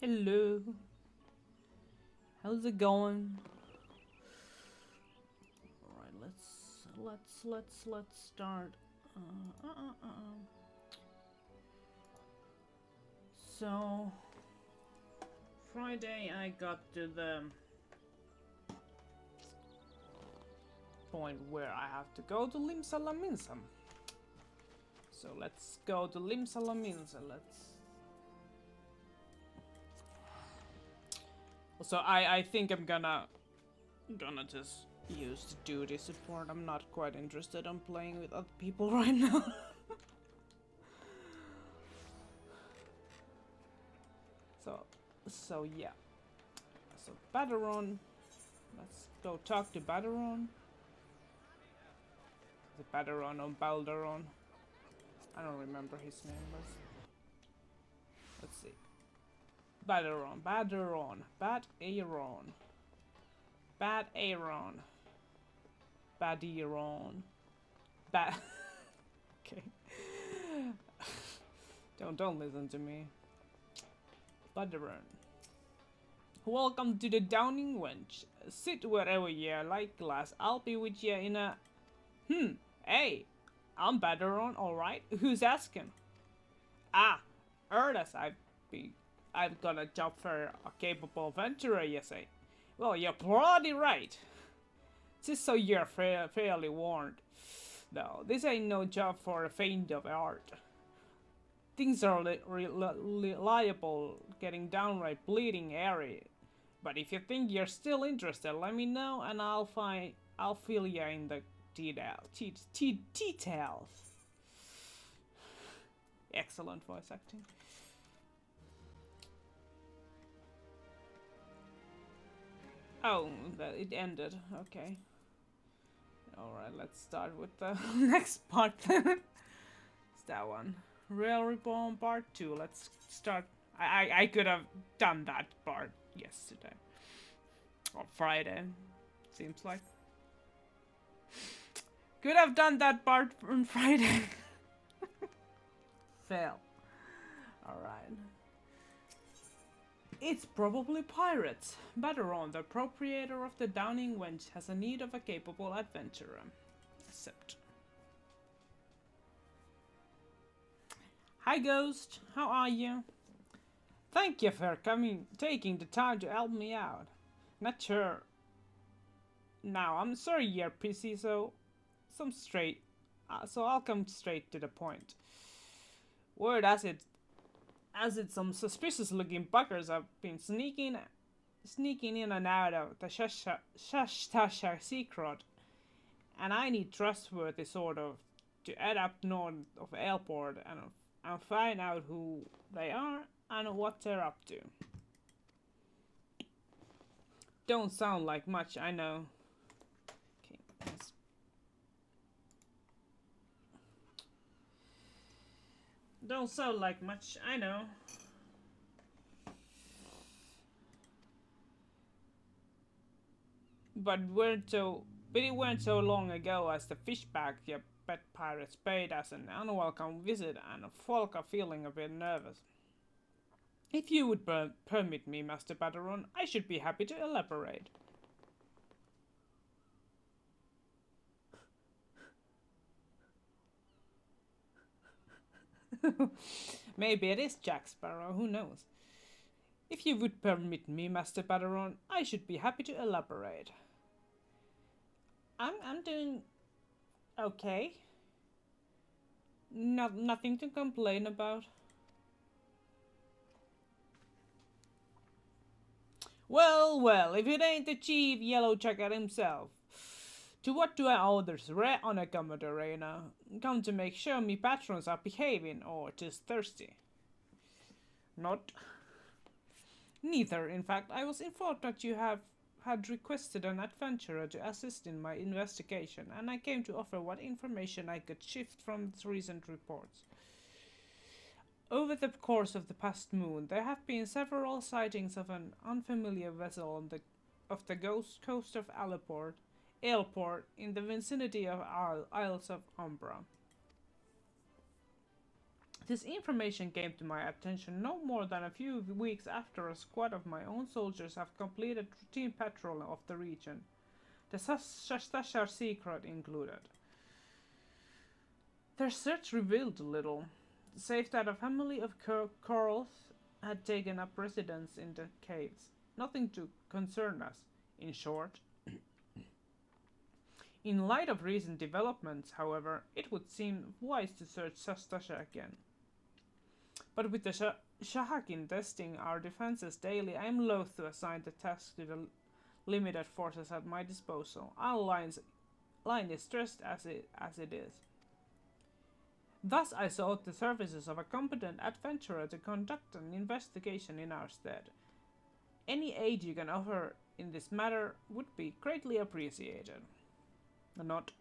Hello. How's it going? All right, let's start. Uh, uh, uh, uh. So Friday I got to the point where I have to go to Limsalaminsa. So let's go to Limsalaminsa. So I think I'm gonna just use the duty support. I'm not quite interested in playing with other people right now. so yeah. So Baderon, let's go talk to Baderon. The Baderon or Balderon. I don't remember his name, but let's see. Baderon, Baderon, Bad-Aaron, Bad-Aaron, Bad-Aaron, Bad. Okay. Don't listen to me. Baderon. Welcome to the Downing Wench. Sit wherever you like, lass. I'll be with you in a. Hey, I'm Baderon, alright? Who's asking? Ah, Ernest, I've got a job for a capable venturer, you say? Well, you're bloody right. Just so you're fairly warned. No, this ain't no job for a faint of heart. Things are liable, getting downright bleeding airy. But if you think you're still interested, let me know and I'll fill you in the details. Excellent voice acting. Oh, it ended. Okay. Alright, let's start with the next part then. It's that one. Realm Reborn Part 2. Let's start. I could have done that part yesterday. Or Friday. Seems like. Could have done that part on Friday. Fail. Alright. It's probably pirates. Baderon, the proprietor of the Downing Wench, has a need of a capable adventurer. Accept. Hi Ghost, how are you? Thank you for taking the time to help me out. Not sure. Now, I'm sorry you're busy, so I'll come straight to the point. Word has it some suspicious-looking buggers have been sneaking in and out of the Shashtasha secret, and I need trustworthy sort of to head up north of Airport and find out who they are and what they're up to. Don't sound like much, I know. Okay, let's... Don't sound like much, I know. But it weren't so long ago as the fishbag your pet pirates paid us an unwelcome visit and folk are feeling a bit nervous. If you would permit me, Master Baderon, I should be happy to elaborate. Maybe it is Jack Sparrow, who knows? If you would permit me, Master Baderon, I should be happy to elaborate. I'm doing okay. Nothing to complain about. Well, if it ain't the chief yellow jacket himself. To what do I owe this rare honor, Commodore Reyna? Come to make sure me patrons are behaving, or just thirsty? Not. Neither, in fact, I was informed that you had requested an adventurer to assist in my investigation, and I came to offer what information I could shift from the recent reports. Over the course of the past moon, there have been several sightings of an unfamiliar vessel on the ghost coast of Aleport, in the vicinity of Isles of Umbra. This information came to my attention no more than a few weeks after a squad of my own soldiers have completed routine patrol of the region, the Shastashar secret included. Their search revealed little, save that a family of corals had taken up residence in the caves. Nothing to concern us, in short. In light of recent developments, however, it would seem wise to search Shastasha again. But with the Shahakin testing our defenses daily, I am loath to assign the task to the limited forces at my disposal. Our line is stressed as it is. Thus, I sought the services of a competent adventurer to conduct an investigation in our stead. Any aid you can offer in this matter would be greatly appreciated. Not.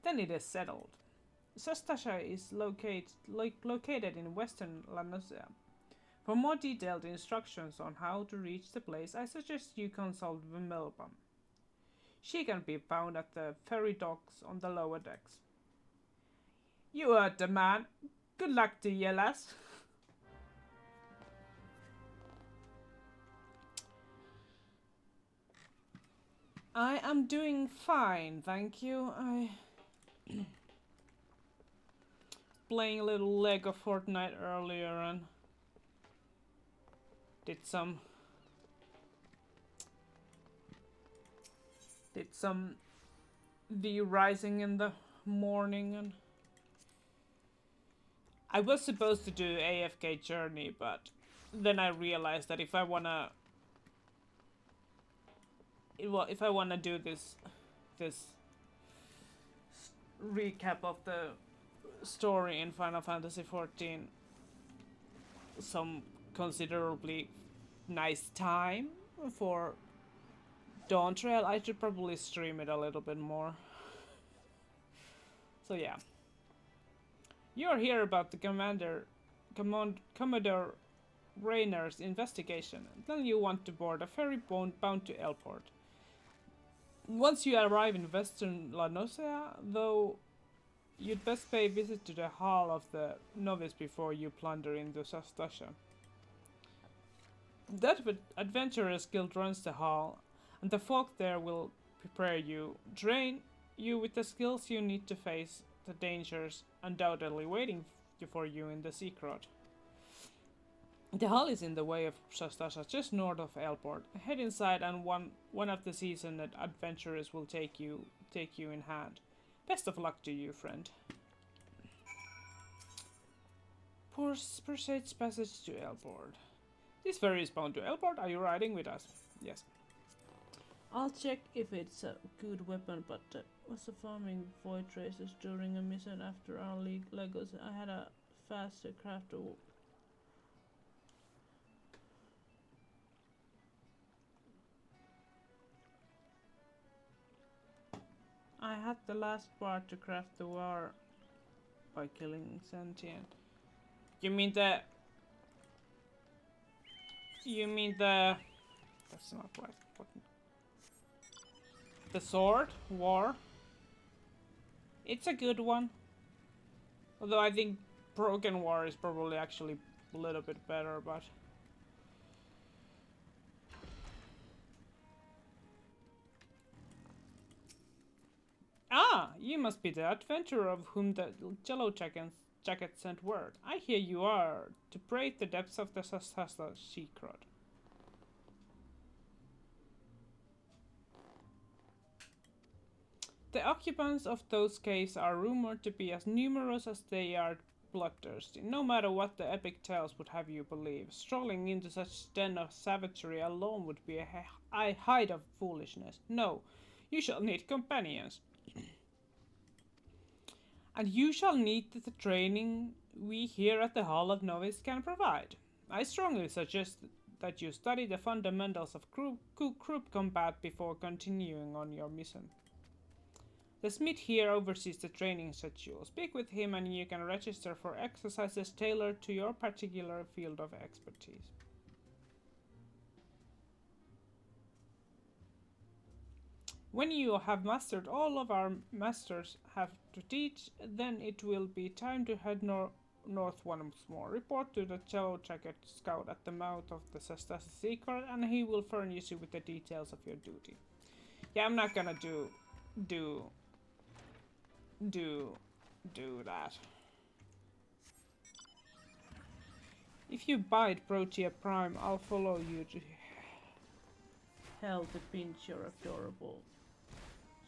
Then it is settled. Sastasha is located in western Lanosea. For more detailed instructions on how to reach the place, I suggest you consult Vimelba. She can be found at the ferry docks on the lower decks. You heard the man. Good luck to you, lass. I am doing fine, thank you. I playing a little Lego Fortnite earlier and did some the rising in the morning, and I was supposed to do AFK journey, but then I realized that if I wanna do this recap of the story in Final Fantasy XIV some considerably nice time for Dawn Trail, I should probably stream it a little bit more. So yeah. You're here about the Commodore Rayner's investigation, and then you want to board a ferry bound to Elport. Once you arrive in western La Nosea, though, you'd best pay a visit to the Hall of the Novice before you plunder into Sastasha. That Adventurers Guild runs the hall, and the folk there will prepare you, train you with the skills you need to face the dangers undoubtedly waiting for you in the secret. The hall is in the way of Sastasha, just north of Elport. Head inside, and one of the seasoned adventurers will take you in hand. Best of luck to you, friend. Persuades passage to Elport. This ferry is bound to Elport. Are you riding with us? Yes. I'll check if it's a good weapon, but was farming void traces during a mission after our Legos. I had a faster crafter. I had the last part to craft the war by killing sentient. You mean the... That's not right. The sword war. It's a good one. Although I think Broken War is probably actually a little bit better, but... Ah! You must be the adventurer of whom the Yellow Jacket sent word. I hear you are to brave the depths of the Sasasta secret. The occupants of those caves are rumored to be as numerous as they are bloodthirsty. No matter what the epic tales would have you believe, strolling into such den of savagery alone would be a height of foolishness. No, you shall need companions. And you shall need the training we here at the Hall of Novice can provide. I strongly suggest that you study the fundamentals of group combat before continuing on your mission. The smith here oversees the training schedule. Speak with him and you can register for exercises tailored to your particular field of expertise. When you have mastered all of our masters have to teach, then it will be time to head north once more. Report to the Yellow Jacket Scout at the mouth of the Sestas secret, and he will furnish you with the details of your duty. Yeah, I'm not gonna do that. If you bite Protea Prime, I'll follow you to hell to pinch your adorable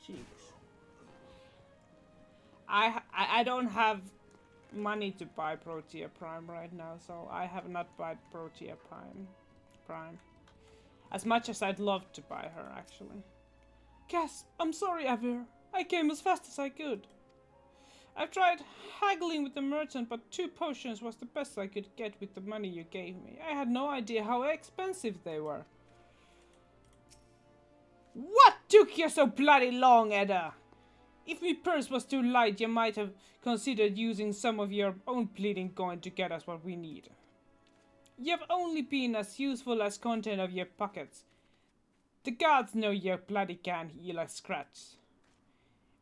cheeks. I don't have money to buy Protea Prime right now, so I have not bought Protea Prime. As much as I'd love to buy her, actually. Gasp! I'm sorry, Avir. I came as fast as I could. I've tried haggling with the merchant, but 2 potions was the best I could get with the money you gave me. I had no idea how expensive they were. What took you so bloody long, Edda? If my purse was too light, you might have considered using some of your own bleeding coin to get us what we need. You've only been as useful as content of your pockets. The gods know you bloody can't heal a scratch.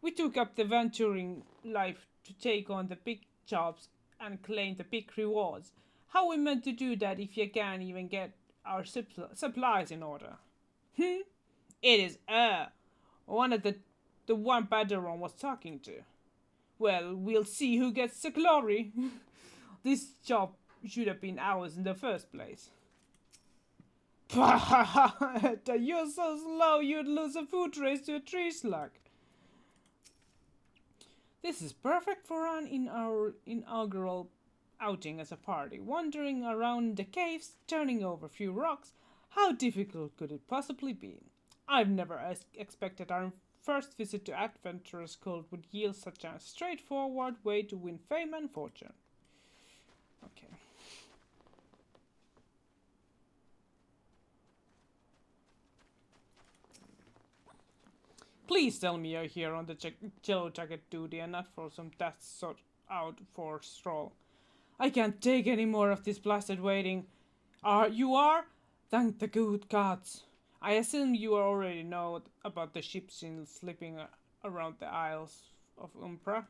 We took up the venturing life to take on the big jobs and claim the big rewards. How we meant to do that if you can't even get our supplies in order? It is one of the one Baderon was talking to. Well, we'll see who gets the glory. This job should have been ours in the first place. You're so slow you'd lose a foot race to a tree slug. This is perfect for an inaugural outing as a party. Wandering around the caves, turning over a few rocks. How difficult could it possibly be? I've never expected our first visit to Adventurers Cove would yield such a straightforward way to win fame and fortune. Okay. Please tell me you're here on the Yellow Jacket duty and not for some death sort out for stroll. I can't take any more of this blasted waiting. You are? Thank the good gods. I assume you already know about the ship slipping around the Isles of Umbra.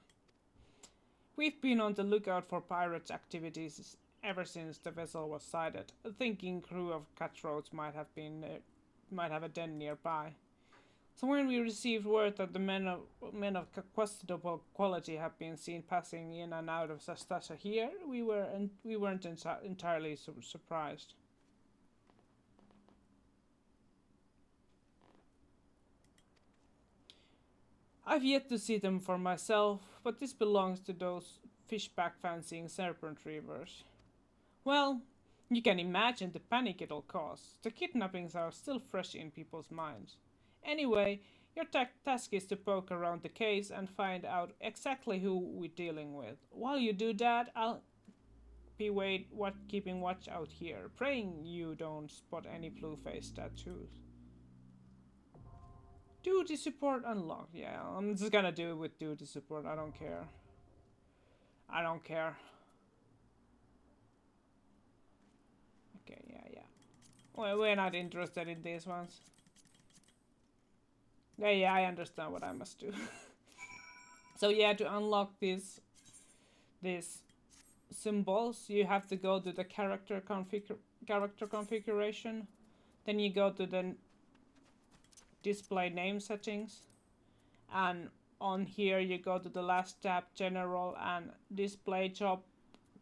We've been on the lookout for pirates' activities ever since the vessel was sighted. A thinking crew of cutthroats might have a den nearby. So when we received word that the men of questionable quality have been seen passing in and out of Sastasha here, we weren't entirely surprised. I've yet to see them for myself, but this belongs to those fishback fancying serpent reavers. Well, you can imagine the panic it'll cause. The kidnappings are still fresh in people's minds. Anyway, your task is to poke around the case and find out exactly who we're dealing with. While you do that, I'll be keeping watch out here, praying you don't spot any blue-faced tattoos. Duty support unlocked. Yeah, I'm just gonna do it with duty support. I don't care. I don't care. Okay, yeah. Well, we're not interested in these ones. Yeah, I understand what I must do. So yeah, to unlock these symbols, you have to go to the character configuration. Then you go to the display name settings, and on here you go to the last tab, general, and display job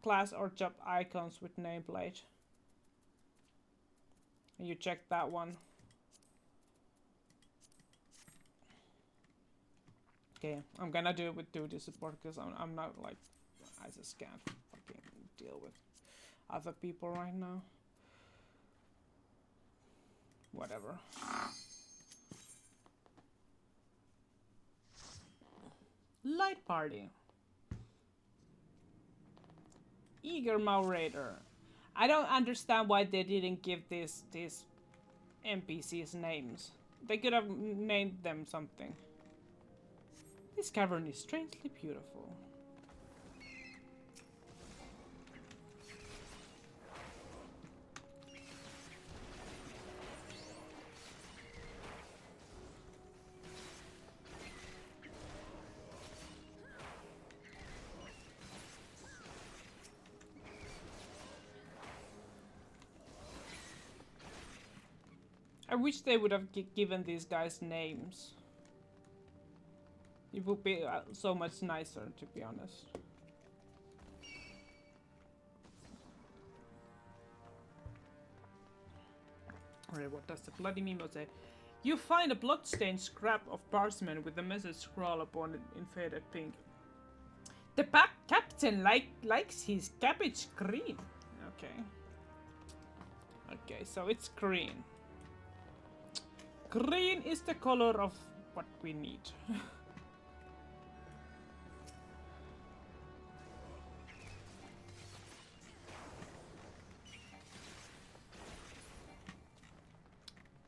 class or job icons with nameplate. And you check that one. Okay, I'm gonna do it with duty support because I'm not like, I just can't fucking deal with other people right now. Whatever. Light party. Eager Maw Raider. I don't understand why they didn't give these NPCs names. They could have named them something. This cavern is strangely beautiful. I wish they would have given these guys names. It would be so much nicer, to be honest. Alright, what does the bloody memo say? You find a bloodstained scrap of parchment with the message scrawled upon it in faded pink. The captain likes his cabbage green. Okay. Okay, so it's green. Green is the color of what we need.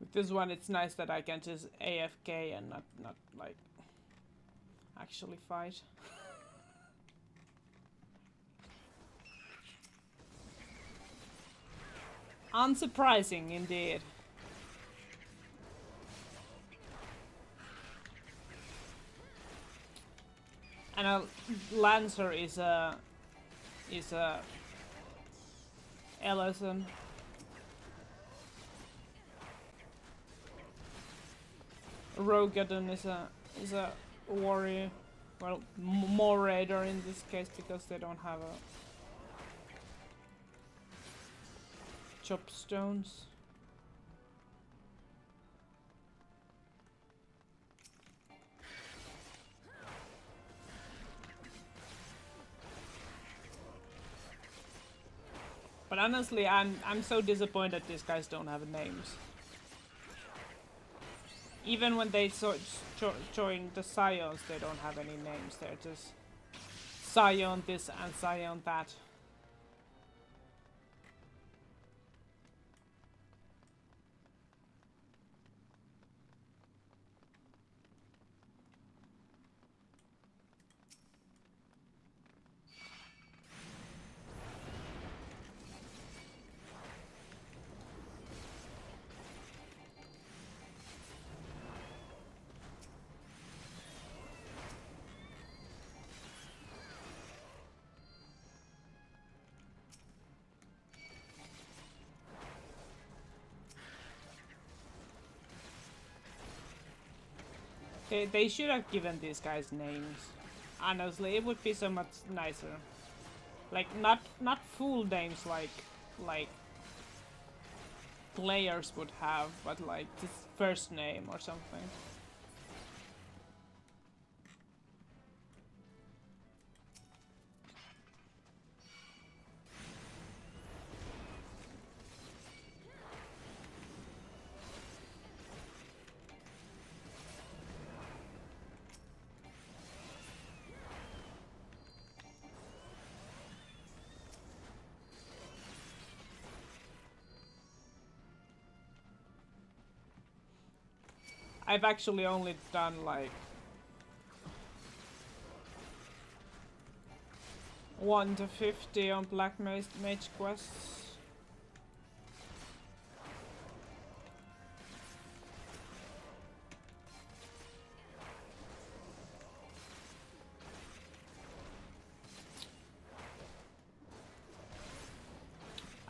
With this one, it's nice that I can just AFK and not like actually fight. Unsurprising indeed. And a Lancer is a Ellison. Rogadon is a warrior. Well, more raider in this case because they don't have a chopstones. But honestly, I'm so disappointed these guys don't have names. Even when they join the Scions, they don't have any names. They're just Scion this and Scion that. They should have given these guys names. Honestly, it would be so much nicer. Like not full names like players would have, but like this first name or something. I've actually only done like 1 to 50 on Black Mage quests.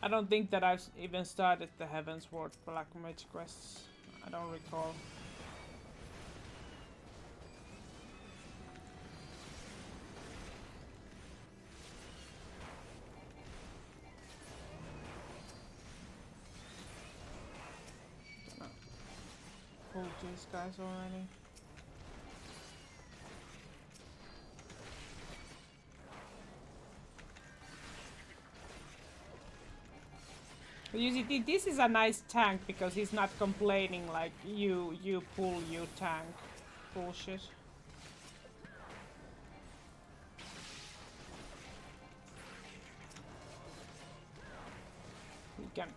I don't think that I've even started the Heavensward Black Mage quests. I don't recall. Pulled these guys already. But you see, this is a nice tank because he's not complaining like you pull, you tank bullshit. You can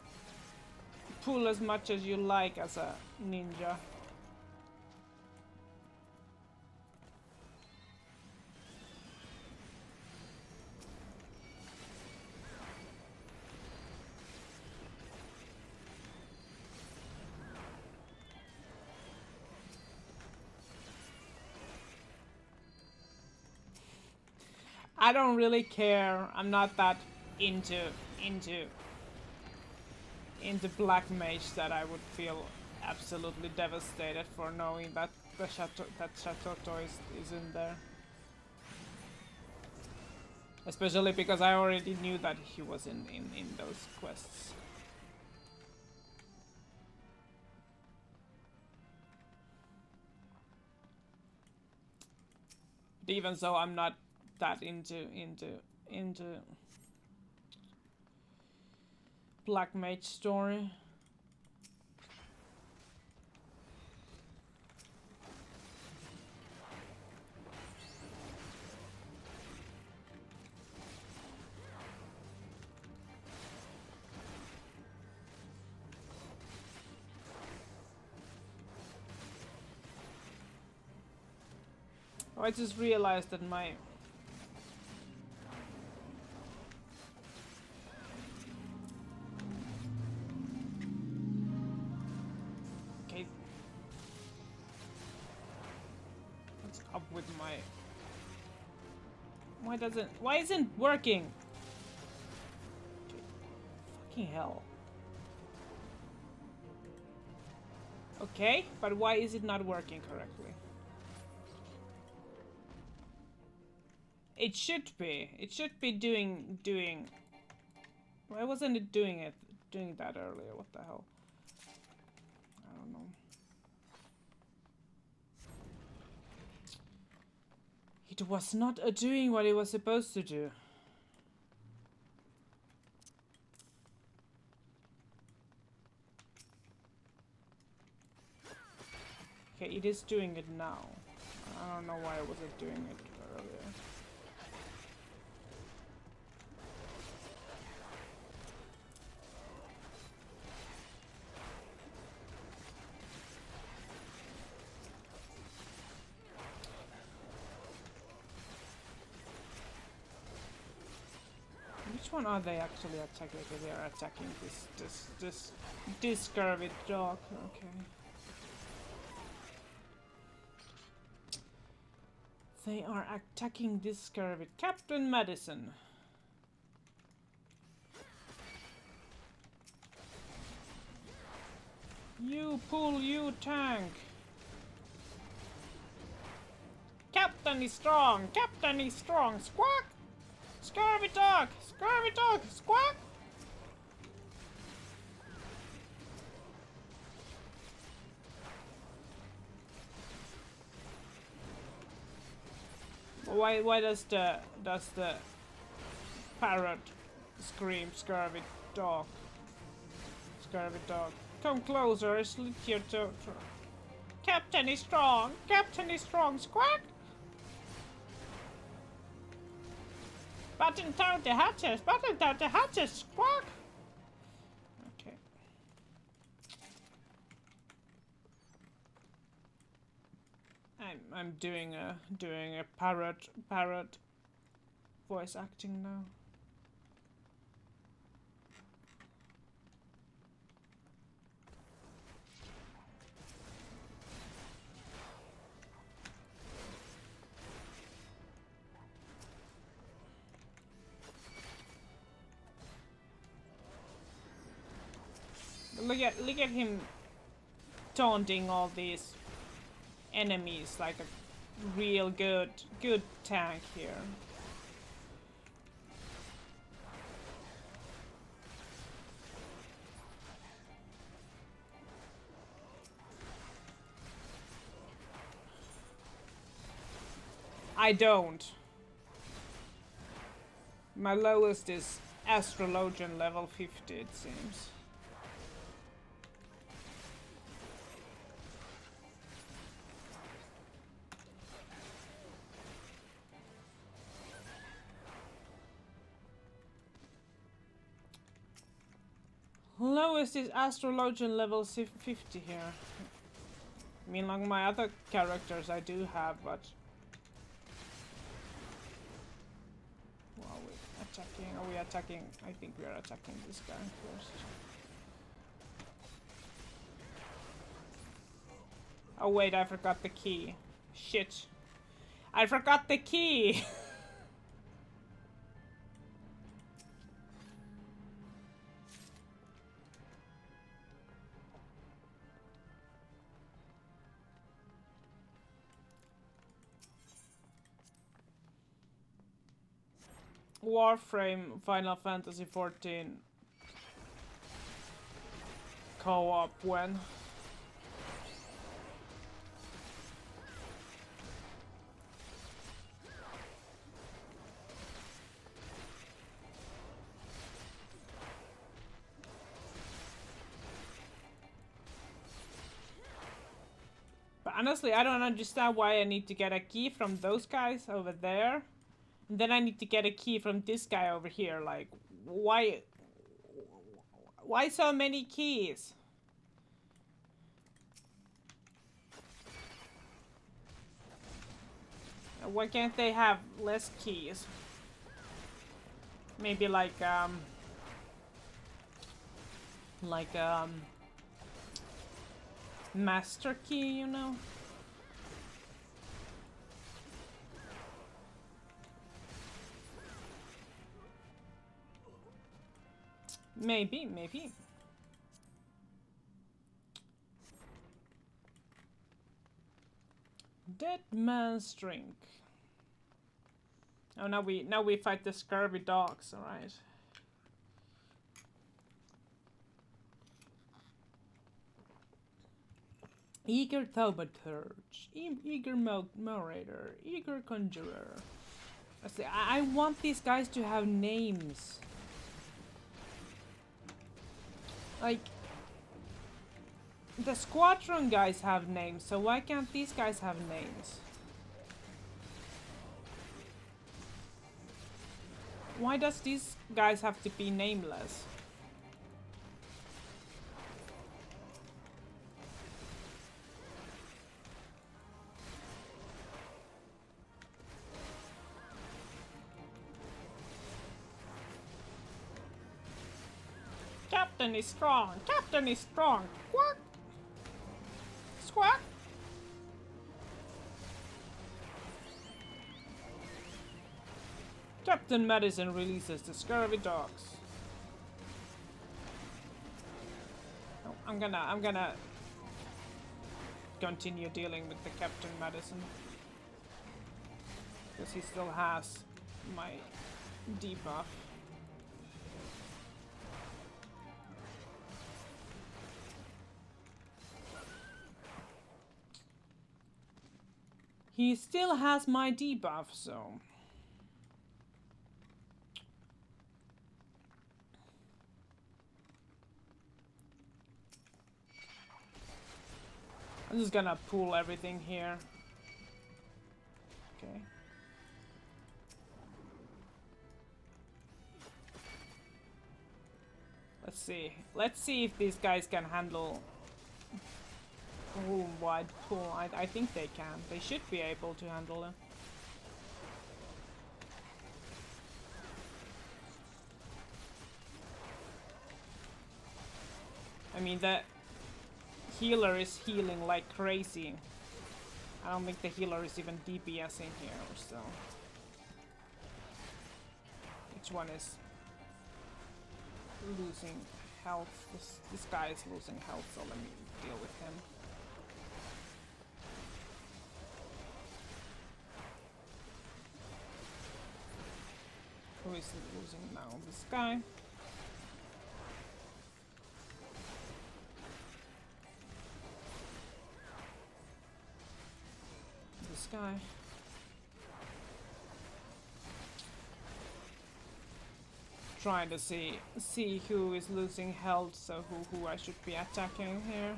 pull as much as you like as a ninja. I don't really care. I'm not that into Black Mage that I would feel absolutely devastated for knowing that the Chateau is in there. Especially because I already knew that he was in those quests. But even so, I'm not that into Black Mage story. Oh, I just realized that my... Okay. What's up with my... Why isn't working? Okay. Fucking hell. Okay, but why is it not working correctly? It should be. It should be doing. Why wasn't it doing that earlier? What the hell? I don't know. It was not doing what it was supposed to do. Okay, it is doing it now. I don't know why it wasn't doing it earlier. Which one are they actually attacking? Okay, they are attacking this curved dog. Okay. They are attacking this curved Captain Madison. You pull, you tank. Captain is strong. Captain is strong. Squawk. Scurvy dog! Scurvy dog! Squawk! Why does the parrot scream scurvy dog? Scurvy dog. Come closer, slit your throat. Captain is strong! Captain is strong! Squawk! Button down the hatches! Button down the hatches! Squawk! Okay. I'm doing a parrot voice acting now. Look at him taunting all these enemies like a real good tank here. I don't. My lowest is Astrologian level 50, it seems. Lowest is Astrologian level 50 here. I mean, like my other characters I do have, but... Are we attacking? Are we attacking? I think we are attacking this guy first. Oh wait, I forgot the key. Shit. I forgot the key! Warframe Final Fantasy 14 co-op when? But honestly, I don't understand why I need to get a key from those guys over there. And then I need to get a key from this guy over here. Like, why? Why so many keys? Why can't they have less keys? Maybe like master key, you know? Maybe. Dead man's drink. Oh, now we fight the scurvy dogs, alright. Eager thaumaturge, eager moderator, eager conjurer. I want these guys to have names. Like, the squadron guys have names, so why can't these guys have names? Why does these guys have to be nameless? Captain is strong! Captain is strong! Quack! Squawk! Captain Madison releases the scurvy dogs. Oh, I'm gonna continue dealing with the Captain Madison. Because he still has my debuff. He still has my debuff, so... I'm just gonna pull everything here. Okay. Let's see. Let's see if these guys can handle room-wide pull. I think they can. They should be able to handle it. I mean, the healer is healing like crazy. I don't think the healer is even DPSing here, so... Each one is losing health. This guy is losing health, so let me deal with him. Who is losing now? This guy. This guy. Trying to see who is losing health, so who I should be attacking here.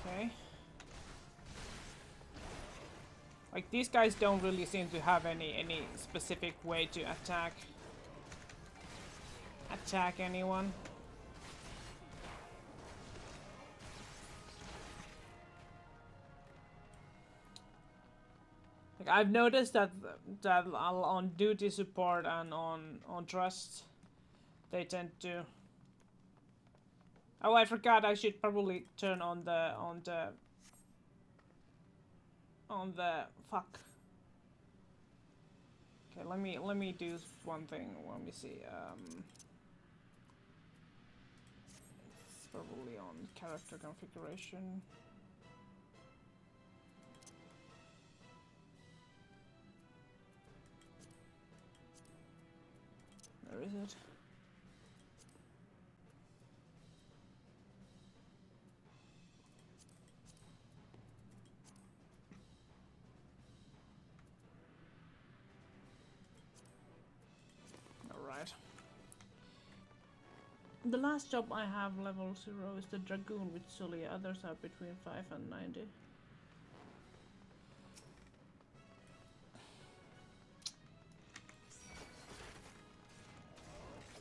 Okay. Like, these guys don't really seem to have any specific way to attack anyone. Like, I've noticed that on duty support and on trust, they tend to... Oh, I forgot. I should probably turn on the fuck. Okay, let me do one thing. Let me see. It's probably on character configuration. Where is it? Alright. The last job I have level 0 is the Dragoon with Zulia. Others are between 5 and 90.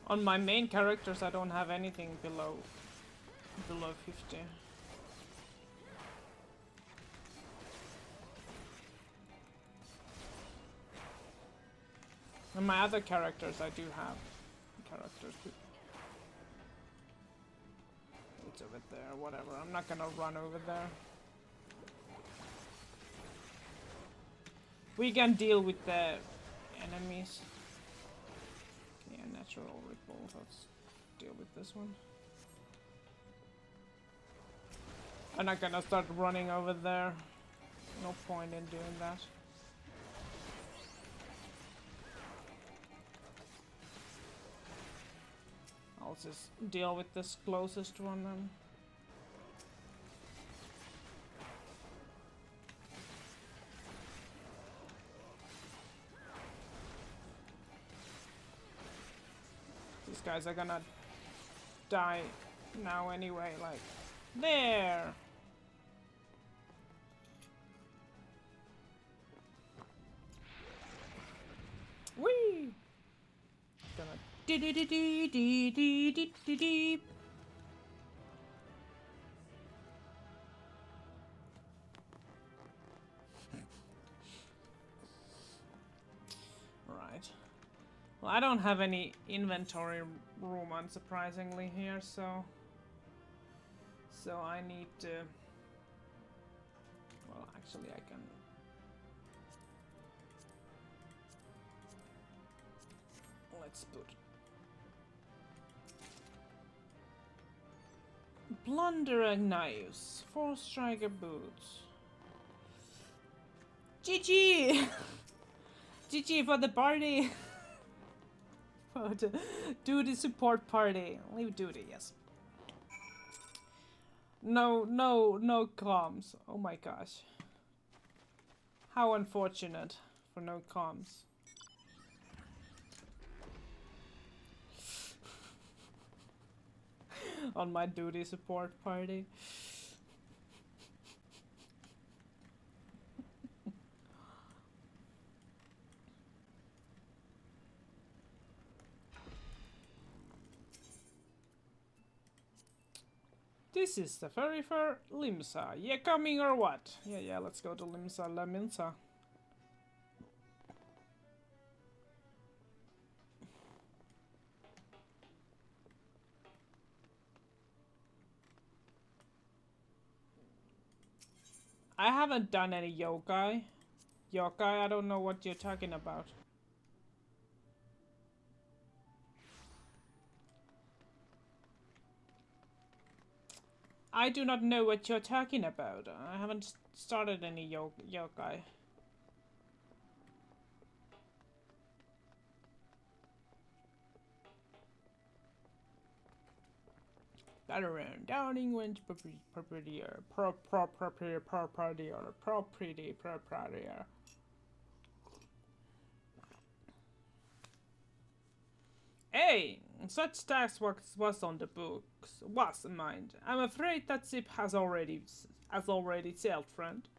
On my main characters I don't have anything below 50. And my other characters I do have characters with. It's over there, whatever. I'm not gonna run over there. We can deal with the enemies. Yeah, natural ripple. Let's deal with this one. I'm not gonna start running over there. No point in doing that. I'll just deal with this closest one then. These guys are gonna die now anyway, like, there! Whee! Gonna dee dee dee dee dee dee dee dee dee. Right. Well, I don't have any inventory room, unsurprisingly, here, so I need to. Well, actually, I can. Let's put Plunderer knives, 4 striker boots. GG! GG for the party! For the duty support party. Leave duty, yes. No comms. Oh my gosh. How unfortunate for no comms. On my duty support party. This is the ferry for Limsa. Yeah, coming or what? Yeah, let's go to Limsa La Minsa. I haven't done any yokai. Yokai, I don't know what you're talking about. I do not know what you're talking about. I haven't started any yokai. Battleground, Downing Wench propertier, propertier. Hey, such tax was on the books. Was mind. I'm afraid that ship has already sailed, friend.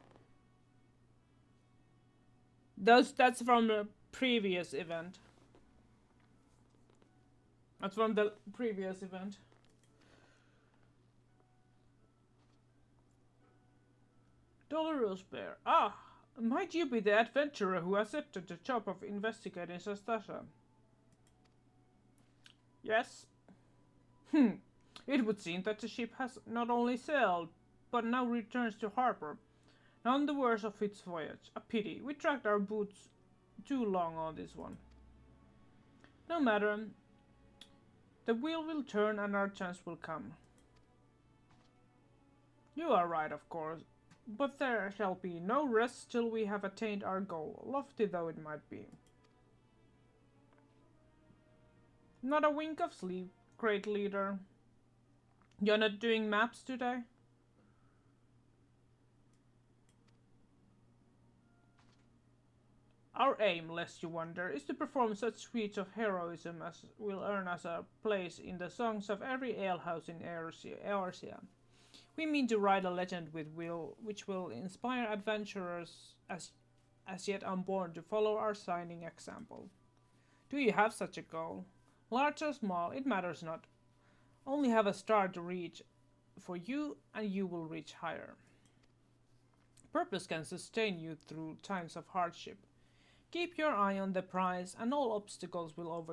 That's from the previous event. That's from the previous event. Dolorous Bear. Ah, might you be the adventurer who accepted the job of investigating Sastasha? Yes. It would seem that the ship has not only sailed, but now returns to harbor. None the worse of its voyage. A pity. We dragged our boots too long on this one. No matter. The wheel will turn and our chance will come. You are right, of course. But there shall be no rest till we have attained our goal, lofty though it might be. Not a wink of sleep, great leader. You're not doing maps today? Our aim, lest you wonder, is to perform such feats of heroism as will earn us a place in the songs of every alehouse in Eorzea. We mean to write a legend which will inspire adventurers as yet unborn to follow our shining example. Do you have such a goal? Large or small, it matters not. Only have a star to reach for you, and you will reach higher. Purpose can sustain you through times of hardship. Keep your eye on the prize, and all obstacles will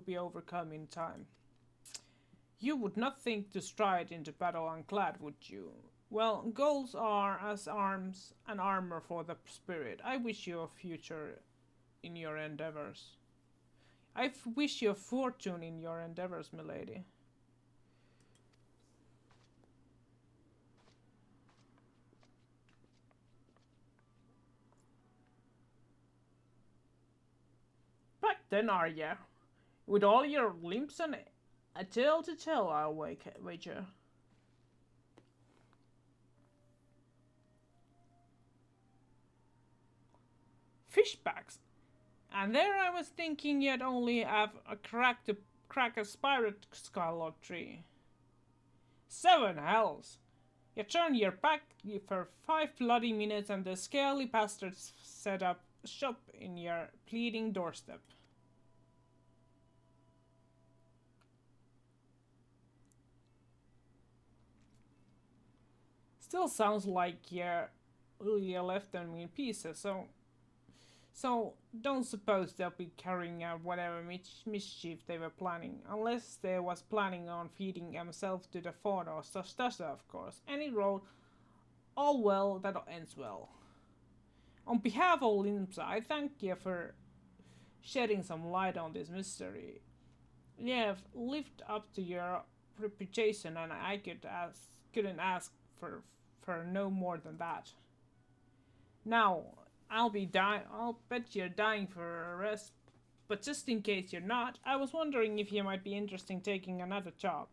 be overcome in time. You would not think to stride into battle unclad, would you? Well, goals are as arms and armor for the spirit. I wish you a future in your endeavors. I wish you a fortune in your endeavors, milady. Back then, are ya? With all your limbs and a tale to tell, I'll wager. Fishbacks. And there I was thinking you'd only have a crack a spirit skull or tree. 7 hells! You turn your back for 5 bloody minutes and the scaly bastards set up shop in your pleading doorstep. Still sounds like you left them in pieces, so don't suppose they'll be carrying out whatever mischief they were planning, unless they was planning on feeding themselves to the fauna or Stastasha, of course. Any road, all well that ends well. On behalf of Limsa, I thank you for shedding some light on this mystery. You have lived up to your reputation, and couldn't ask for no more than that. Now, I'll bet you're dying for a rest. But just in case you're not, I was wondering if you might be interested in taking another job.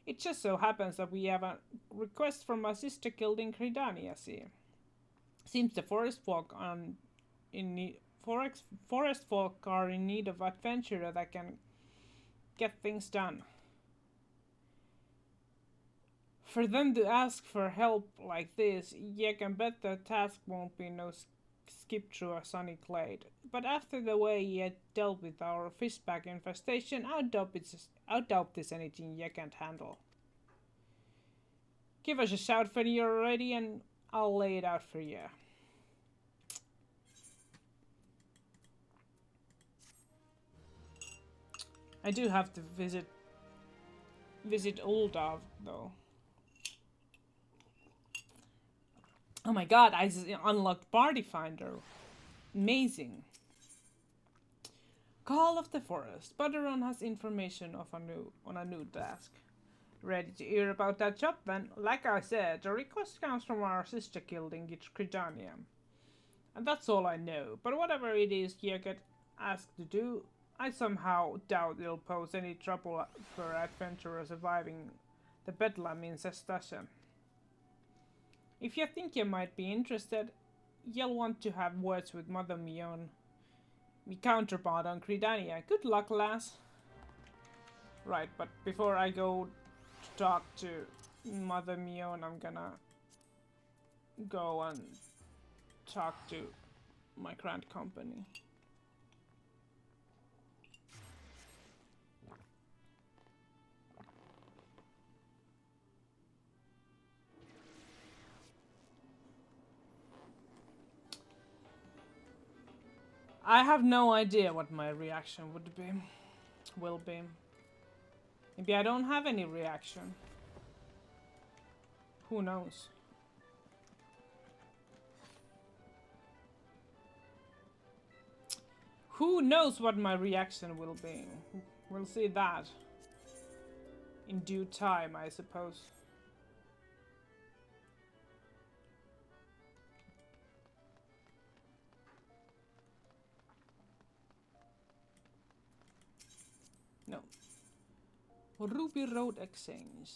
It just so happens that we have a request from a sister guild in Cridania, see. Seems the forest folk are in need of adventurer that can get things done. For them to ask for help like this, you can bet the task won't be no skip through a sunny glade. But after the way you dealt with our fishback infestation, I doubt there's anything you can't handle. Give us a shout when you're ready and I'll lay it out for you. I do have to visit Uldov though. Oh my god, I unlocked Party Finder. Amazing. Call of the Forest. Butteron has information on a new task. Ready to hear about that job then? Like I said, the request comes from our sister guild in Gridania. And that's all I know, but whatever it is you get asked to do, I somehow doubt it'll pose any trouble for adventurers surviving the bedlam in Sestasha. If you think you might be interested, you'll want to have words with Mother Mion, my counterpart on Cridania. Good luck, lass. Right, but before I go to talk to Mother Mion, I'm gonna go and talk to my grand company. I have no idea what my reaction will be. Maybe I don't have any reaction. Who knows? Who knows what my reaction will be? We'll see that in due time, I suppose. No. Ruby Road Exchange.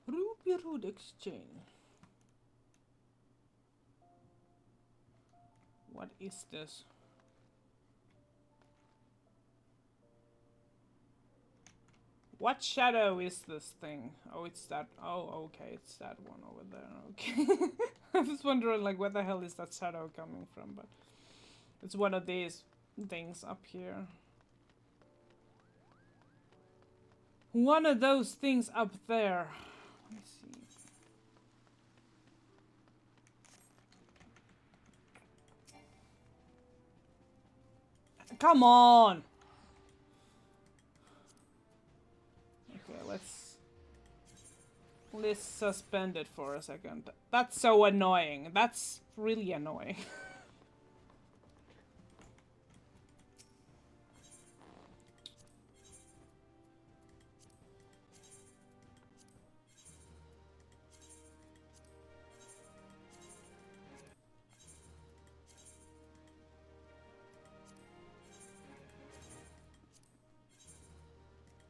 Ruby Road Exchange. What is this? What shadow is this thing? Oh, it's that. Oh, okay, it's that one over there. Okay. I was wondering, like, where the hell is that shadow coming from? But it's one of these things up here. One of those things up there. Let me see. Come on! Okay, let's suspend it for a second. That's so annoying. That's really annoying.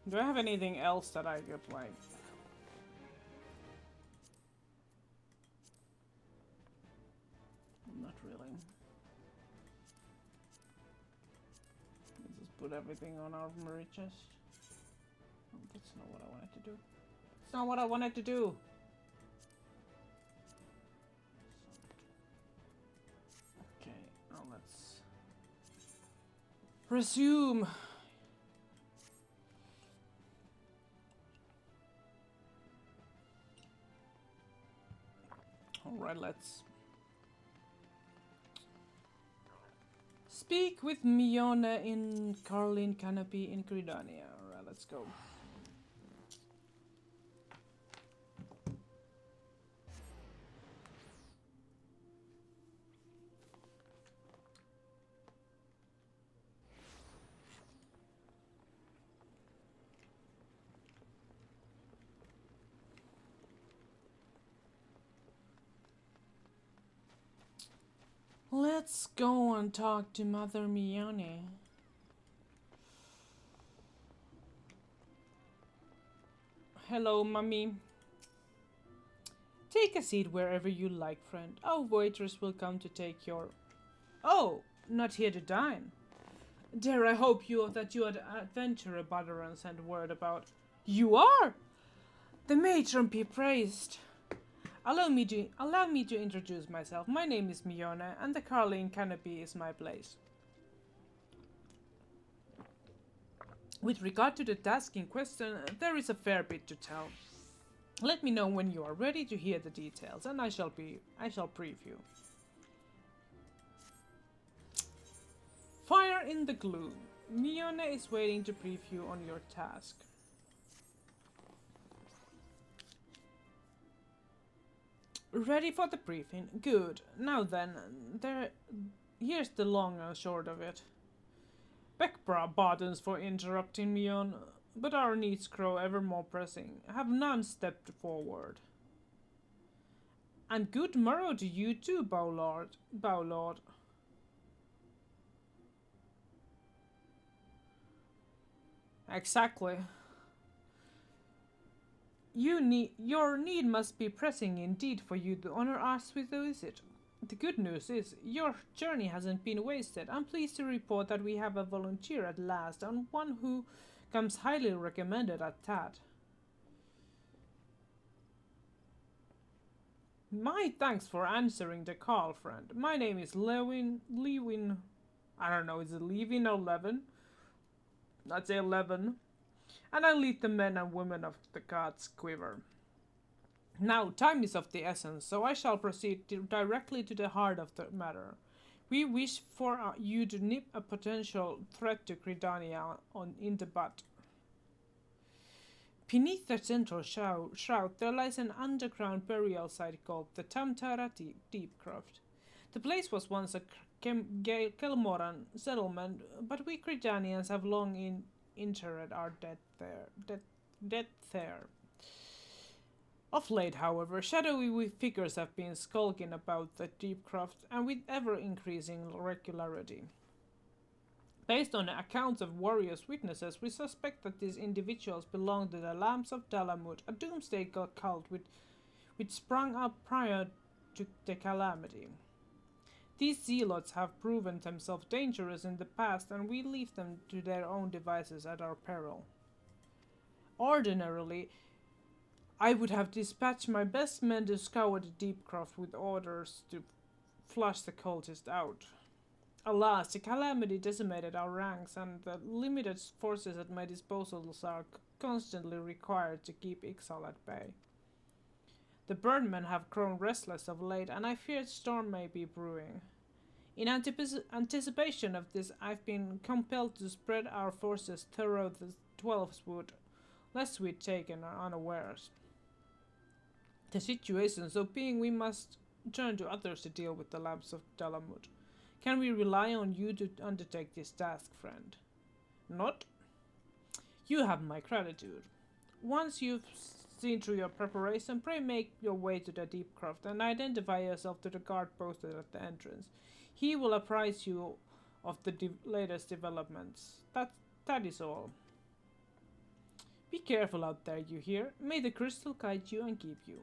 Do I have anything else that I could, like... Not really. Let's just put everything on our armory chest. Oh, that's not what I wanted to do. That's not what I wanted to do! Okay, now let's... resume! Alright, let's... speak with Mione in Carlin Canopy in Gridania. Alright, let's go. Let's go and talk to Mother Mione. Hello, Mummy. Take a seat wherever you like, friend. Our waiters will come to take your... Oh, not here to dine. Dare I hope that you are the adventurer Badaran sent word about. You are! The matron be praised. Allow me to introduce myself. My name is Mione, and the Carlin Canopy is my place. With regard to the task in question, there is a fair bit to tell. Let me know when you are ready to hear the details, and I shall brief you. Fire in the gloom. Mione is waiting to brief you on your task. Ready for the briefing? Good. Now then, here's the long and short of it. Pardons for interrupting me but our needs grow ever more pressing. Have none stepped forward. And good morrow to you too, Bowlord. Exactly. Your need must be pressing indeed for you to honor us with a visit. The good news is, your journey hasn't been wasted. I'm pleased to report that we have a volunteer at last, and one who comes highly recommended at that. My thanks for answering the call, friend. My name is Lewin. I don't know, is it Levin or Levin? I'd say 11. And I lead the men and women of the gods' quiver. Now, time is of the essence, so I shall proceed directly to the heart of the matter. We wish for you to nip a potential threat to Gridania in the bud. Beneath the central shroud, there lies an underground burial site called the Tamtara Deep Croft. The place was once a Kelmoran settlement, but we Cretanians have long interred our dead there. Of late, however, shadowy figures have been skulking about the deep croft, and with ever increasing regularity. Based on accounts of warriors' witnesses, we suspect that these individuals belong to the Lambs of Dalamud, a doomsday cult which sprung up prior to the calamity. These zealots have proven themselves dangerous in the past, and we leave them to their own devices at our peril. Ordinarily, I would have dispatched my best men to scour the deep croft with orders to flush the cultists out. Alas, the calamity decimated our ranks, and the limited forces at my disposal are constantly required to keep Ixal at bay. The birdmen have grown restless of late, and I fear a storm may be brewing. In anticipation of this, I've been compelled to spread our forces throughout the Twelves Wood, lest we'd taken unawares. The situation so being, we must turn to others to deal with the Lamps of Dalamud. Can we rely on you to undertake this task, friend? Not? You have my gratitude. Once you've seen through your preparation, pray make your way to the Deep Croft and identify yourself to the guard posted at the entrance. He will apprise you of the latest developments. That is all. Be careful out there, you hear? May the crystal guide you and keep you.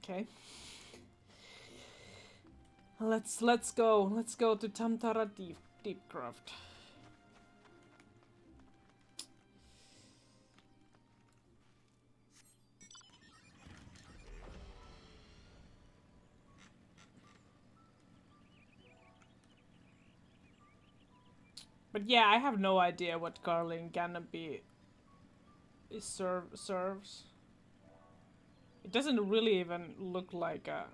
Okay. Let's go. Let's go to Tamtara Deepcroft. But yeah, I have no idea what Carling Canopy serves. It doesn't really even look like a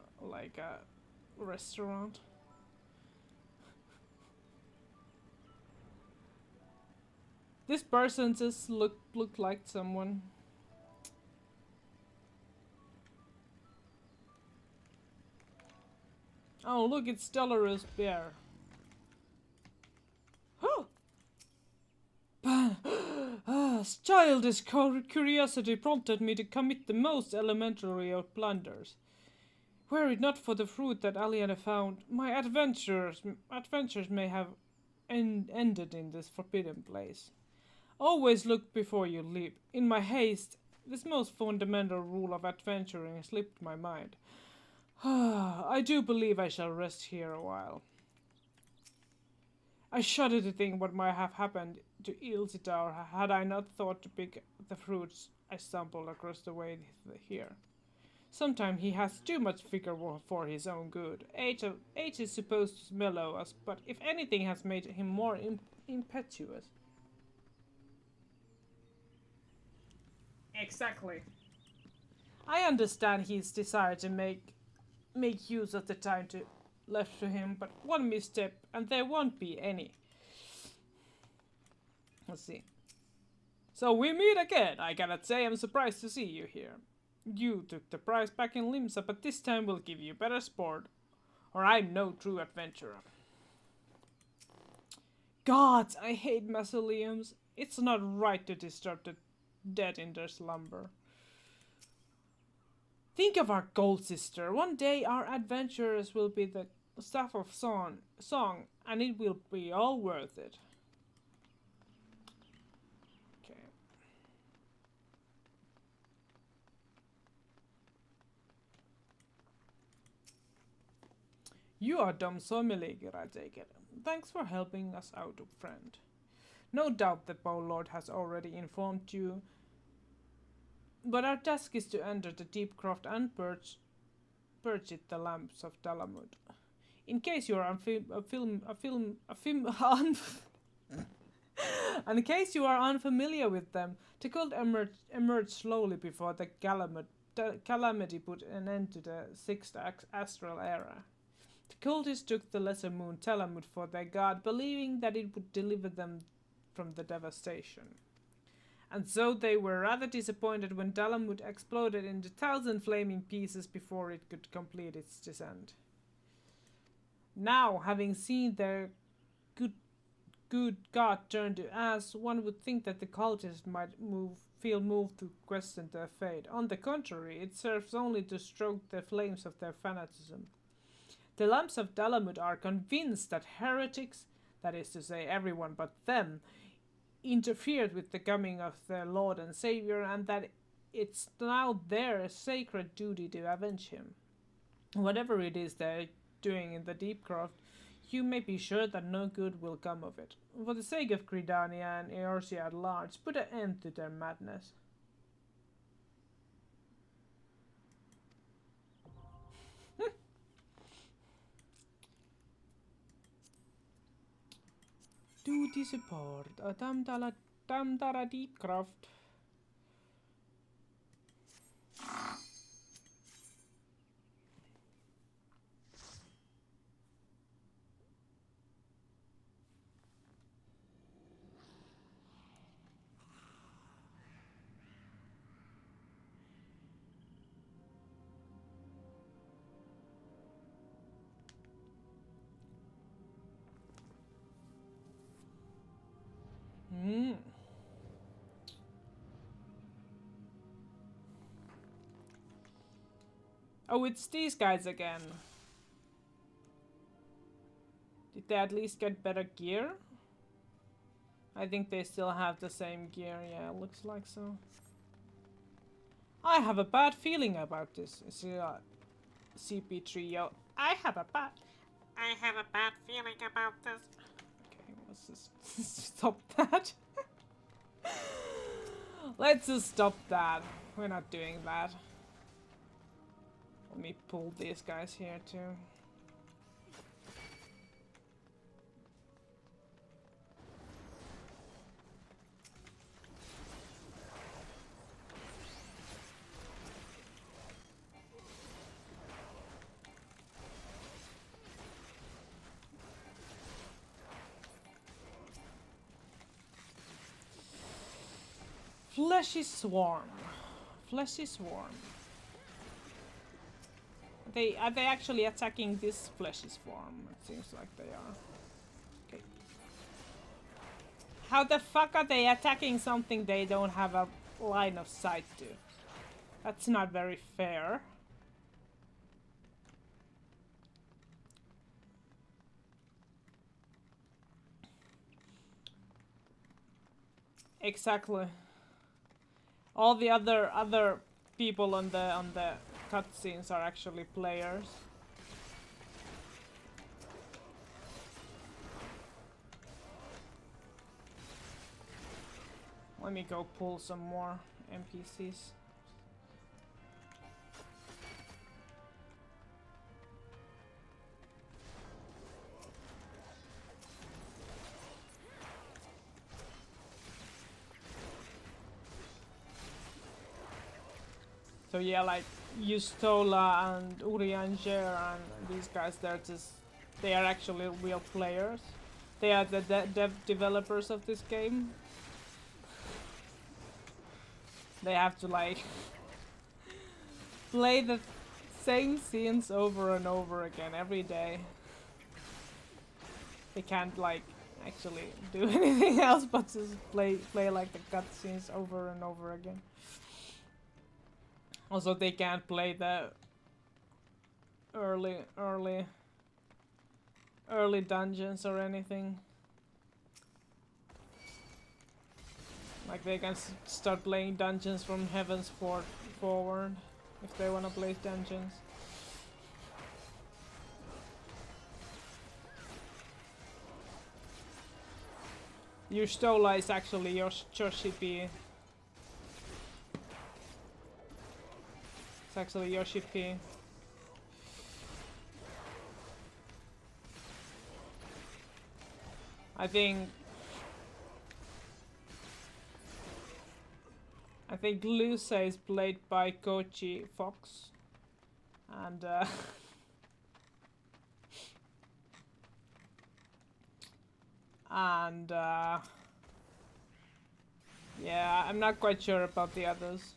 restaurant. This person just looked like someone. Oh look, it's Dolores Bear. Childish curiosity prompted me to commit the most elementary of blunders. Were it not for the fruit that Aliena found, my adventures may have ended in this forbidden place. Always look before you leap. In my haste, this most fundamental rule of adventuring slipped my mind. I do believe I shall rest here a while. I shudder to think what might have happened to Ilsitar had I not thought to pick the fruits I stumbled across the way here. Sometimes he has too much vigor for his own good. Age is supposed to mellow us, but if anything has made him more impetuous. Exactly. I understand his desire to make use of the time left to him, but one misstep and there won't be any. Let's see. So we meet again. I cannot say I'm surprised to see you here. You took the prize back in Limsa, but this time we'll give you better sport, or I'm no true adventurer. Gods, I hate mausoleums. It's not right to disturb the dead in their slumber. Think of our gold sister. One day our adventurers will be the stuff of song, and it will be all worth it. Okay. You are Dom Sommelier, I take it. Thanks for helping us out, friend. No doubt the Bow Lord has already informed you, but our task is to enter the deep croft and purge it the lamps of Dalamud. In case you are in case you are unfamiliar with them, the cult emerged slowly before the calamity put an end to the sixth astral era. The cultists took the lesser moon Telamut for their god, believing that it would deliver them from the devastation. And so they were rather disappointed when Telamut exploded into 1,000 flaming pieces before it could complete its descent. Now, having seen their good god turn to ash, one would think that the cultists might feel moved to question their fate. On the contrary, it serves only to stoke the flames of their fanaticism. The lumps of Dalamut are convinced that heretics, that is to say everyone but them, interfered with the coming of their Lord and Savior, and that it's now their sacred duty to avenge him. Whatever it is they're doing in the Deepcroft, you may be sure that no good will come of it. For the sake of Gridania and Eorzea at large, put an end to their madness. Duty support. Tamtara Deepcroft. Oh, it's these guys again. Did they at least get better gear? I think they still have the same gear. Yeah, it looks like so. I have a bad feeling about this. CP trio. I have a bad feeling about this. Okay, let's just stop that. Let's just stop that. We're not doing that. Let me pull these guys here too. Fleshy Swarm. Fleshy Swarm. Are they actually attacking this fleshy swarm? It seems like they are. Okay. How the fuck are they attacking something they don't have a line of sight to? That's not very fair. Exactly. All the other people on the cutscenes are actually players. Let me go pull some more NPCs. So yeah, like Yustola and Urianger and these guys, they are actually real players. They are the developers of this game. They have to like play the same scenes over and over again every day. They can't like actually do anything else but just play like the cutscenes over and over again. Also, they can't play the early dungeons or anything. Like they can start playing dungeons from Heaven's forward if they wanna play dungeons. Your Stola is actually your Yoshi. It's actually Yoshi P. I think Luce is played by Kochi Fox, and and yeah, I'm not quite sure about the others.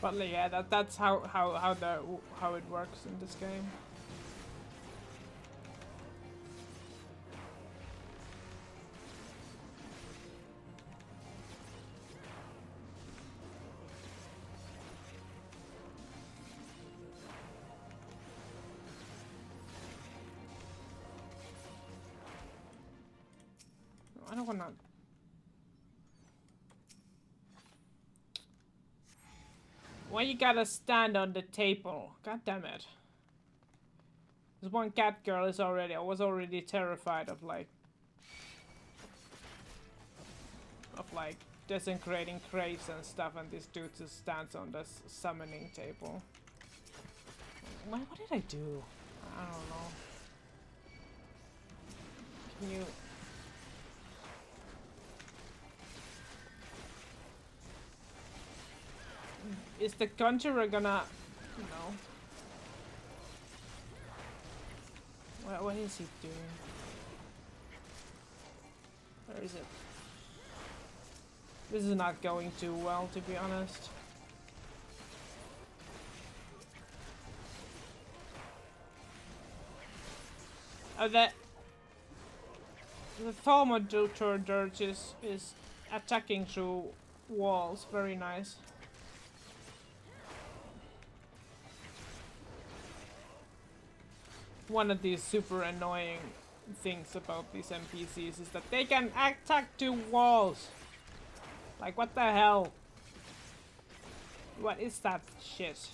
But yeah, that's how it works in this game. I don't wanna. Why you gotta stand on the table? God damn it. This one cat girl is already. I was already terrified of like desecrating crates and stuff, and this dude just stands on this summoning table. What did I do? I don't know. Can you? Is the conjurer gonna? No. What is he doing? Where is it? This is not going too well, to be honest. Oh, the Thaumaturge Dirge is attacking through walls. Very nice. One of these super annoying things about these NPCs is that they can attack to walls. Like, what the hell? What is that shit?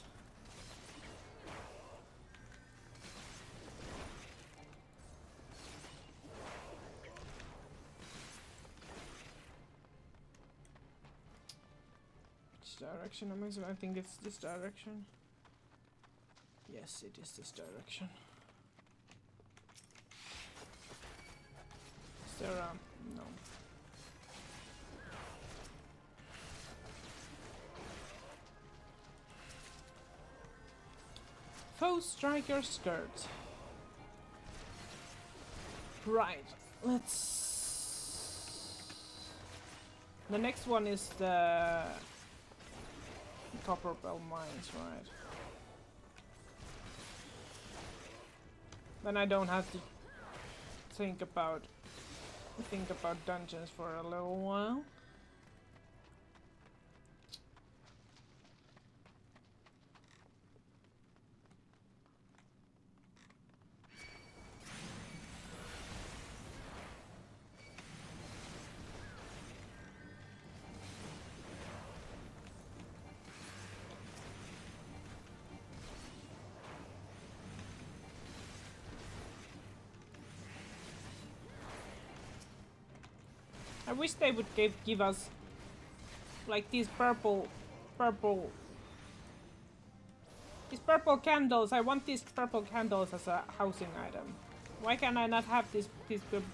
Which direction am I supposed? I think it's this direction. Yes, it is this direction. Is there no. Foe striker skirt. Right, let's. The next one is the Copper Bell Mines, right? Then I don't have to think about dungeons for a little while. I wish they would give us like these purple candles. I want these purple candles as a housing item. Why can I not have these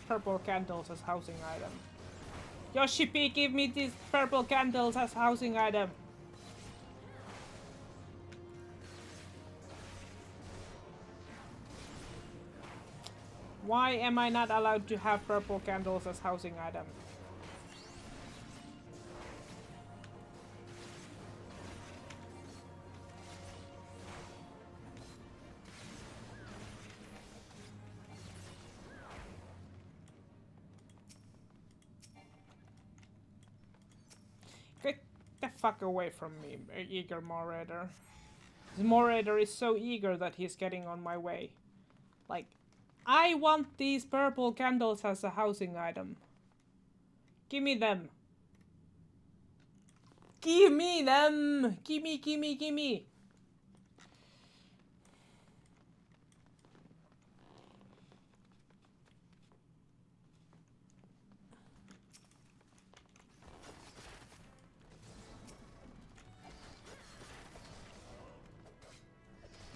purple candles as housing item? Yoshi P, give me these purple candles as housing item. Why am I not allowed to have purple candles as housing item? Get the fuck away from me, eager Morator. This Morator is so eager that he's getting on my way. Like, I want these purple candles as a housing item. Give me them. Give me them! Gimme, gimme, gimme!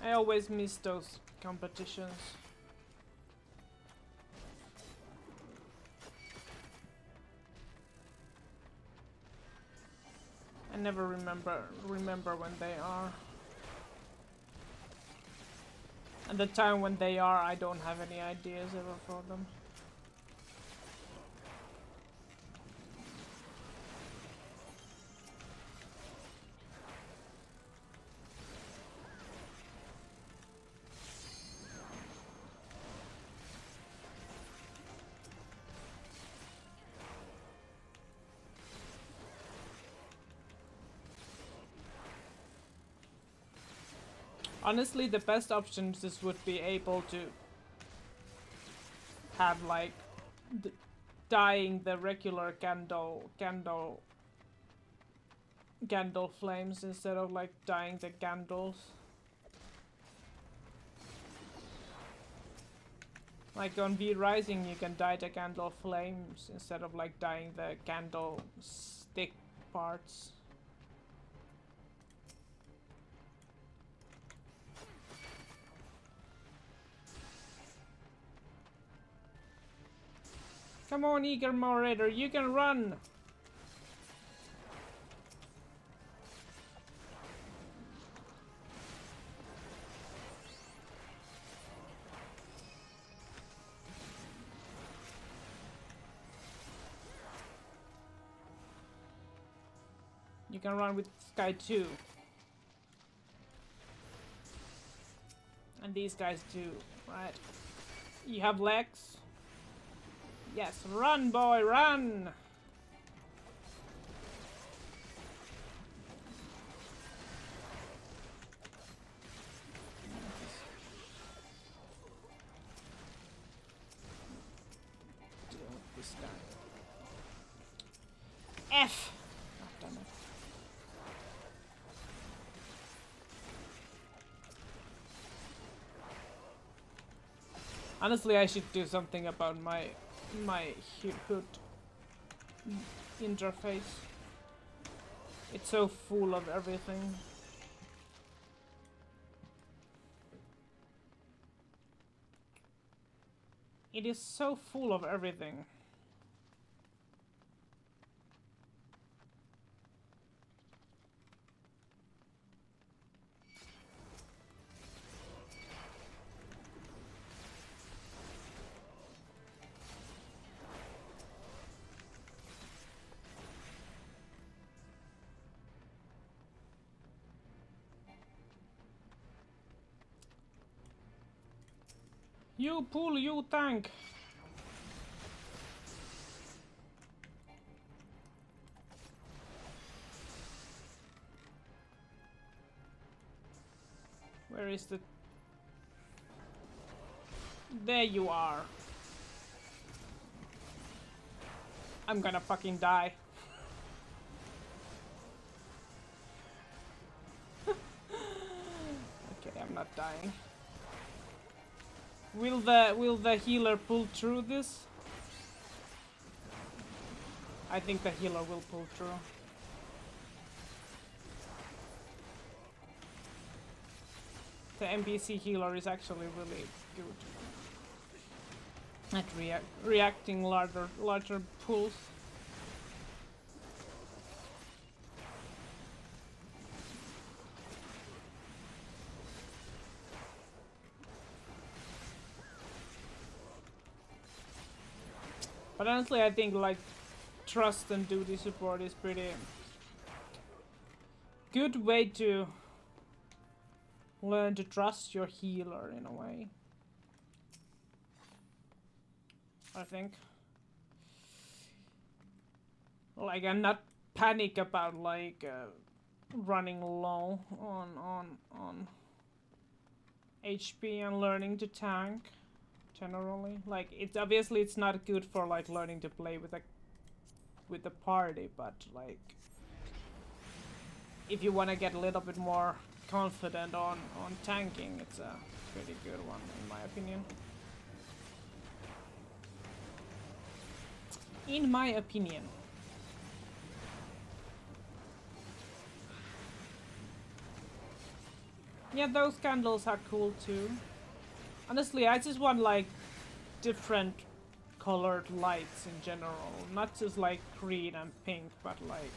I always miss those competitions. I never remember when they are. And the time when they are, I don't have any ideas ever for them. Honestly, the best options is would be able to have like dyeing the regular candle flames instead of like dyeing the candles. Like on V Rising, you can dye the candle flames instead of like dyeing the candle stick parts. Come on, Eager Moderator, you can run! You can run with Sky 2. And these guys too, right? You have legs? Yes, run boy, run! Deal with this guy. F! Oh, damn it. Honestly, I should do something about my HUD interface. It's so full of everything. It is so full of everything. You pull, you tank. Where is the... There you are. I'm gonna fucking die. Okay, I'm not dying. Will the healer pull through this? I think the healer will pull through. The NPC healer is actually really good at reacting larger pulls. But honestly, I think like trust and duty support is pretty good way to learn to trust your healer in a way. I think. Like I'm not panic about like running low on HP and learning to tank. generally. Like, it's obviously it's not good for like learning to play with the party, but like if you want to get a little bit more confident on tanking, it's a pretty good one in my opinion. In my opinion. Yeah, those candles are cool too. Honestly, I just want like different colored lights in general, not just like green and pink, but like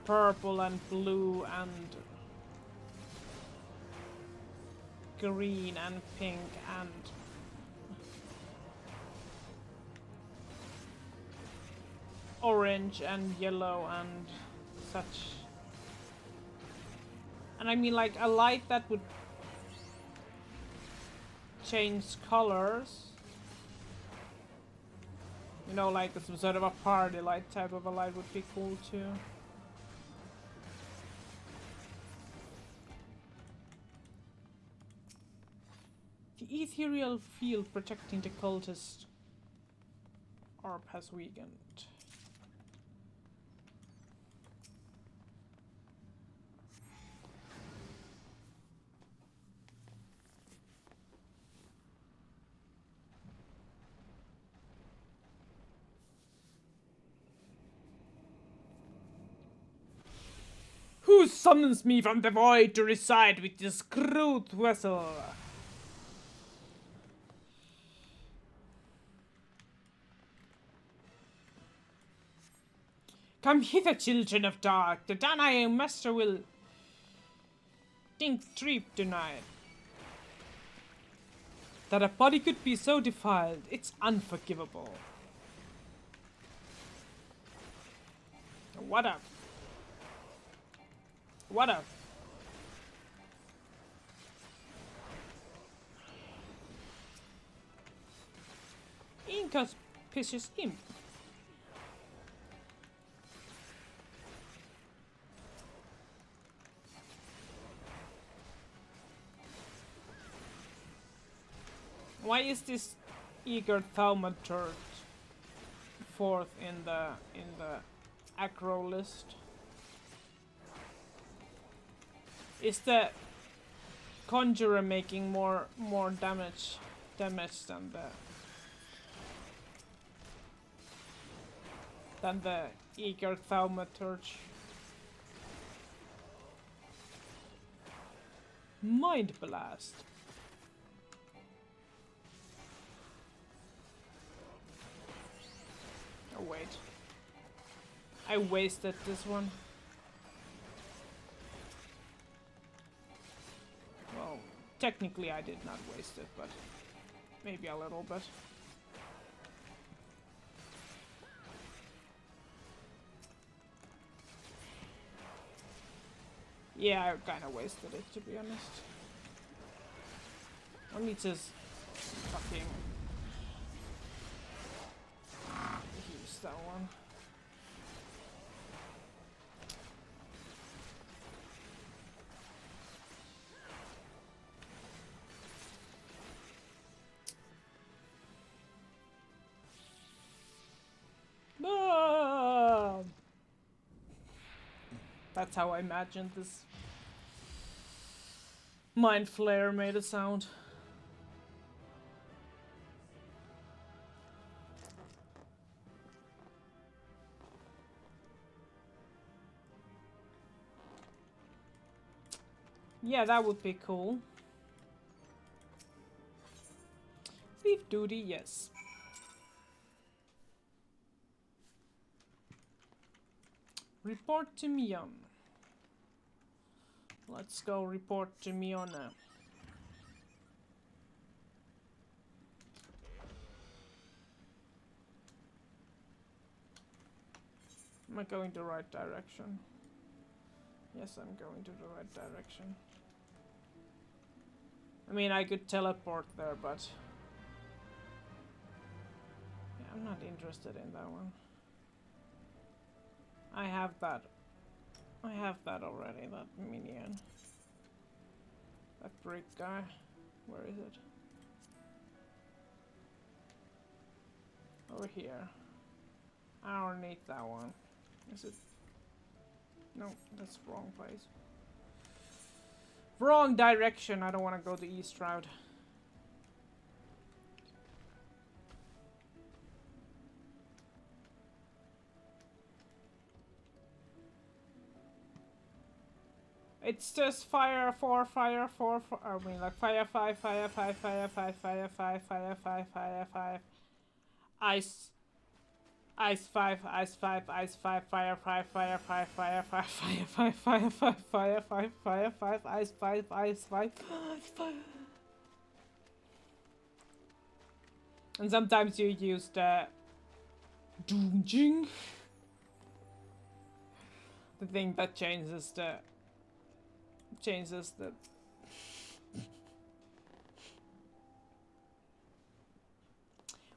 purple and blue and green and pink and orange and yellow and such. And I mean like a light that would change colors. You know, like some sort of a party light type of a light would be cool too. The ethereal field protecting the cultist orb has weakened. Who summons me from the void to reside with this crude vessel? Come hither, children of dark. The Danai master will think trip tonight. That a body could be so defiled, it's unforgivable. What up? What up? Inconspicuous imp. Why is this eager thaumaturge fourth in the aggro list? Is the conjurer making more damage than the eager thaumaturge? Mind blast. Oh wait, I wasted this one. Well, technically I did not waste it, but maybe a little bit. Yeah, I kinda wasted it, to be honest. Let me just fucking use that one. No! That's how I imagined this mind flare made a sound. Yeah, that would be cool. Thief duty, yes. Report to Mion. Let's go report to Miona. Am I going the right direction? Yes, I'm going to the right direction. I mean, I could teleport there, but yeah, I'm not interested in that one. I have that I have that already, that minion. That brick guy. Where is it? Over here. I don't need that one. Is it? No, that's the wrong place. Wrong direction. I don't want to go the east route. It's just fire 4, fire 4, I mean like fire 5, fire 5, fire 5, fire 5, fire 5, fire 5. Ice. Ice 5, ice 5, ice 5, fire 5, fire 5, fire 5, fire 5, fire 5, fire 5, fire 5, ice 5, ice 5, ice 5. And sometimes you use the doonjing, the thing that changes the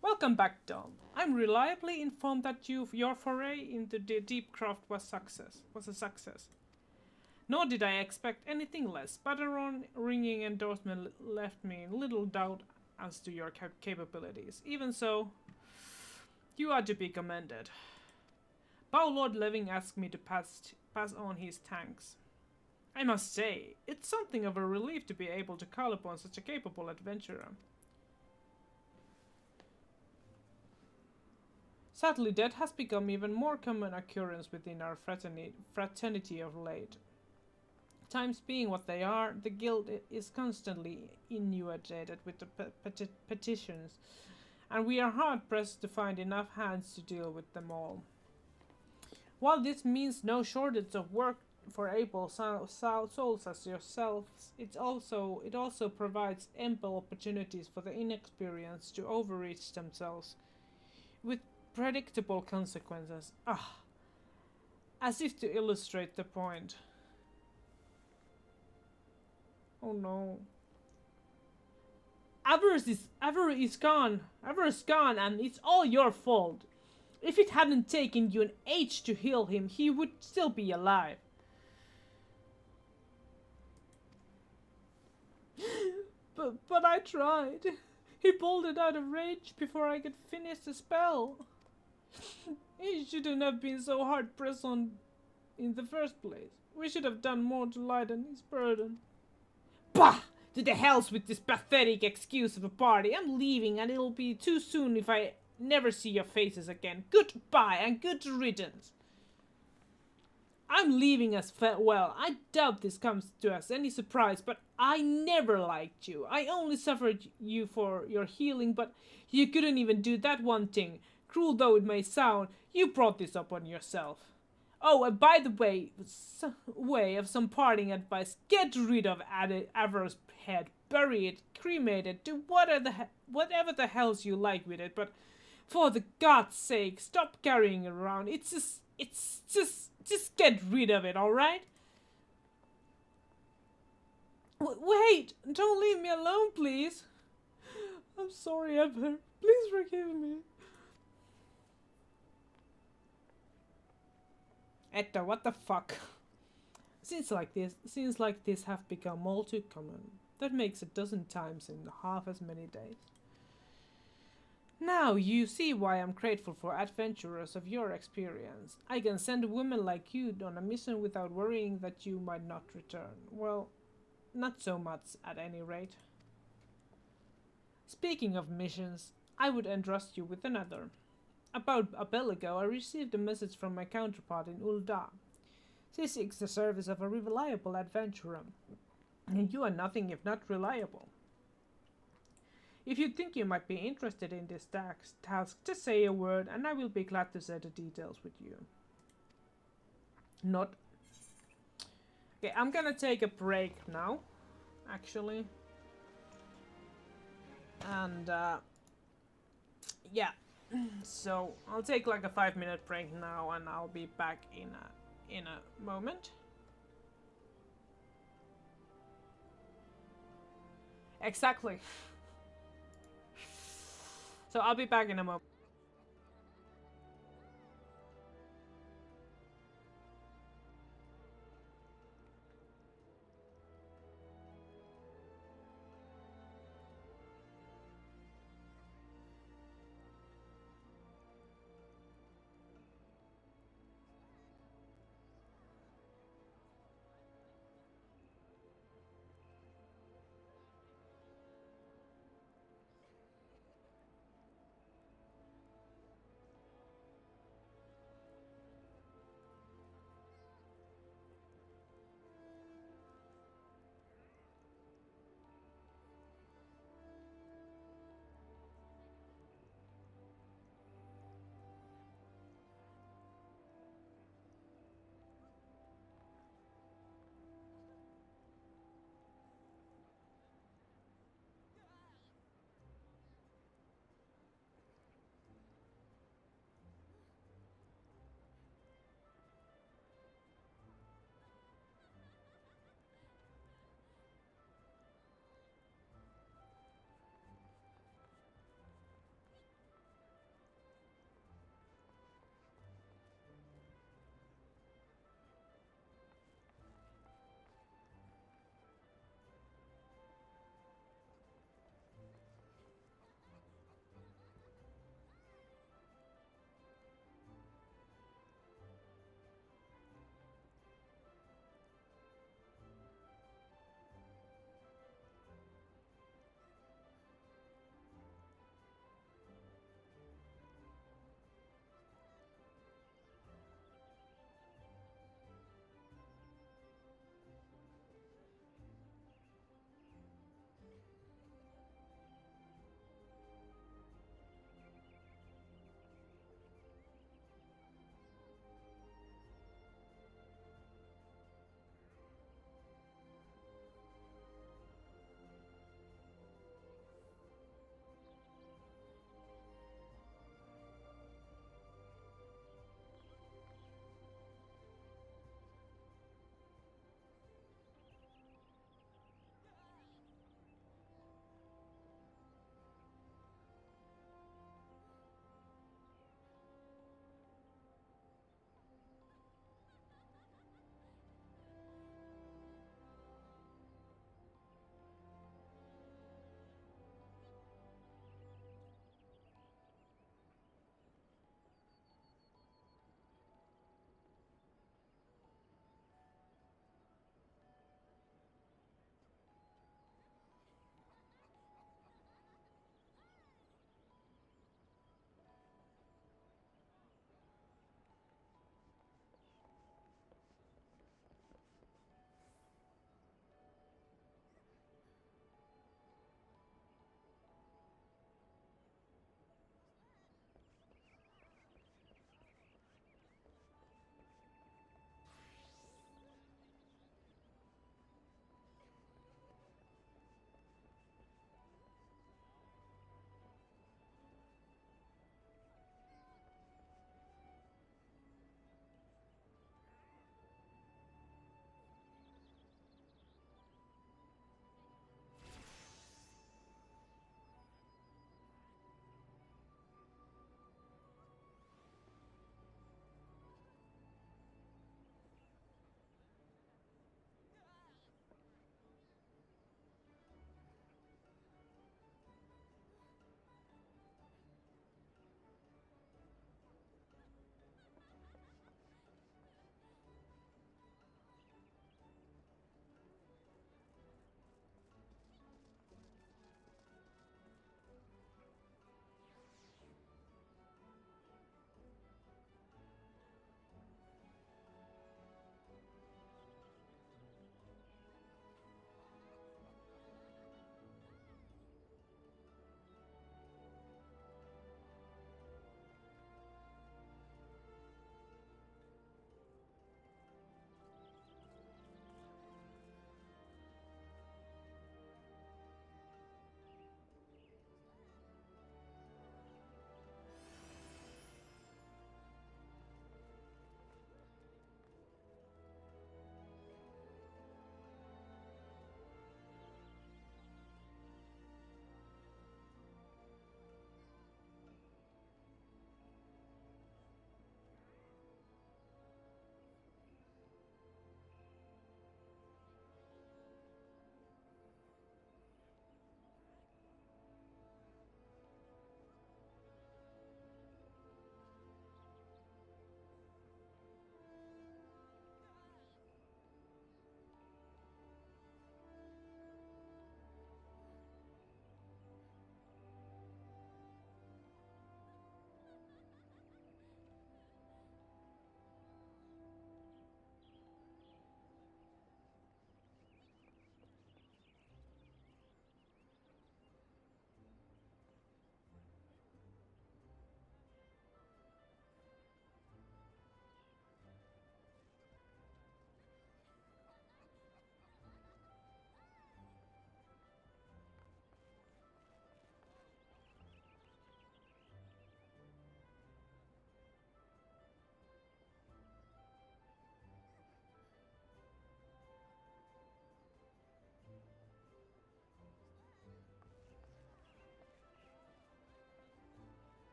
Welcome back, Dom. I'm reliably informed that your foray into the deep craft was a success. Nor did I expect anything less, but a ringing endorsement left me in little doubt as to your capabilities. Even so, you are to be commended. Bao Lord Leving asked me to pass on his thanks. I must say, it's something of a relief to be able to call upon such a capable adventurer. Sadly, that has become even more common occurrence within our fraternity of late. Times being what they are, the guild is constantly inundated with the petitions, and we are hard-pressed to find enough hands to deal with them all. While this means no shortage of work for able souls as yourselves, it also provides ample opportunities for the inexperienced to overreach themselves, with predictable consequences. As if to illustrate the point. Oh no. Avarice is gone, and it's all your fault. If it hadn't taken you an age to heal him, he would still be alive. But I tried. He bolted out of rage before I could finish the spell. He shouldn't have been so hard pressed on in the first place. We should have done more to lighten his burden. Bah! To the hells with this pathetic excuse of a party. I'm leaving, and it'll be too soon if I never see your faces again. Goodbye and good riddance. I'm leaving as well. I doubt this comes to us any surprise, but I never liked you. I only suffered you for your healing, but you couldn't even do that one thing. Cruel though it may sound, you brought this upon yourself. Oh, and by the way of some parting advice, get rid of Avaro's head, bury it, cremate it, do whatever the hells you like with it, but for the God's sake, stop carrying it around. It's just get rid of it, alright? Wait, don't leave me alone, please. I'm sorry, Ever. Please forgive me. Etta, what the fuck? Scenes like this have become all too common. That makes a dozen times in half as many days. Now you see why I'm grateful for adventurers of your experience. I can send a woman like you on a mission without worrying that you might not return. Well, not so much at any rate. Speaking of missions, I would entrust you with another. About a bell ago, I received a message from my counterpart in Ul'dah. She seeks the service of a reliable adventurer, and you are nothing if not reliable. If you think you might be interested in this task, just say a word, and I will be glad to share the details with you. Not. Okay, I'm gonna take a break now, actually. And, yeah. So I'll take like a 5-minute break now, and I'll be back in a moment. Exactly. So I'll be back in a moment.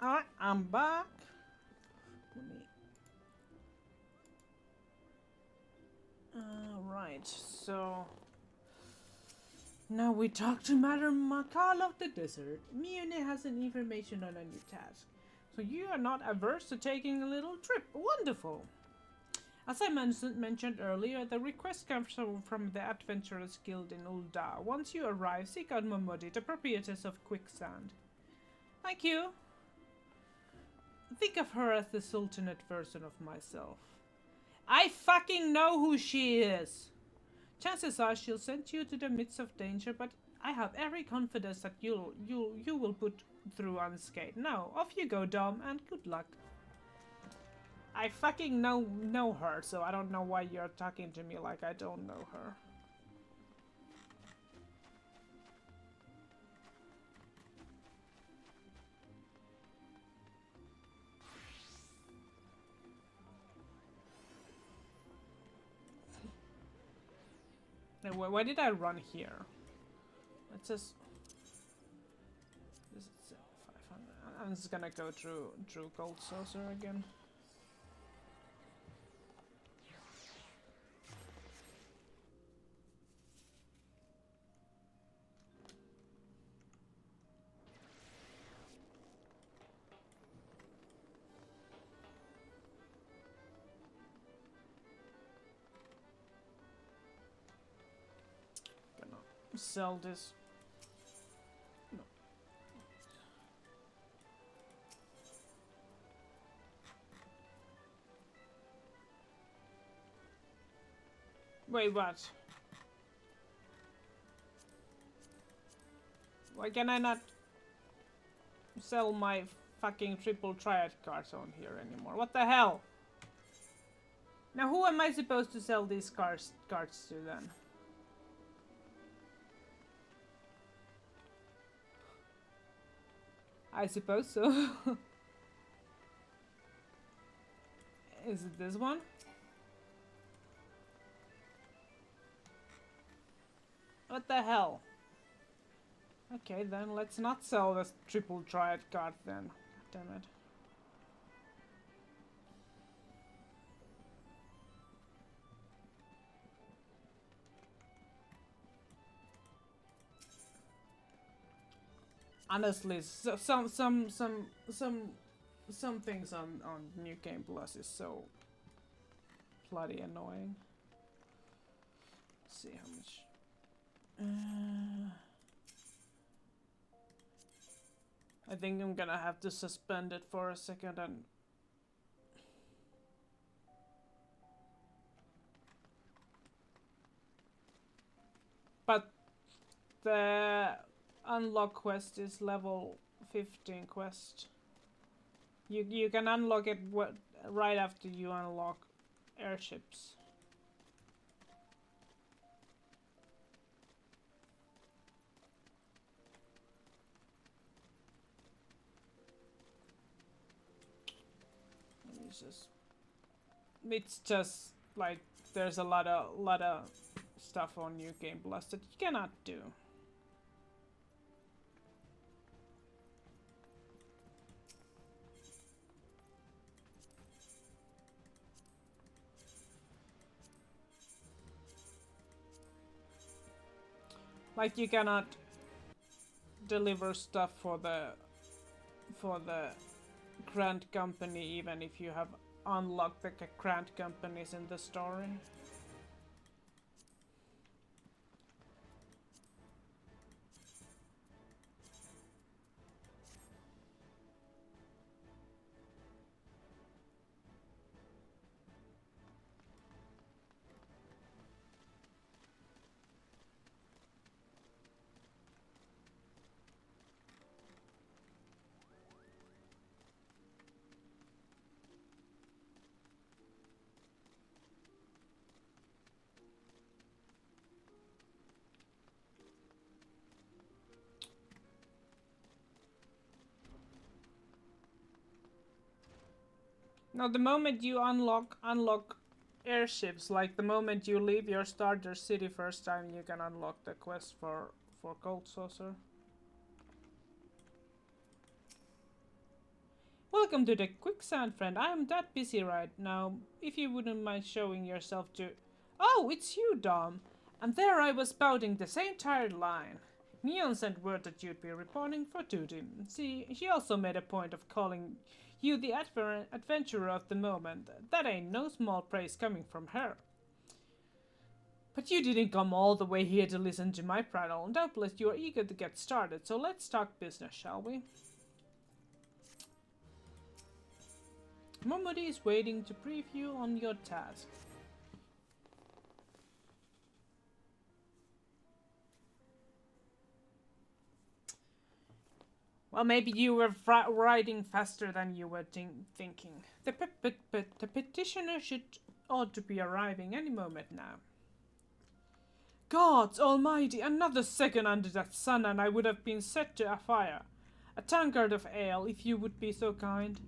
Alright, I'm back. Let me... Right, so... Now we talk to Madam Makal of the Desert. Mione has an information on a new task. So you are not averse to taking a little trip. Wonderful! As I mentioned earlier, the request comes from the Adventurers Guild in Ul'dah. Once you arrive, seek out Momodi, the proprietress of Quicksand. Thank you! Think of her as the Sultanate version of myself. I fucking know who she is! Chances are she'll send you to the midst of danger, but I have every confidence that you will put through unscathed. Now, off you go, Dom, and good luck. I fucking know her, so I don't know why you're talking to me like I don't know her. Why did I run here? Let's just... This is 500. I'm just gonna go through Gold Saucer again. Sell this. No. Wait, what? Why can I not sell my fucking triple triad cards on here anymore? What the hell? Now who am I supposed to sell these cards to then? I suppose so. Is it this one? What the hell? Okay, then let's not sell this triple triad card then. Damn it. Honestly, so, some things on New Game Plus is so bloody annoying. Let's see how much. I think I'm gonna have to suspend it for a second and. But the unlock quest is level 15 quest. You can unlock it right after you unlock airships. It's just like there's a lot of stuff on New Game Plus that you cannot do. Like you cannot deliver stuff for the Grand Company even if you have unlocked the Grand Companies in the story. Now the moment you unlock airships, like the moment you leave your starter city first time, you can unlock the quest for Gold Saucer. Welcome to the quicksand, friend. I am that busy right now. If you wouldn't mind showing yourself to. Oh, it's you, Dom. And there I was spouting the same tired line. Neon sent word that you'd be reporting for duty. See, she also made a point of calling you the adventurer of the moment. That ain't no small praise coming from her. But you didn't come all the way here to listen to my prattle. Doubtless you are eager to get started, so let's talk business, shall we? Momodi is waiting to brief you on your task. Well, maybe you were writing faster than you were thinking. The petitioner ought to be arriving any moment now. Gods almighty, another second under that sun and I would have been set to a fire. A tankard of ale, if you would be so kind.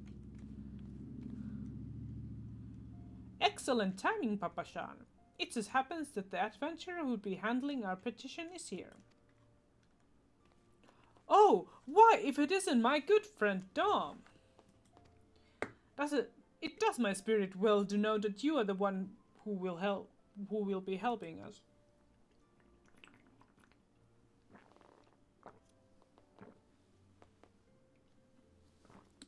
Excellent timing, Papashan. It just happens that the adventurer who'd be handling our petition is here. Oh, why, if it isn't my good friend Dom? It does my spirit well to know that you are the one who will be helping us.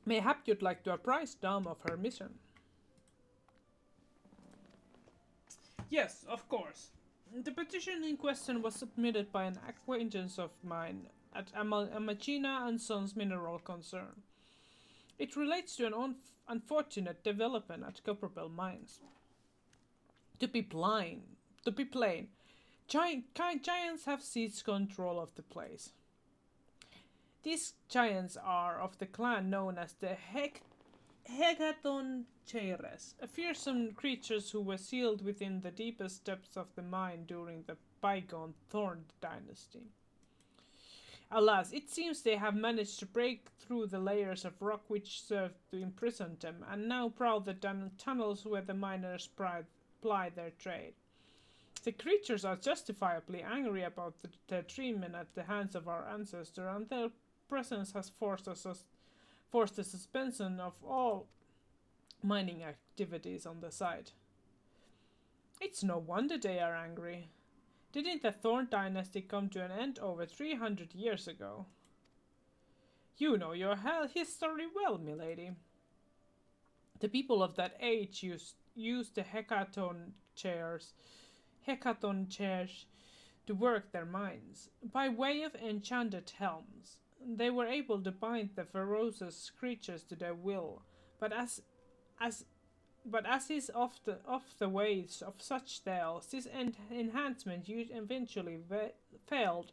Mayhap you'd like to apprise Dom of her mission. Yes, of course. The petition in question was submitted by an acquaintance of mine at Amachina and Sons Mineral Concern. It relates to an unfortunate development at Copperbell Mines. To be plain, giants have seized control of the place. These giants are of the clan known as the Hegatoncheires, fearsome creatures who were sealed within the deepest depths of the mine during the bygone Thorn dynasty. Alas, it seems they have managed to break through the layers of rock which served to imprison them, and now prowl the tunnels where the miners ply their trade. The creatures are justifiably angry about their treatment at the hands of our ancestor, and their presence has forced the suspension of all mining activities on the site. It's no wonder they are angry. Didn't the Thorn dynasty come to an end over 300 years ago? You know your history well, milady. The people of that age used the hecaton chairs to work their mines. By way of enchanted helms, they were able to bind the ferocious creatures to their will, but as but as is of the ways of such tales, this enhancement eventually failed,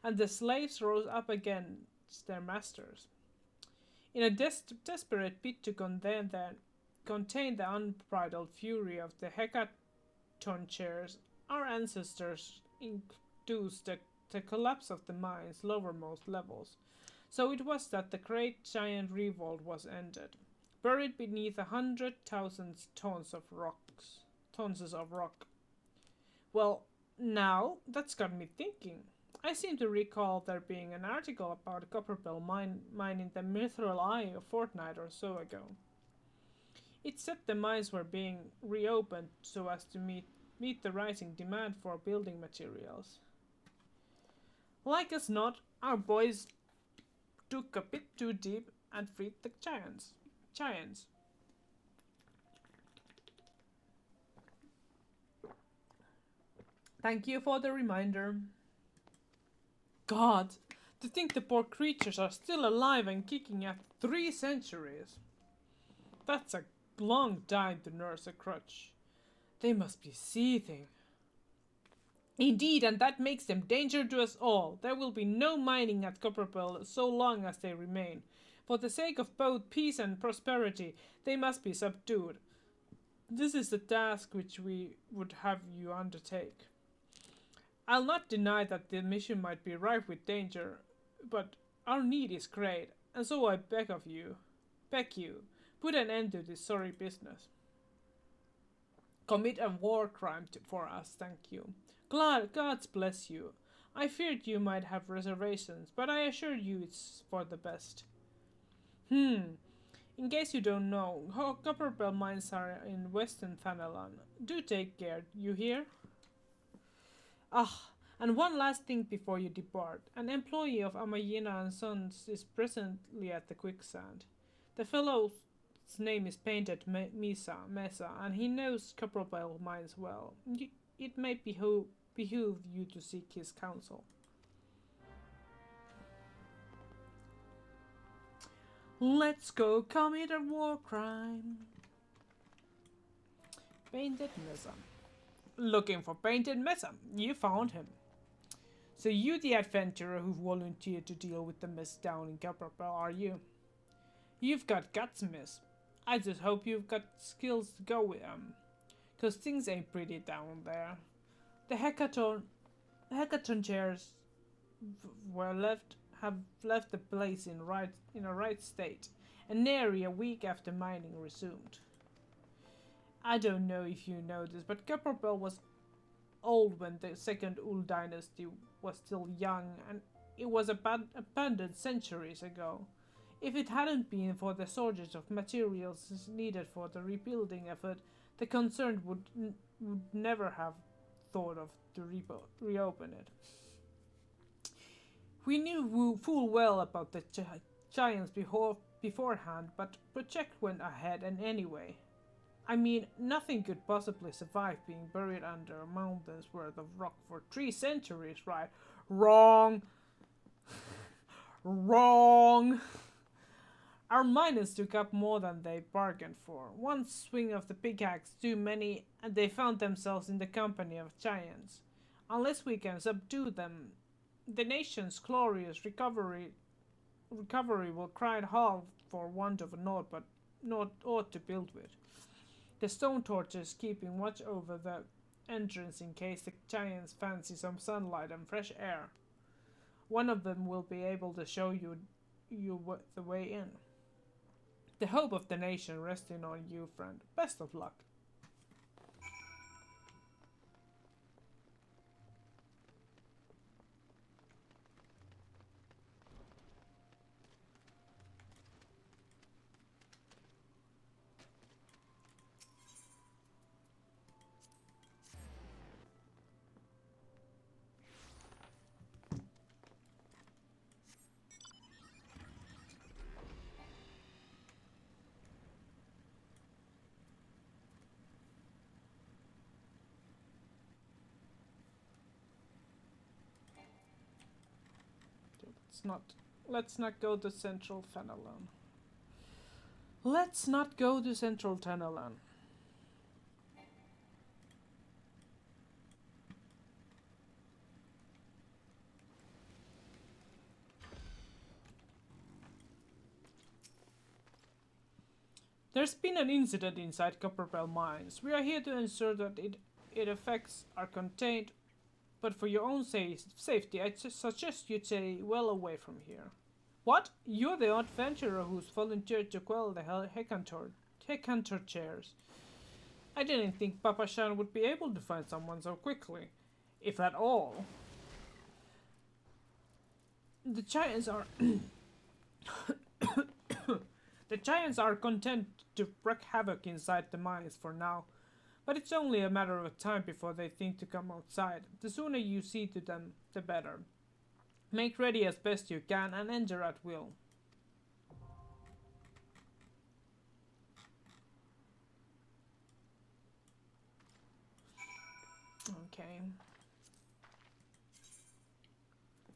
and the slaves rose up against their masters. In a desperate bid to contain the unbridled fury of the Hecatonchires, our ancestors induced the collapse of the mine's lowermost levels. So it was that the great giant revolt was ended, buried beneath 100,000 tons of rock. Well, now that's got me thinking. I seem to recall there being an article about a Copperbell mine in the Mithril Eye a fortnight or so ago. It said the mines were being reopened so as to meet the rising demand for building materials. Like as not, our boys took a bit too deep and freed the giants. Thank you for the reminder. God, to think the poor creatures are still alive and kicking after 3 centuries. That's a long time to nurse a crutch. They must be seething. Indeed, and that makes them danger to us all. There will be no mining at Copperbell so long as they remain. For the sake of both peace and prosperity, they must be subdued. This is the task which we would have you undertake. I'll not deny that the mission might be rife with danger, but our need is great, and so I beg you, put an end to this sorry business. Commit a war crime for us, thank you. Gods bless you. I feared you might have reservations, but I assure you it's for the best. Hmm. In case you don't know, copper mines are in Western Fanalan. Do take care, you hear? Ah, and one last thing before you depart. An employee of Amayina and Sons is presently at the quicksand. The fellow's name is painted Mesa, and he knows copper mines well. It may behoove you to seek his counsel. Let's go commit a war crime. Painted Mesa. Looking for Painted Mesa. You found him. So you the adventurer who volunteered to deal with the mess down in Copperpell, are you? You've got guts, miss. I just hope you've got skills to go with 'em. 'Cause things ain't pretty down there. The hackathon chairs have left the place in a right state, and nary a week after mining resumed. I don't know if you know this, but Copperbell was old when the second Ul dynasty was still young, and it was abandoned centuries ago. If it hadn't been for the shortage of materials needed for the rebuilding effort, the concern would never have thought of to reopen it. We knew full well about the giants beforehand, but project went ahead and anyway. I mean, nothing could possibly survive being buried under a mountain's worth of rock for 3 centuries, right? Wrong! Wrong! Our miners took up more than they bargained for. One swing of the pickaxe too many, and they found themselves in the company of giants. Unless we can subdue them, the nation's glorious recovery will cry halt for want of naught but not aught to build with. The stone torches keeping watch over the entrance in case the giants fancy some sunlight and fresh air. One of them will be able to show you the way in. The hope of the nation resting on you, friend. Best of luck. Let's not let's not go to Central Fenelon. Let's not go to Central Fenelon. There's been an incident inside Copperbell Mines. We are here to ensure that it effects are contained, but for your own safety, I suggest you stay well away from here. What? You're the adventurer who's volunteered to quell the Heckantor chairs. I didn't think Papa Shan would be able to find someone so quickly. If at all. The giants are... the giants are content to wreak havoc inside the mines for now. But it's only a matter of time before they think to come outside. The sooner you see to them, the better. Make ready as best you can and enter at will. Okay.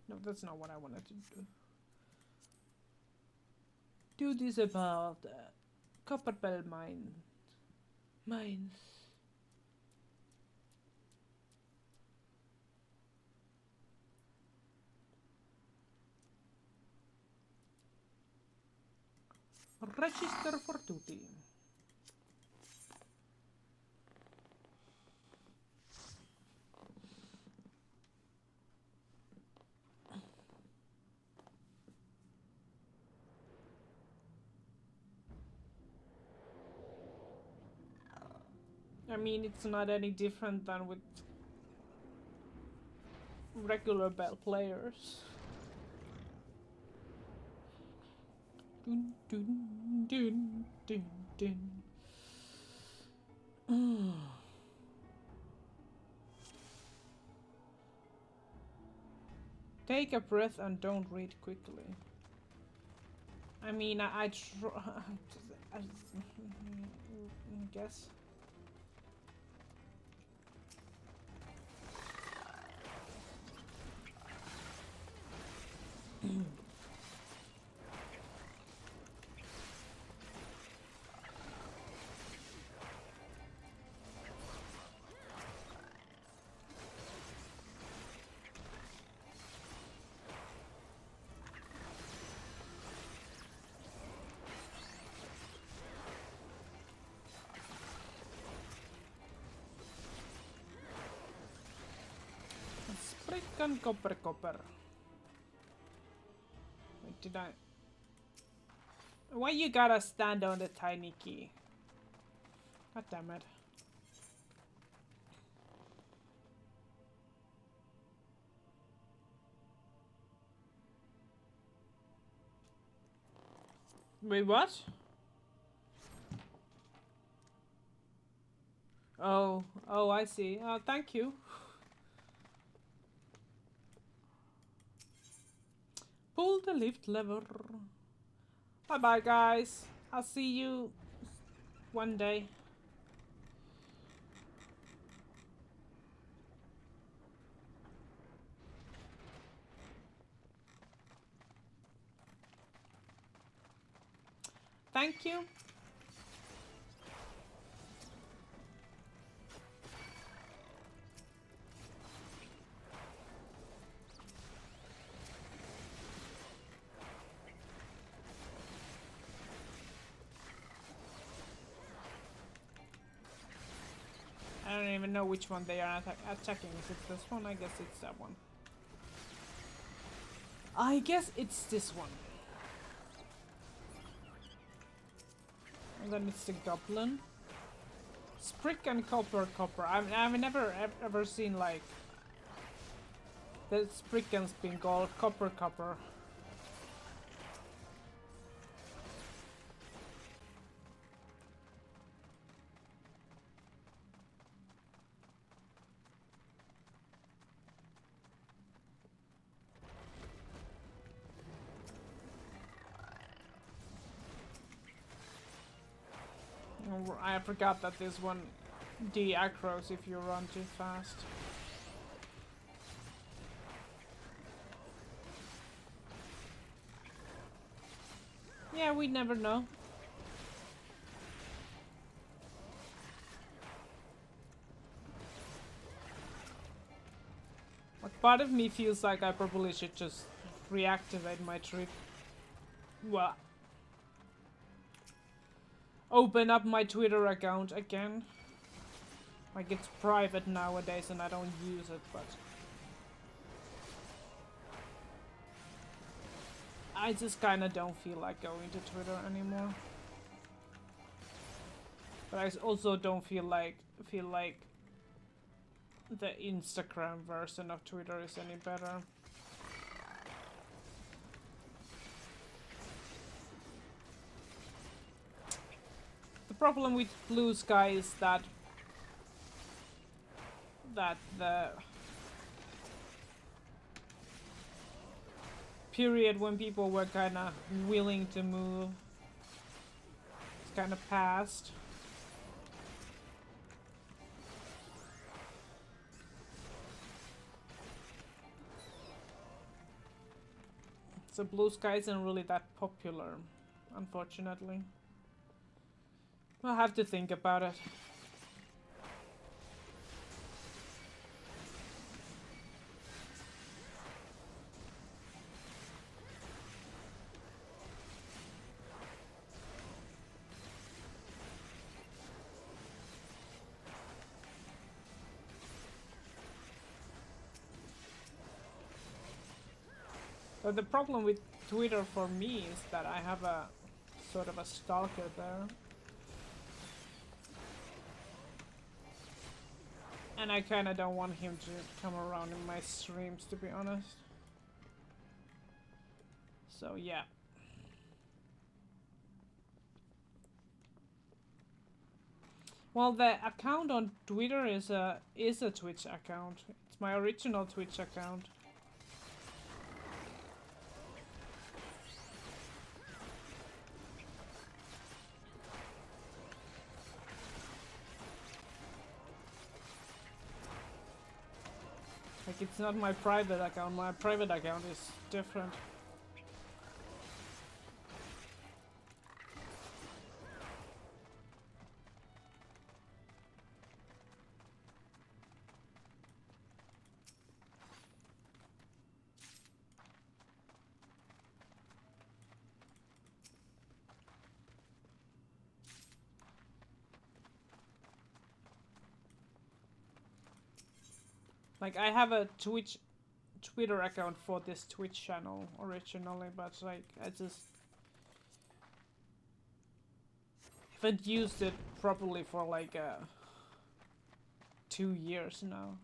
No, that's not what I wanted to do. Do this about Copperbell mines. Register for duty. I mean, it's not any different than with regular Bell players. Dun, dun, dun, dun, dun. Take a breath and don't read quickly. I mean, I guess. Sprickan copper. Wait, did I? Why you gotta stand on the tiny key? God damn it. Wait, what? Oh, I see. Oh, thank you. Pull the lift lever. Bye bye, guys. I'll see you one day. Thank you. I don't even know which one they are attacking. Is it this one? I guess it's that one. I guess it's this one. And then it's the goblin. Sprick and copper. I've never ever seen like the Sprickens being called copper. I forgot that this one de-accros if you run too fast. Yeah, we never know. Like, part of me feels like I probably should just reactivate my trip. Well, open up my Twitter account again. Like, it's private nowadays and I don't use it, but I just kinda don't feel like going to Twitter anymore. But I also don't feel like the Instagram version of Twitter is any better. The problem with Blue Sky is that the period when people were kinda willing to move is kinda past. So Blue Sky isn't really that popular, unfortunately. I'll have to think about it. But the problem with Twitter for me is that I have a sort of a stalker there. And I kinda don't want him to come around in my streams, to be honest. So yeah. Well, the account on Twitter is a Twitch account. It's my original Twitch account. Like, it's not my private account. My private account is different. Like, I have a Twitter account for this Twitch channel originally, but like, I just haven't used it properly for like 2 years now.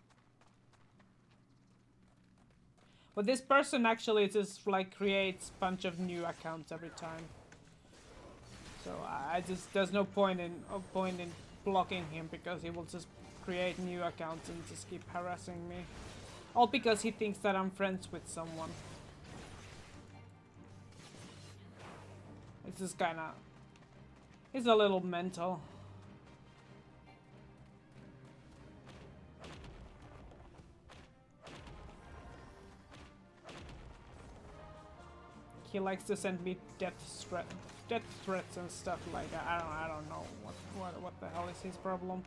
But this person actually just like creates a bunch of new accounts every time. So I just, there's no point in blocking him, because he will just create new accounts and just keep harassing me. All because he thinks that I'm friends with someone. It's just kinda... He's a little mental. He likes to send me death threats and stuff like that. I don't know what the hell is his problem.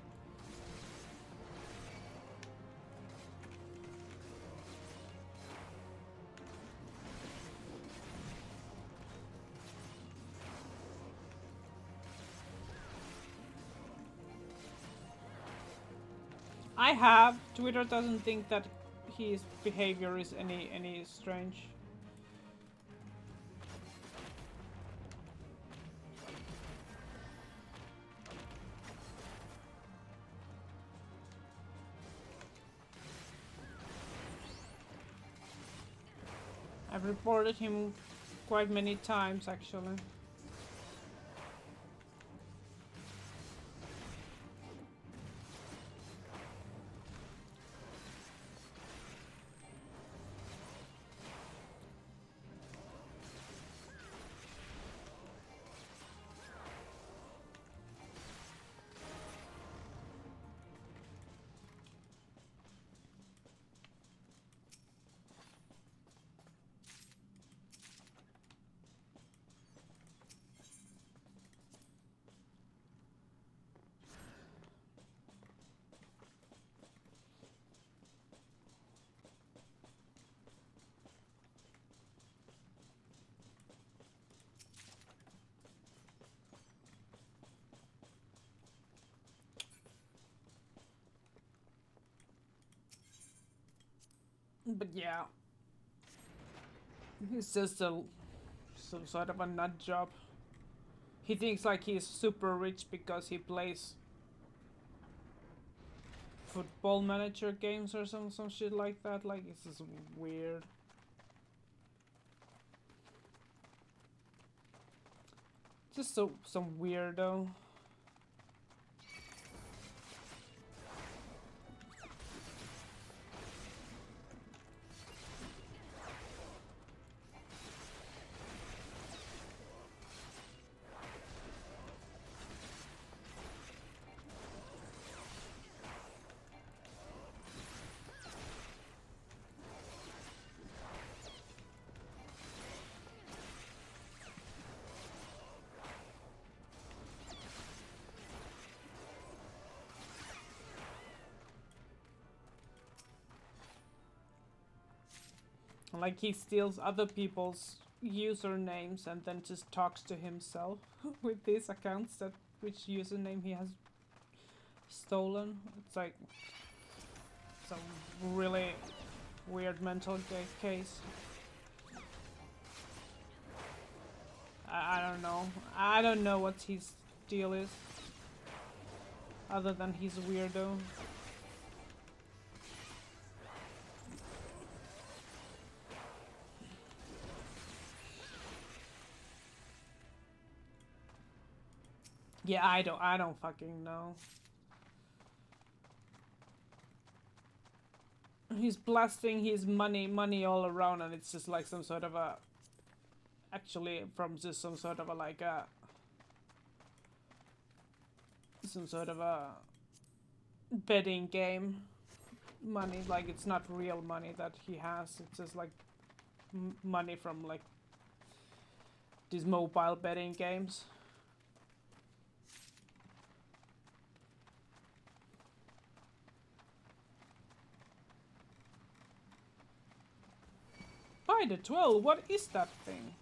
I have. Twitter doesn't think that his behavior is any strange. I've reported him quite many times, actually. But yeah, he's just some sort of a nut job. He thinks like he's super rich because he plays football manager games or some shit like that. Like, it's just weird. Just some weirdo. Like, he steals other people's usernames and then just talks to himself with these accounts, that which username he has stolen. It's like some really weird mental case. I don't know. I don't know what his deal is, other than he's a weirdo. Yeah, I don't fucking know. He's blasting his money all around, and it's just like some sort of a, actually from just some sort of a like a, some sort of a betting game money. Like it's not real money that he has. It's just like money from like these mobile betting games. By the 12, what is that thing?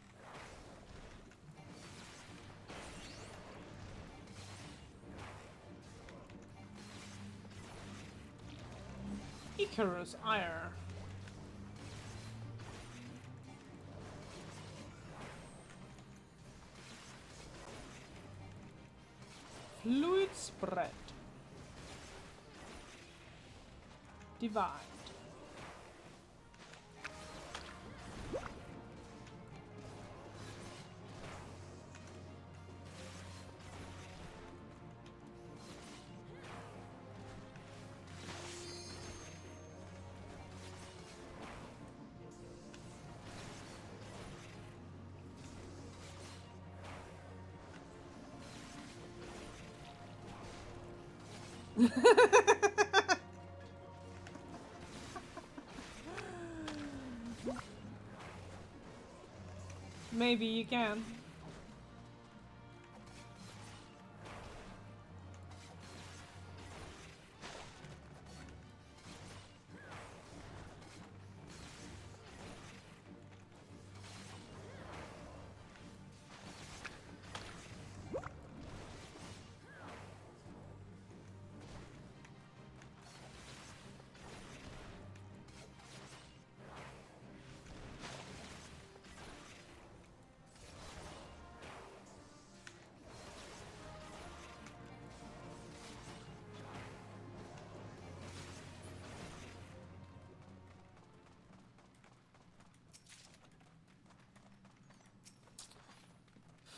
Icarus Ire. Fluid Spread. Divide. Maybe you can.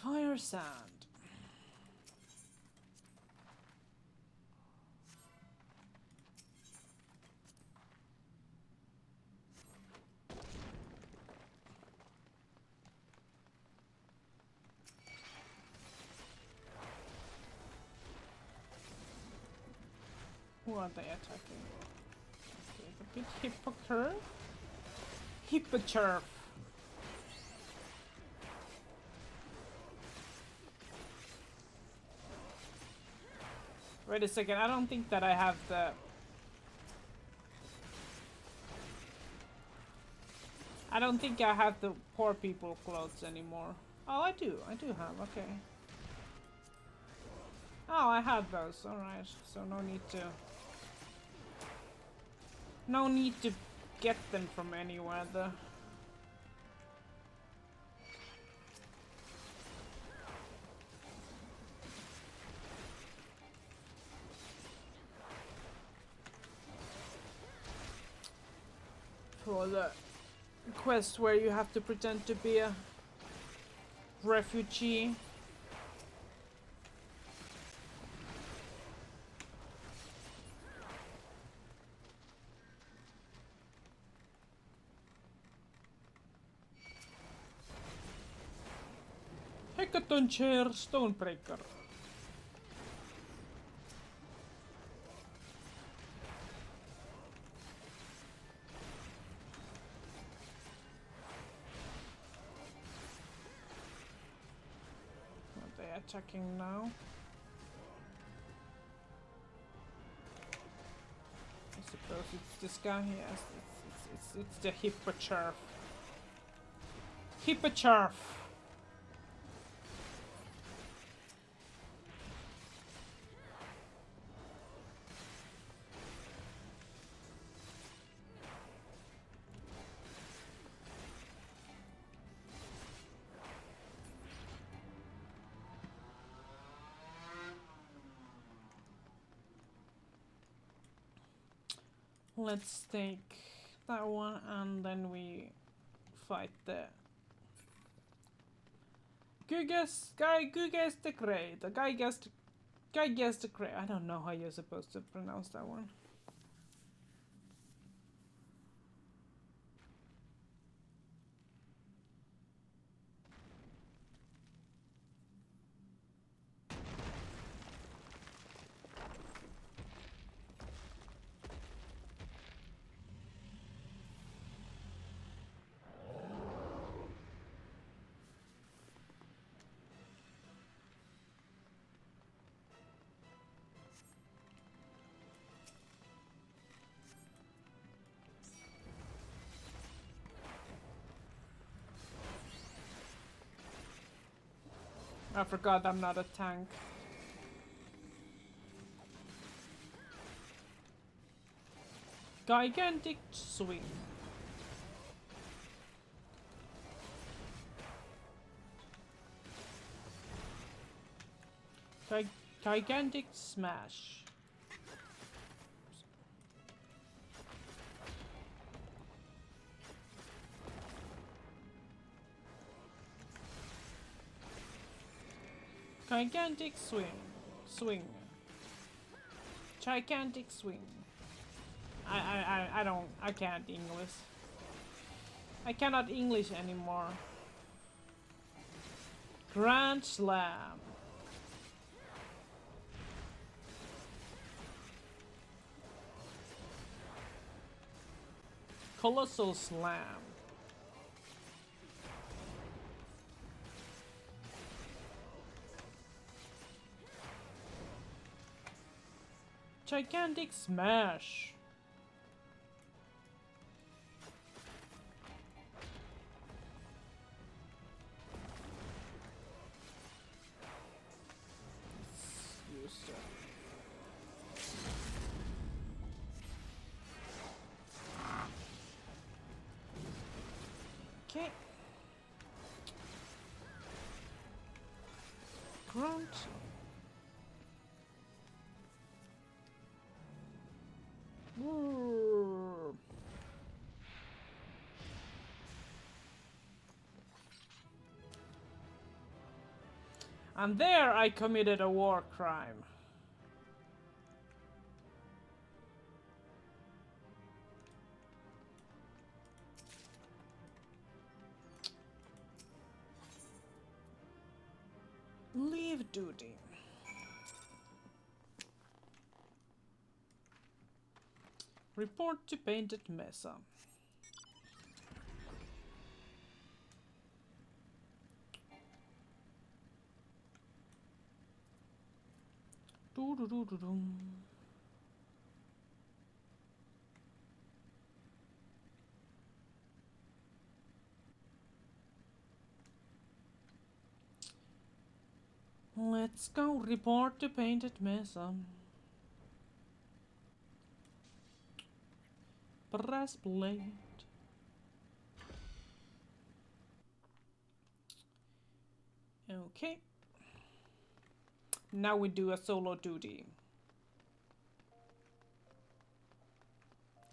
Fire Sand. Who are they attacking? Okay, the big Hippocurve? Hippocurve. Wait a second, I don't think that I have the... I don't think I have the poor people clothes anymore. Oh, I do have, okay. Oh, I have those, alright. So no need to... No need to get them from anywhere though. For the quest where you have to pretend to be a refugee. Hackathon Chair Stonebreaker. Are they attacking now? I suppose it's this guy. Yes, it's the Hippocurve. Hippocurve. Let's take that one and then we fight the Gugas the Great. The Gygas the Great. I don't know how you're supposed to pronounce that one. I forgot I'm not a tank. Gigantic swing. Gigantic smash. Gigantic swing. Swing. Gigantic swing. I can't English. I cannot English anymore. Grand Slam. Colossal Slam. Gigantic Smash. Okay. Grunt. And there I committed a war crime. Leave duty. Report to Painted Mesa. Doo -doo -doo -doo -doo. Let's go report to Painted Mesa. Press plate. Okay. Now we do a solo duty.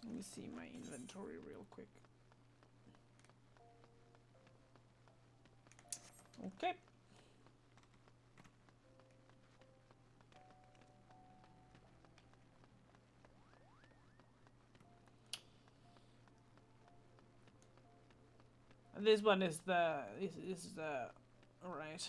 Let me see my inventory real quick. Okay. This one is the all right.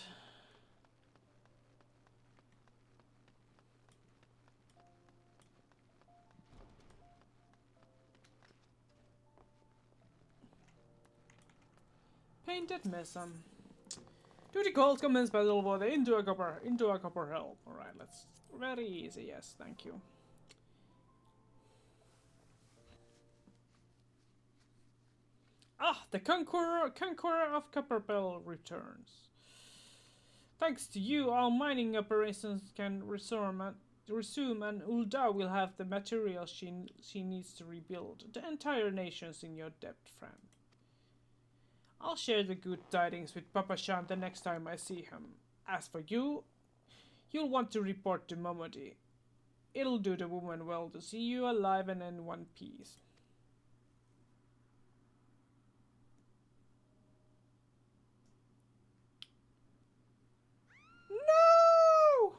Painted Mesa. Duty calls commenced by little water into a copper help. All right, let's very easy. Yes, thank you. Ah, the conqueror of Copperbell returns. Thanks to you, all mining operations can resume, and Ulda will have the material she needs to rebuild. The entire nation's in your debt, friend. I'll share the good tidings with Papa Shan the next time I see him. As for you, you'll want to report to Momodi. It'll do the woman well to see you alive and in one piece. No!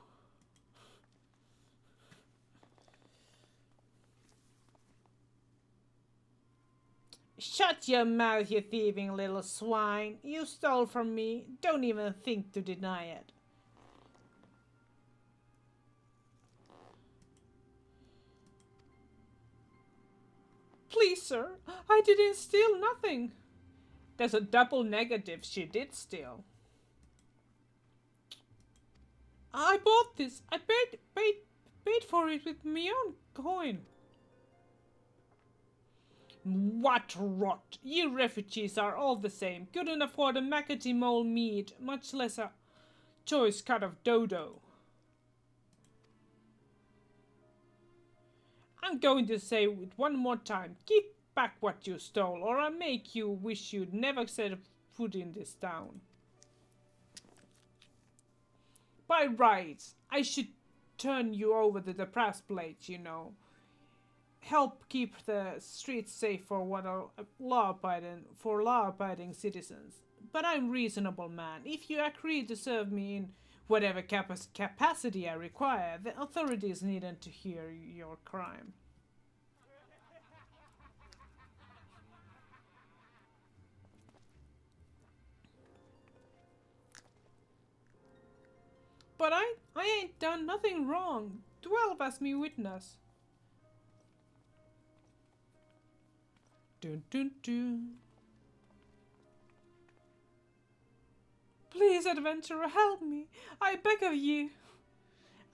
Shut your mouth, you thieving little swine. You stole from me. Don't even think to deny it. Please, sir, I didn't steal nothing. There's a double negative. She did steal. I bought this. I paid for it with my own coin. What rot! You refugees are all the same. Couldn't afford a Macadie mole meat, much less a choice cut of dodo. I'm going to say it one more time. Give back what you stole, or I'll make you wish you'd never set foot in this town. By rights, I should turn you over to the brass plates, you know. Help keep the streets safe for what are law-abiding citizens. But I'm a reasonable man. If you agree to serve me in whatever capacity I require, the authorities needn't to hear your crime. But I ain't done nothing wrong. 12 as me witness. Dun dun dun. Please, adventurer, help me. I beg of you.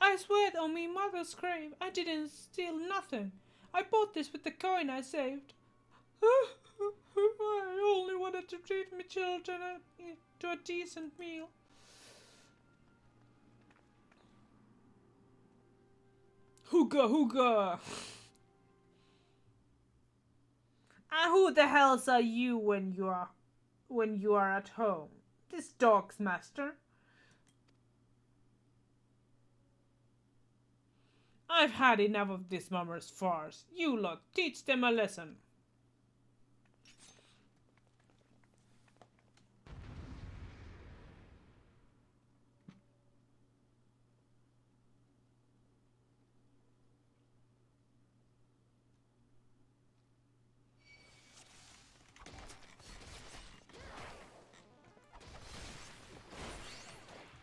I swear on me mother's grave, I didn't steal nothing. I bought this with the coin I saved. I only wanted to treat me children to a decent meal. Hookah, hookah! And who the hells are you when you are at home? This dog's master. I've had enough of this mummer's farce. You lot, teach them a lesson.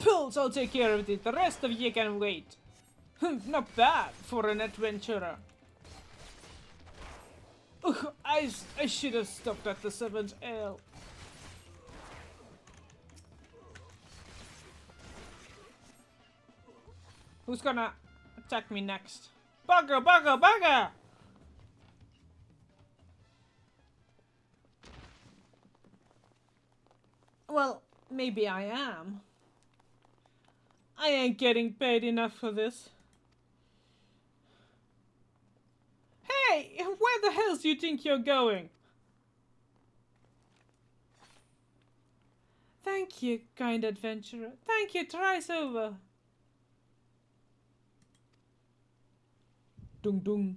Pills, I'll take care of it. The rest of you can wait. Not bad for an adventurer. Ugh, I should have stopped at the 7th ale. Who's gonna attack me next? Bugger, bugger, bugger! Well, maybe I am. I ain't getting paid enough for this. Hey, where the hell do you think you're going? Thank you, kind adventurer. Thank you, thrice over. Dung dung.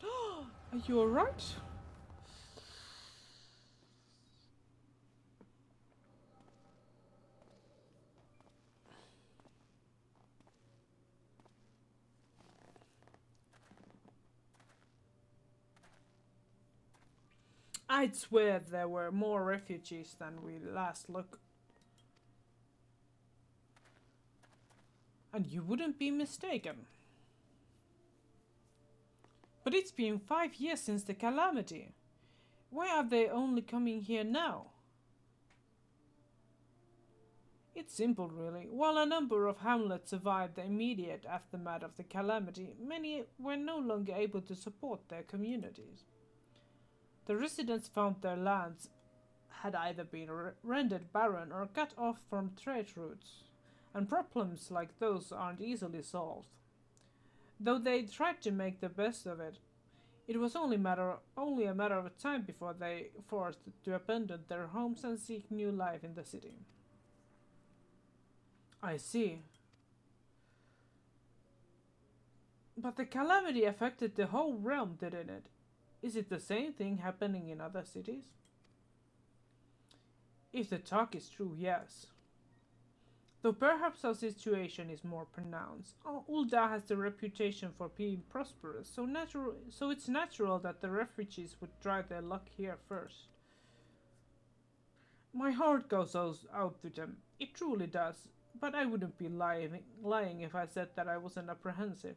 Are you alright? I'd swear there were more refugees than we last looked. And you wouldn't be mistaken. But it's been 5 years since the calamity. Why are they only coming here now? It's simple, really. While a number of hamlets survived the immediate aftermath of the calamity, many were no longer able to support their communities. The residents found their lands had either been rendered barren or cut off from trade routes, and problems like those aren't easily solved. Though they tried to make the best of it, it was only a matter of time before they forced to abandon their homes and seek new life in the city. I see. But the calamity affected the whole realm, didn't it? Is it the same thing happening in other cities? If the talk is true, yes. Though perhaps our situation is more pronounced. Ul'dah has the reputation for being prosperous, so it's natural that the refugees would try their luck here first. My heart goes out to them. It truly does. But I wouldn't be lying if I said that I wasn't apprehensive.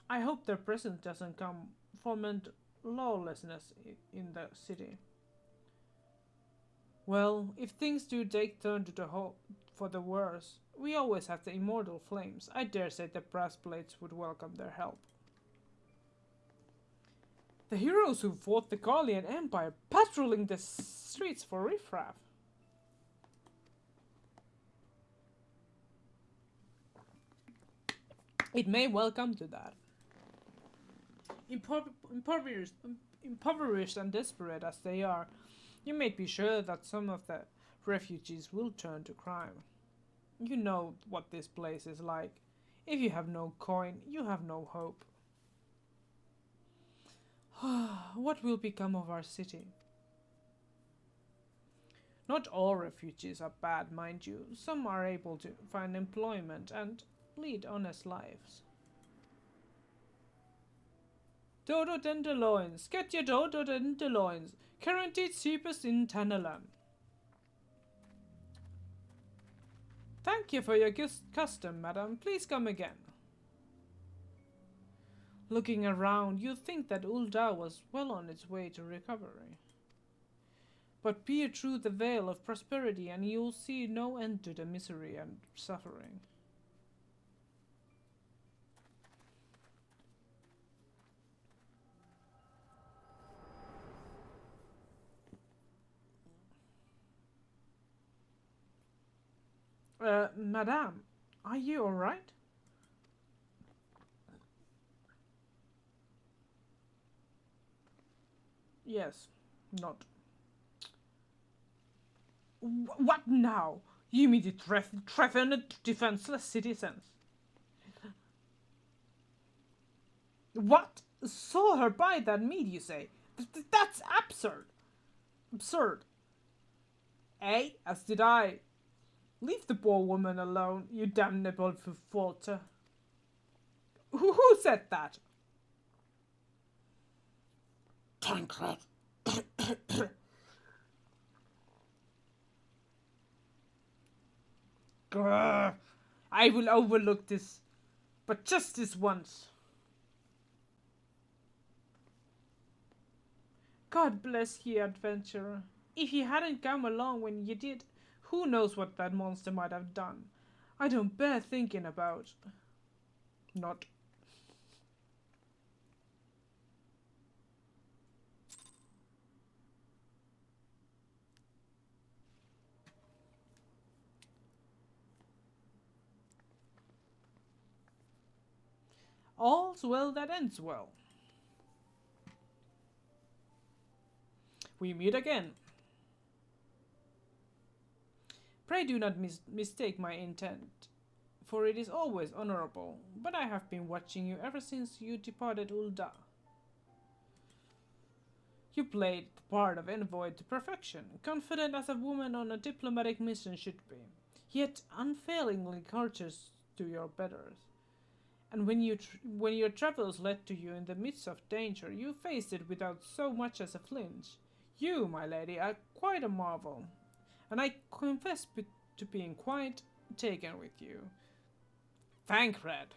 I hope their presence doesn't come foment lawlessness in the city. Well, if things do take turn for the worse, we always have the immortal flames. I dare say the brass plates would welcome their help. The heroes who fought the Gallian Empire patrolling the streets for riffraff. It may well come to that. Impoverished and desperate as they are, you may be sure that some of the refugees will turn to crime. You know what this place is like. If you have no coin, you have no hope. What will become of our city? Not all refugees are bad, mind you. Some are able to find employment and lead honest lives. Dodo tenderloins, get your dodo tenderloins, guaranteed cheapest in Tanalan. Thank you for your custom, madam. Please come again. Looking around, you'd think that Ul'dah was well on its way to recovery. But peer through the veil of prosperity and you'll see no end to the misery and suffering. Madame, are you alright? Yes, not. What now? You mean to threaten defenseless citizens? What? Saw her buy that meat, you say? That's absurd. Absurd. Eh? As did I. Leave the poor woman alone, you damnable falter. Who said that? Tancred. Grr. I will overlook this, but just this once. God bless ye, adventurer. If you hadn't come along when you did, who knows what that monster might have done. I don't bear thinking about. Not. All's well that ends well. We meet again. Pray do not mistake my intent, for it is always honorable, but I have been watching you ever since you departed Ul'dah. You played the part of envoy to perfection, confident as a woman on a diplomatic mission should be, yet unfailingly courteous to your betters. And when your travels led to you in the midst of danger, you faced it without so much as a flinch. You, my lady, are quite a marvel, and I confess to being quite taken with you. Thancred.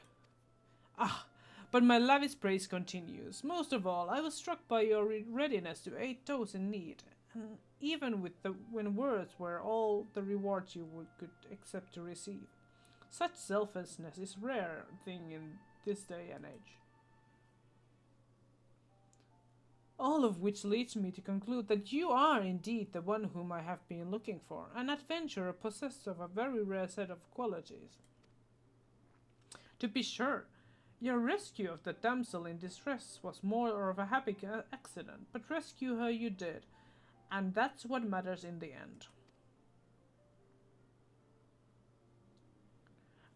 Ah, but my lavish praise continues. Most of all, I was struck by your readiness to aid those in need, and even when words were all the rewards you could accept to receive. Such selflessness is a rare thing in this day and age. All of which leads me to conclude that you are indeed the one whom I have been looking for, an adventurer possessed of a very rare set of qualities. To be sure, your rescue of the damsel in distress was more of a happy accident, but rescue her you did, and that's what matters in the end.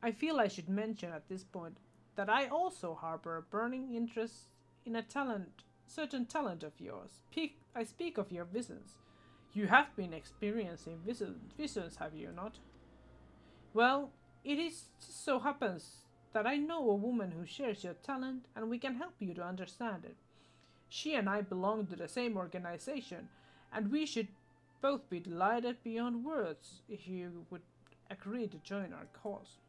I feel I should mention at this point that I also harbor a burning interest in certain talent of yours. I speak of your visions. You have been experiencing visions, have you not? Well, it is so happens that I know a woman who shares your talent and we can help you to understand it. She and I belong to the same organization, and we should both be delighted beyond words if you would agree to join our cause.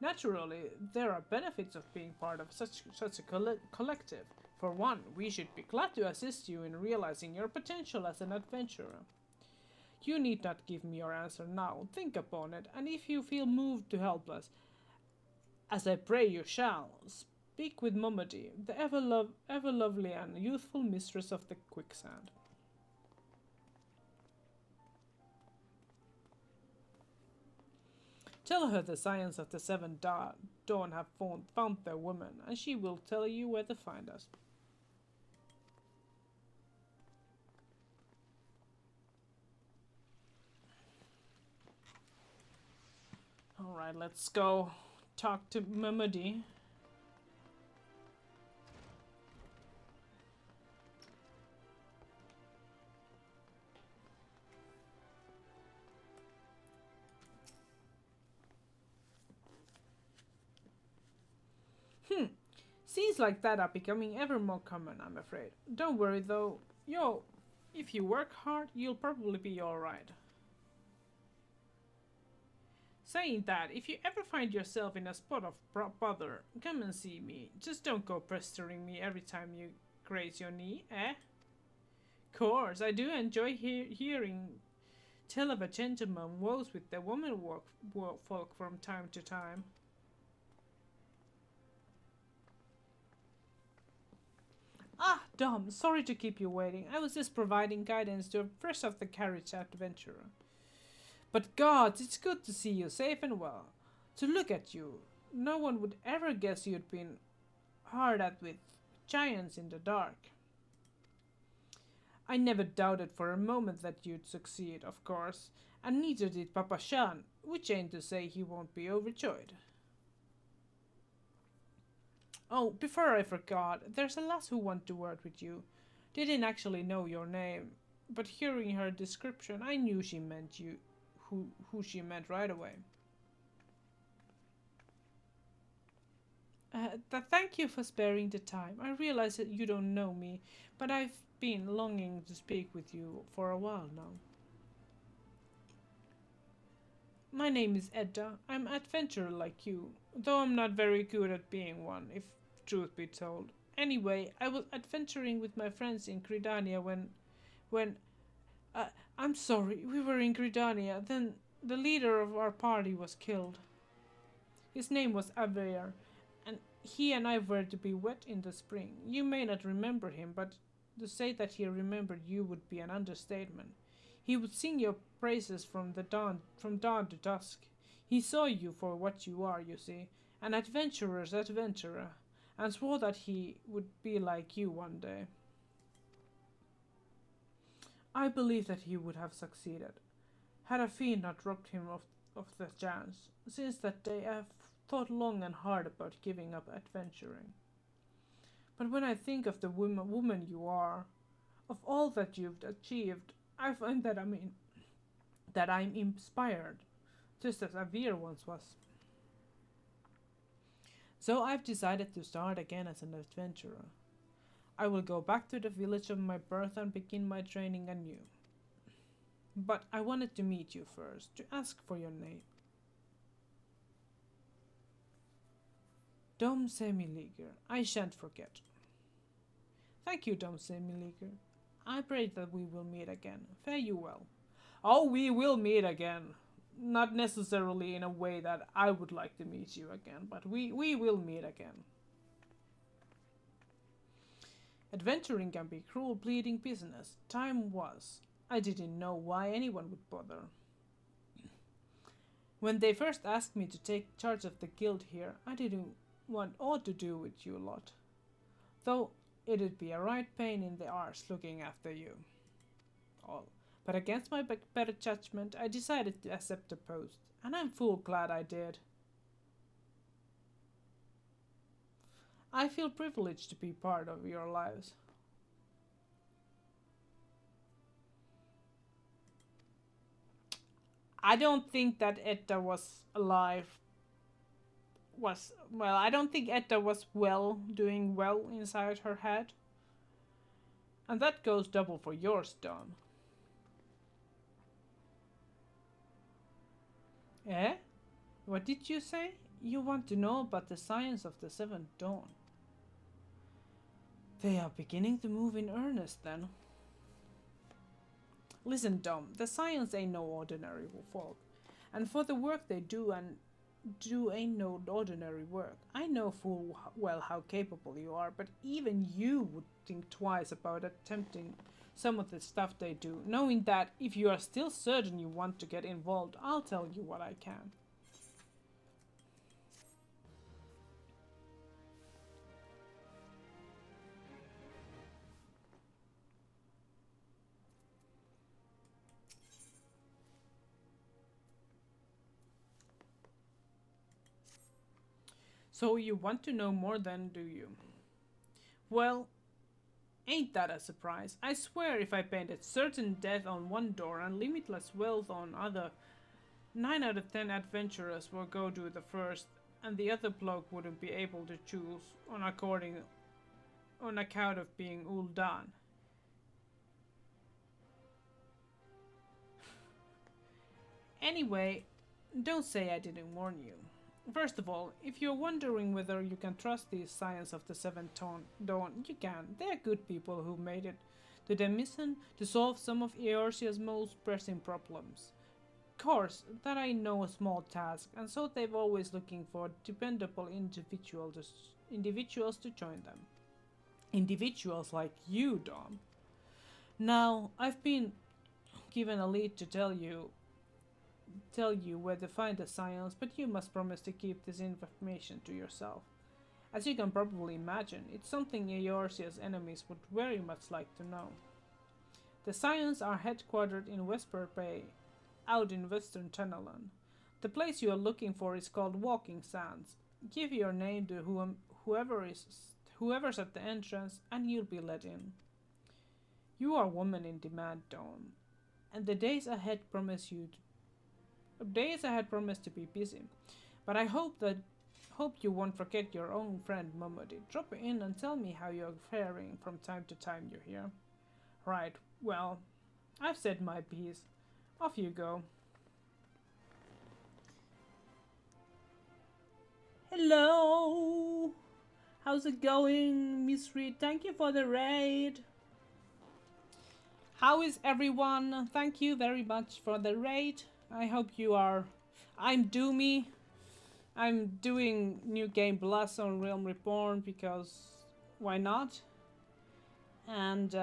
Naturally, there are benefits of being part of such a collective. For one, we should be glad to assist you in realizing your potential as an adventurer. You need not give me your answer now. Think upon it, and if you feel moved to help us, as I pray you shall, speak with Momody, the ever lovely and youthful mistress of the quicksand. Tell her the science of the Dawn have found their woman, and she will tell you where to find us. Alright, let's go talk to Mamadi. Scenes like that are becoming ever more common, I'm afraid. Don't worry though, if you work hard, you'll probably be alright. Saying that, if you ever find yourself in a spot of bother, come and see me. Just don't go pestering me every time you graze your knee, eh? Course, I do enjoy hearing tell of a gentleman woes with the woman folk from time to time. Ah, Dom, sorry to keep you waiting. I was just providing guidance to a fresh off the carriage adventurer. But gods, it's good to see you safe and well. To look at you, no one would ever guess you'd been hard at with giants in the dark. I never doubted for a moment that you'd succeed, of course, and neither did Papa Shan, which ain't to say he won't be overjoyed. Oh, before I forgot, there's a lass who wants to word with you. Didn't actually know your name, but hearing her description, I knew she meant you, who she meant right away. Thank you for sparing the time. I realize that you don't know me, but I've been longing to speak with you for a while now. My name is Edda. I'm an adventurer like you, though I'm not very good at being one, if truth be told. Anyway, I was adventuring with my friends in Gridania when, uh, I'm sorry, we were in Gridania. Then the leader of our party was killed. His name was Aveir, and he and I were to be wed in the spring. You may not remember him, but to say that he remembered you would be an understatement. He would sing your praises from dawn to dusk. He saw you for what you are, you see, an adventurer's adventurer, and swore that he would be like you one day. I believe that he would have succeeded, had a fiend not robbed him of the chance. Since that day I have thought long and hard about giving up adventuring. But when I think of the woman you are, of all that you've achieved, I find that I'm inspired, just as Avir once was. So I've decided to start again as an adventurer. I will go back to the village of my birth and begin my training anew. But I wanted to meet you first, to ask for your name. Dom Semiliger, I shan't forget. Thank you, Dom Semiliger. I pray that we will meet again. Fare you well. Oh, we will meet again. Not necessarily in a way that I would like to meet you again, but we will meet again. Adventuring can be cruel, bleeding business. Time was. I didn't know why anyone would bother. When they first asked me to take charge of the guild here, I didn't want aught to do with you lot. Though it'd be a right pain in the arse looking after you. All. But against my better judgment, I decided to accept the post, and I'm full glad I did. I feel privileged to be part of your lives. I don't think that Etta was alive. I don't think Etta was doing well inside her head. And that goes double for yours, Don. Eh? What did you say? You want to know about the science of the Seventh Dawn? They are beginning to move in earnest then. Listen, Dom, the science ain't no ordinary folk. And for the work they do ain't no ordinary work. I know full well how capable you are, but even you would think twice about attempting some of the stuff they do, knowing that if you are still certain you want to get involved, I'll tell you what I can. So you want to know more then, do you? Well, ain't that a surprise? I swear if I painted certain death on one door and limitless wealth on other, 9 out of 10 adventurers will go to the first, and the other bloke wouldn't be able to choose on account of being all done. Anyway, don't say I didn't warn you. First of all, if you're wondering whether you can trust the science of the Seventh Dawn, you can. They're good people who made it to the mission to solve some of Eorzea's most pressing problems. Of course, that ain't no small task, and so they've always looking for dependable individuals to join them. Individuals like you, Dom. Now, I've been given a lead to tell you where to find the science, but you must promise to keep this information to yourself. As you can probably imagine, it's something Eorzea's enemies would very much like to know. The Scions are headquartered in Whisper Bay, out in western Tennalan. The place you are looking for is called Walking Sands. Give your name to whoever's at the entrance, and you'll be let in. You are woman in demand, Dawn, and the days ahead promise to be busy. But I hope you won't forget your own friend Momodi. Drop in and tell me how you're faring from time to time you're here. Right, well, I've said my piece. Off you go. Hello! How's it going, Miss Reed? Thank you for the raid. How is everyone? Thank you very much for the raid. I hope you are. I'm Doomy. I'm doing New Game Plus on Realm Reborn because why not? And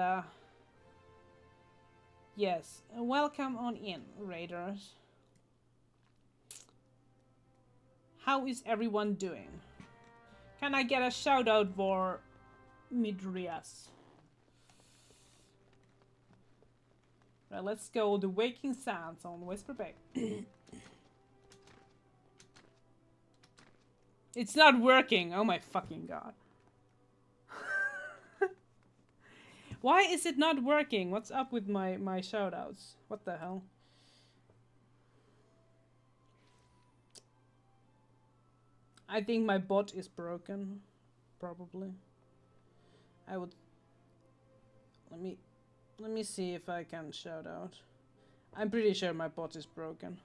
yes, welcome on in, raiders. How is everyone doing? Can I get a shout out for Midrias? Right, let's go the Waking Sands on Whisper Bay. It's not working. Oh my fucking god. Why is it not working? What's up with my shoutouts? What the hell? I think my bot is broken. Probably. I would... Let me see if I can shout out. I'm pretty sure my bot is broken.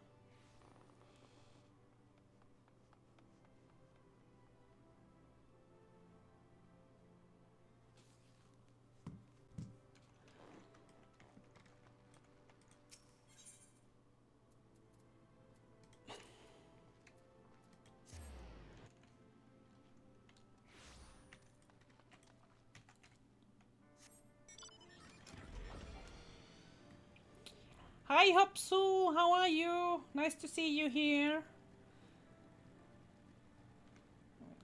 Hi Hopsu, how are you? Nice to see you here.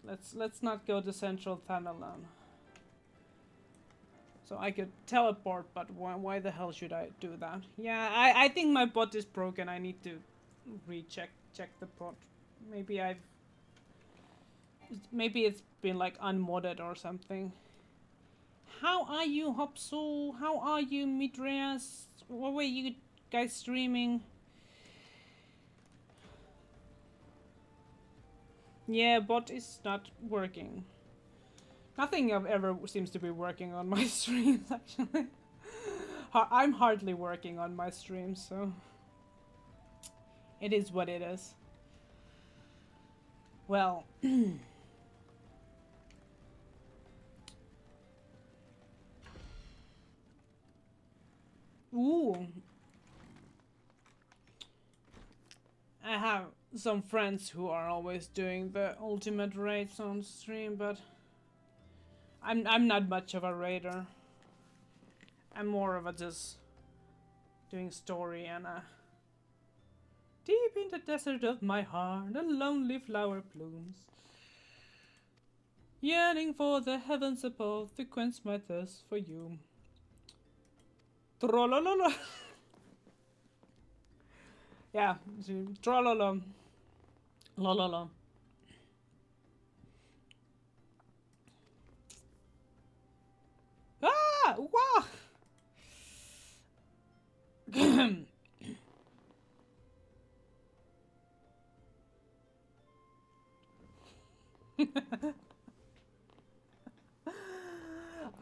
Let's not go to Central Thanalan. So I could teleport, but why the hell should I do that? Yeah, I think my bot is broken. I need to check the bot. Maybe it's been like unmodded or something. How are you, Hopsu? How are you, Midreas? What were you guys streaming? Yeah, bot is not working. Nothing ever seems to be working on my streams, actually. I'm hardly working on my streams, so... It is what it is. Well... Ooh. I have some friends who are always doing the ultimate raids on stream, but I'm not much of a raider. I'm more of a just doing story and deep in the desert of my heart, a lonely flower blooms, yearning for the heavens above to quench my thirst for you. Trollololo. Yeah, trollolo. Lololo. Wow!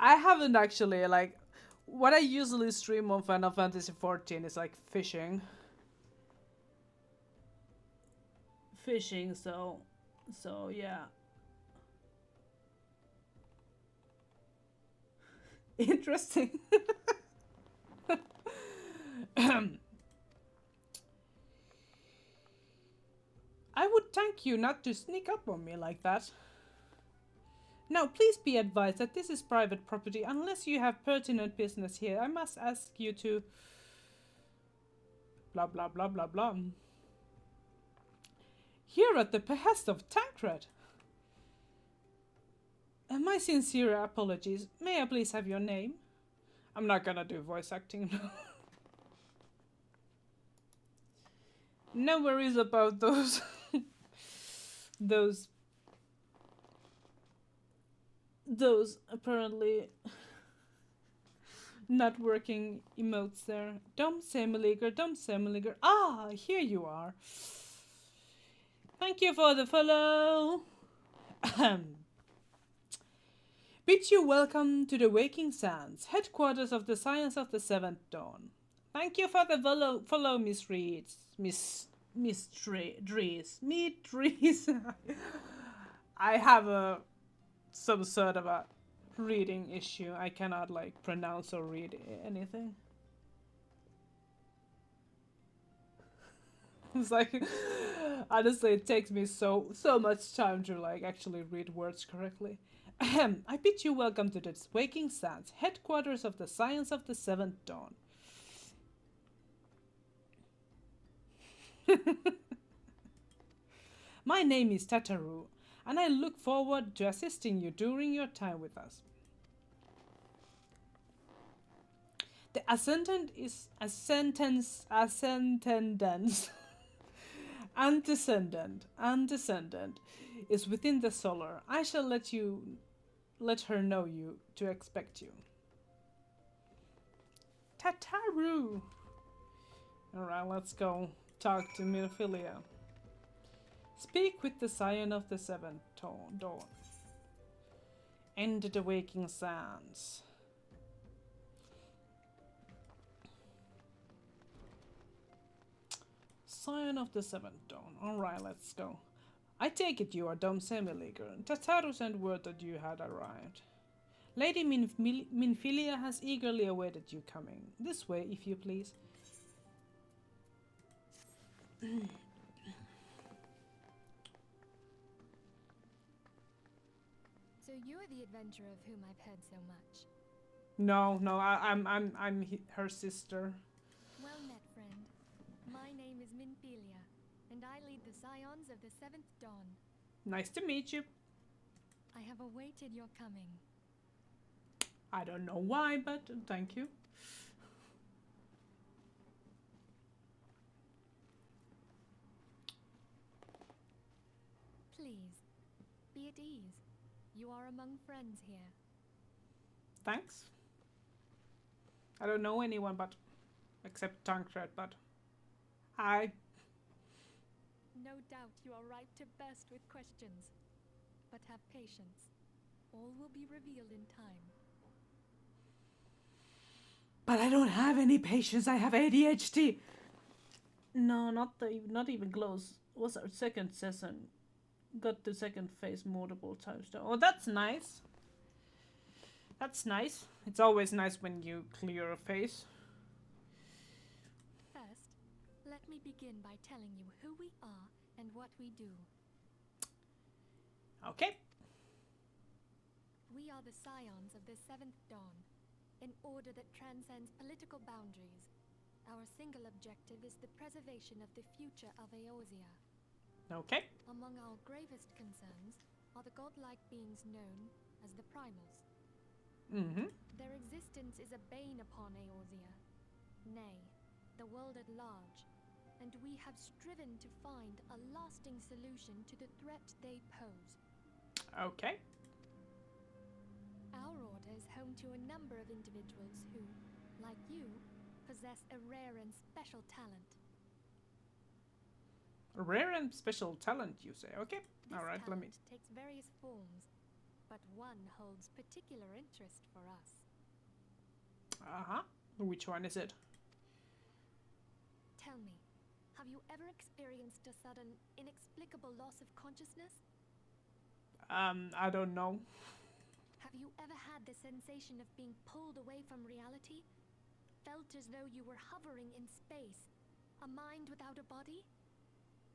I haven't actually, like, what I usually stream on Final Fantasy 14 is like fishing. Fishing, so yeah. Interesting. I would thank you not to sneak up on me like that. Now, please be advised that this is private property. Unless you have pertinent business here, I must ask you to blah blah blah blah blah. Here at the behest of Tancred. My sincere apologies. May I please have your name? I'm not gonna do voice acting now. No worries about those those apparently not working emotes there. Dom Semeliger. Ah, here you are. Thank you for the follow. Bid you welcome to the Waking Sands, headquarters of the Science of the Seventh Dawn. Thank you for the follow, Miss Reeds. Miss Dries. Me Dries. I have some sort of a reading issue. I cannot like pronounce or read anything. It's like honestly it takes me so much time to like actually read words correctly. Ahem, I bid you welcome to the Waking Sands, headquarters of the Science of the Seventh Dawn. My name is Tataru, and I look forward to assisting you during your time with us. The ascendant is ascendance. Antecedent is within the solar. I shall let her know you to expect you. Tataru! Alright, let's go talk to Minophilia. Speak with the Scion of the Seventh Dawn. Enter the Waking Sands. Scion of the Seventh Dawn. Alright, let's go. I take it you are Dom Semeliger. Tataru sent word that you had arrived. Lady Minfilia has eagerly awaited you coming. This way, if you please. So you're the adventurer of whom I've heard so much. No, I'm her sister. Well met, friend. My name is Minfilia, and I lead the Scions of the Seventh Dawn. Nice to meet you. I have awaited your coming. I don't know why, but thank you. Please, be at ease. You are among friends here. Thanks. I don't know anyone but except Tancred, but hi. No doubt you are ripe to burst with questions. But have patience. All will be revealed in time. But I don't have any patience. I have ADHD. No, not even close. Was our second session. Got to second phase multiple times though. Oh, that's nice. That's nice. It's always nice when you clear a phase. First, let me begin by telling you who we are and what we do. Okay. We are the Scions of the Seventh Dawn, an order that transcends political boundaries. Our single objective is the preservation of the future of Eorzea. Okay. Among our gravest concerns are the godlike beings known as the Primals. Their existence is a bane upon Eorzea, nay, the world at large, and we have striven to find a lasting solution to the threat they pose. Okay. Our order is home to a number of individuals who, like you, possess a rare and special talent. A rare and special talent, you say? Okay. This All right. Let me. talent takes various forms, but one holds particular interest for us. Uh-huh. Which one is it? Tell me, have you ever experienced a sudden, inexplicable loss of consciousness? I don't know. Have you ever had the sensation of being pulled away from reality? Felt as though you were hovering in space, a mind without a body?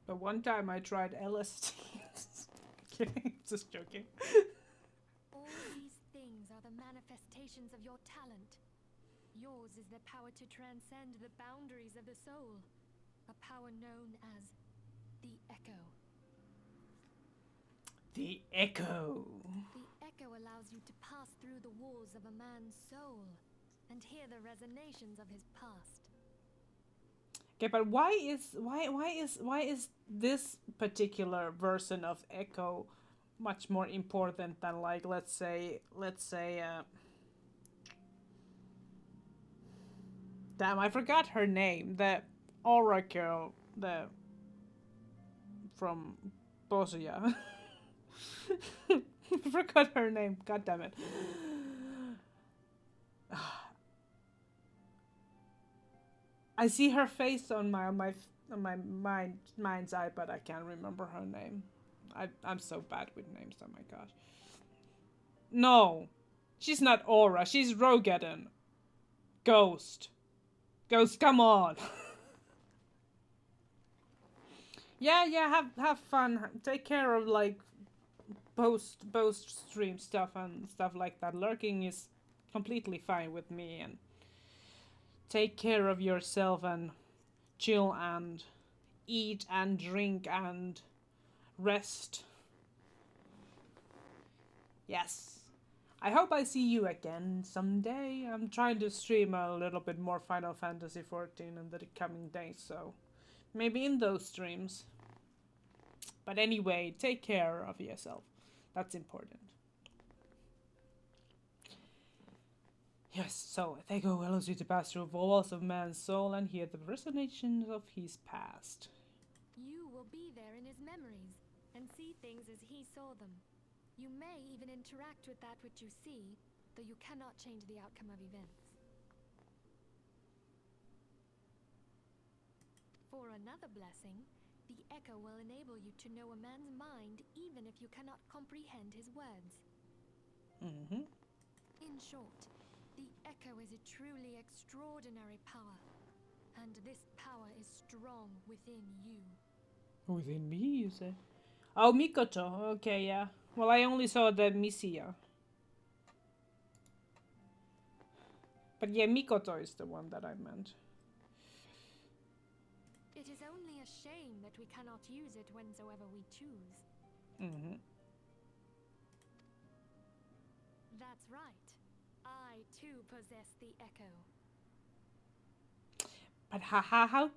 But one time I tried LSD. Kidding. Just joking. All these things are the manifestations of your talent. Yours is the power to transcend the boundaries of the soul, a power known as the Echo. The Echo. The Echo allows you to pass through the walls of a man's soul and hear the resonations of his past. Okay, but why is this particular version of Echo much more important than, like, let's say damn, I forgot her name, the Aura girl, the from Bosnia. I forgot her name. God damn it. I see her face on my mind's eye, but I can't remember her name. I'm so bad with names. Oh my gosh. No, she's not Aura. She's Rogeddon. Ghost. Ghost, come on. Yeah. Have fun. Take care of, like, post stream stuff and stuff like that. Lurking is completely fine with me, and take care of yourself and chill and eat and drink and rest. Yes. I hope I see you again someday. I'm trying to stream a little bit more Final Fantasy XIV in the coming days, so maybe in those streams. But anyway, take care of yourself. That's important. Yes, so Echo allows you to pass through walls of man's soul and hear the resonations of his past. You will be there in his memories and see things as he saw them. You may even interact with that which you see, though you cannot change the outcome of events. For another blessing, the Echo will enable you to know a man's mind even if you cannot comprehend his words. Mm-hmm. In short, the Echo is a truly extraordinary power, and this power is strong within you. Within me, you say? Oh, Mikoto. Okay, yeah. Well, I only saw the Misia. But yeah, Mikoto is the one that I meant. It is only a shame that we cannot use it whensoever we choose. Mm-hmm. That's right. I too possess the Echo. But how?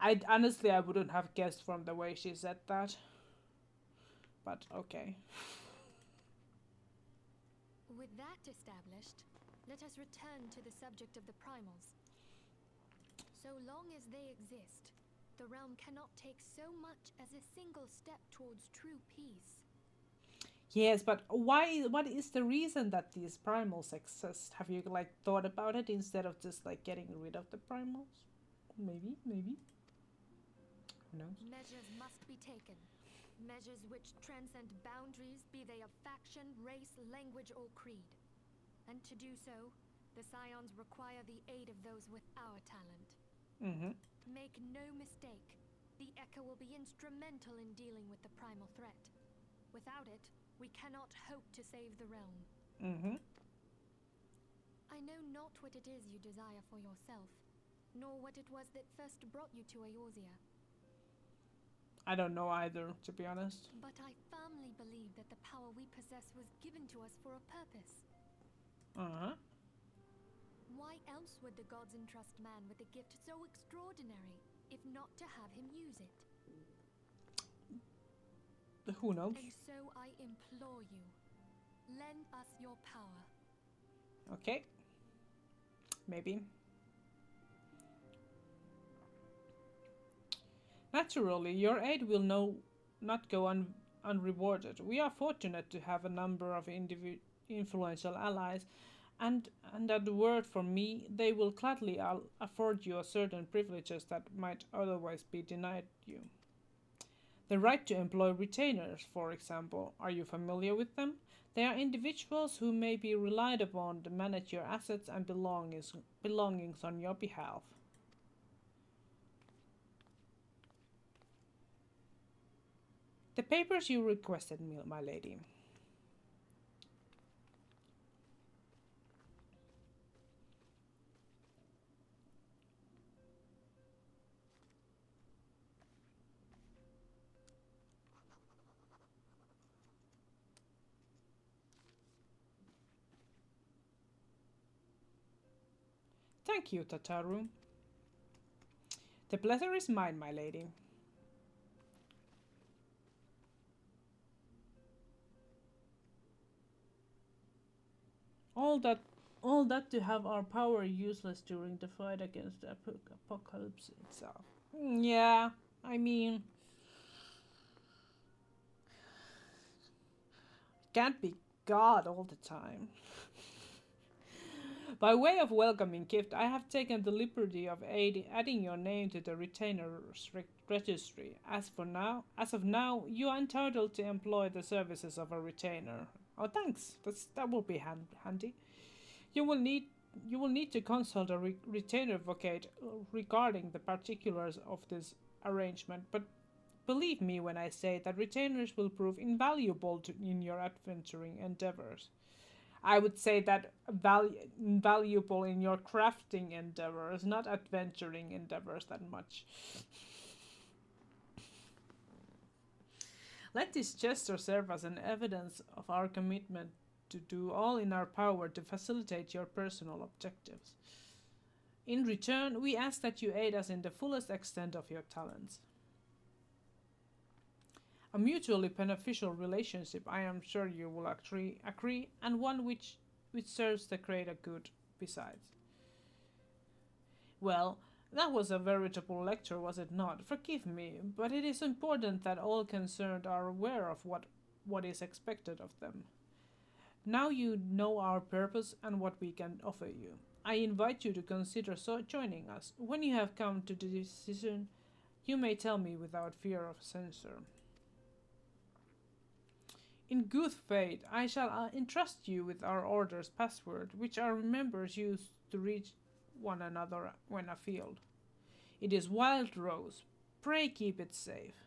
I honestly, I wouldn't have guessed from the way she said that. But okay. With that established, let us return to the subject of the primals. So long as they exist, the realm cannot take so much as a single step towards true peace. Yes, but why? What is the reason that these primals exist? Have you, like, thought about it instead of just, like, getting rid of the primals? Maybe. Who knows? Measures must be taken. Measures which transcend boundaries, be they of faction, race, language, or creed. And to do so, the Scions require the aid of those with our talent. Mm-hmm. Make no mistake, the Echo will be instrumental in dealing with the primal threat. Without it, we cannot hope to save the realm. Mm-hmm. I know not what it is you desire for yourself, nor what it was that first brought you to Eorzea. I don't know either, to be honest. But I firmly believe that the power we possess was given to us for a purpose. Uh-huh. Why else would the gods entrust man with a gift so extraordinary, if not to have him use it? Who knows? And so I implore you, Lend us your power. Okay, maybe. Naturally, your aid will not go unrewarded. We are fortunate to have a number of influential allies, and at the word from me, they will gladly afford you certain privileges that might otherwise be denied you. The right to employ retainers, for example, are you familiar with them? They are individuals who may be relied upon to manage your assets and belongings on your behalf. The papers you requested, my lady. Thank you, Tataru. The pleasure is mine, my lady. All that all that to have our power useless during the fight against the apocalypse itself. Yeah, I mean, can't be God all the time. By way of welcoming gift, I have taken the liberty of adding your name to the retainer's registry. As of now, you are entitled to employ the services of a retainer. Oh, thanks. That will be handy. You will need you will need to consult a retainer advocate regarding the particulars of this arrangement, but believe me when I say that retainers will prove invaluable in your adventuring endeavors. I would say that invaluable in your crafting endeavors, not adventuring endeavors that much. Let this gesture serve as an evidence of our commitment to do all in our power to facilitate your personal objectives. In return, we ask that you aid us in the fullest extent of your talents. A mutually beneficial relationship, I am sure you will agree, and one which serves the greater good besides. Well, that was a veritable lecture, was it not? Forgive me, but it is important that all concerned are aware of what is expected of them. Now you know our purpose and what we can offer you. I invite you to consider joining us. When you have come to the decision, you may tell me without fear of censure. In good faith, I shall entrust you with our order's password, which our members use to reach one another when afield. It is Wild Rose. Pray keep it safe.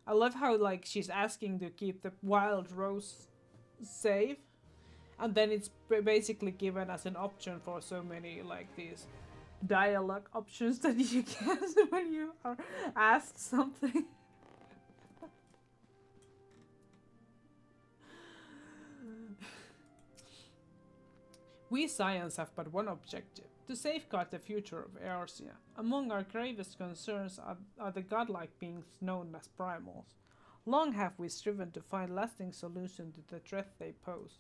I love how like she's asking to keep the Wild Rose safe, and then it's basically given as an option for so many like these dialogue options that you get when you are asked something. We Science have but one objective to safeguard the future of Eorzea. Among our gravest concerns are the godlike beings known as primals. Long have we striven to find lasting solution to the threat they pose.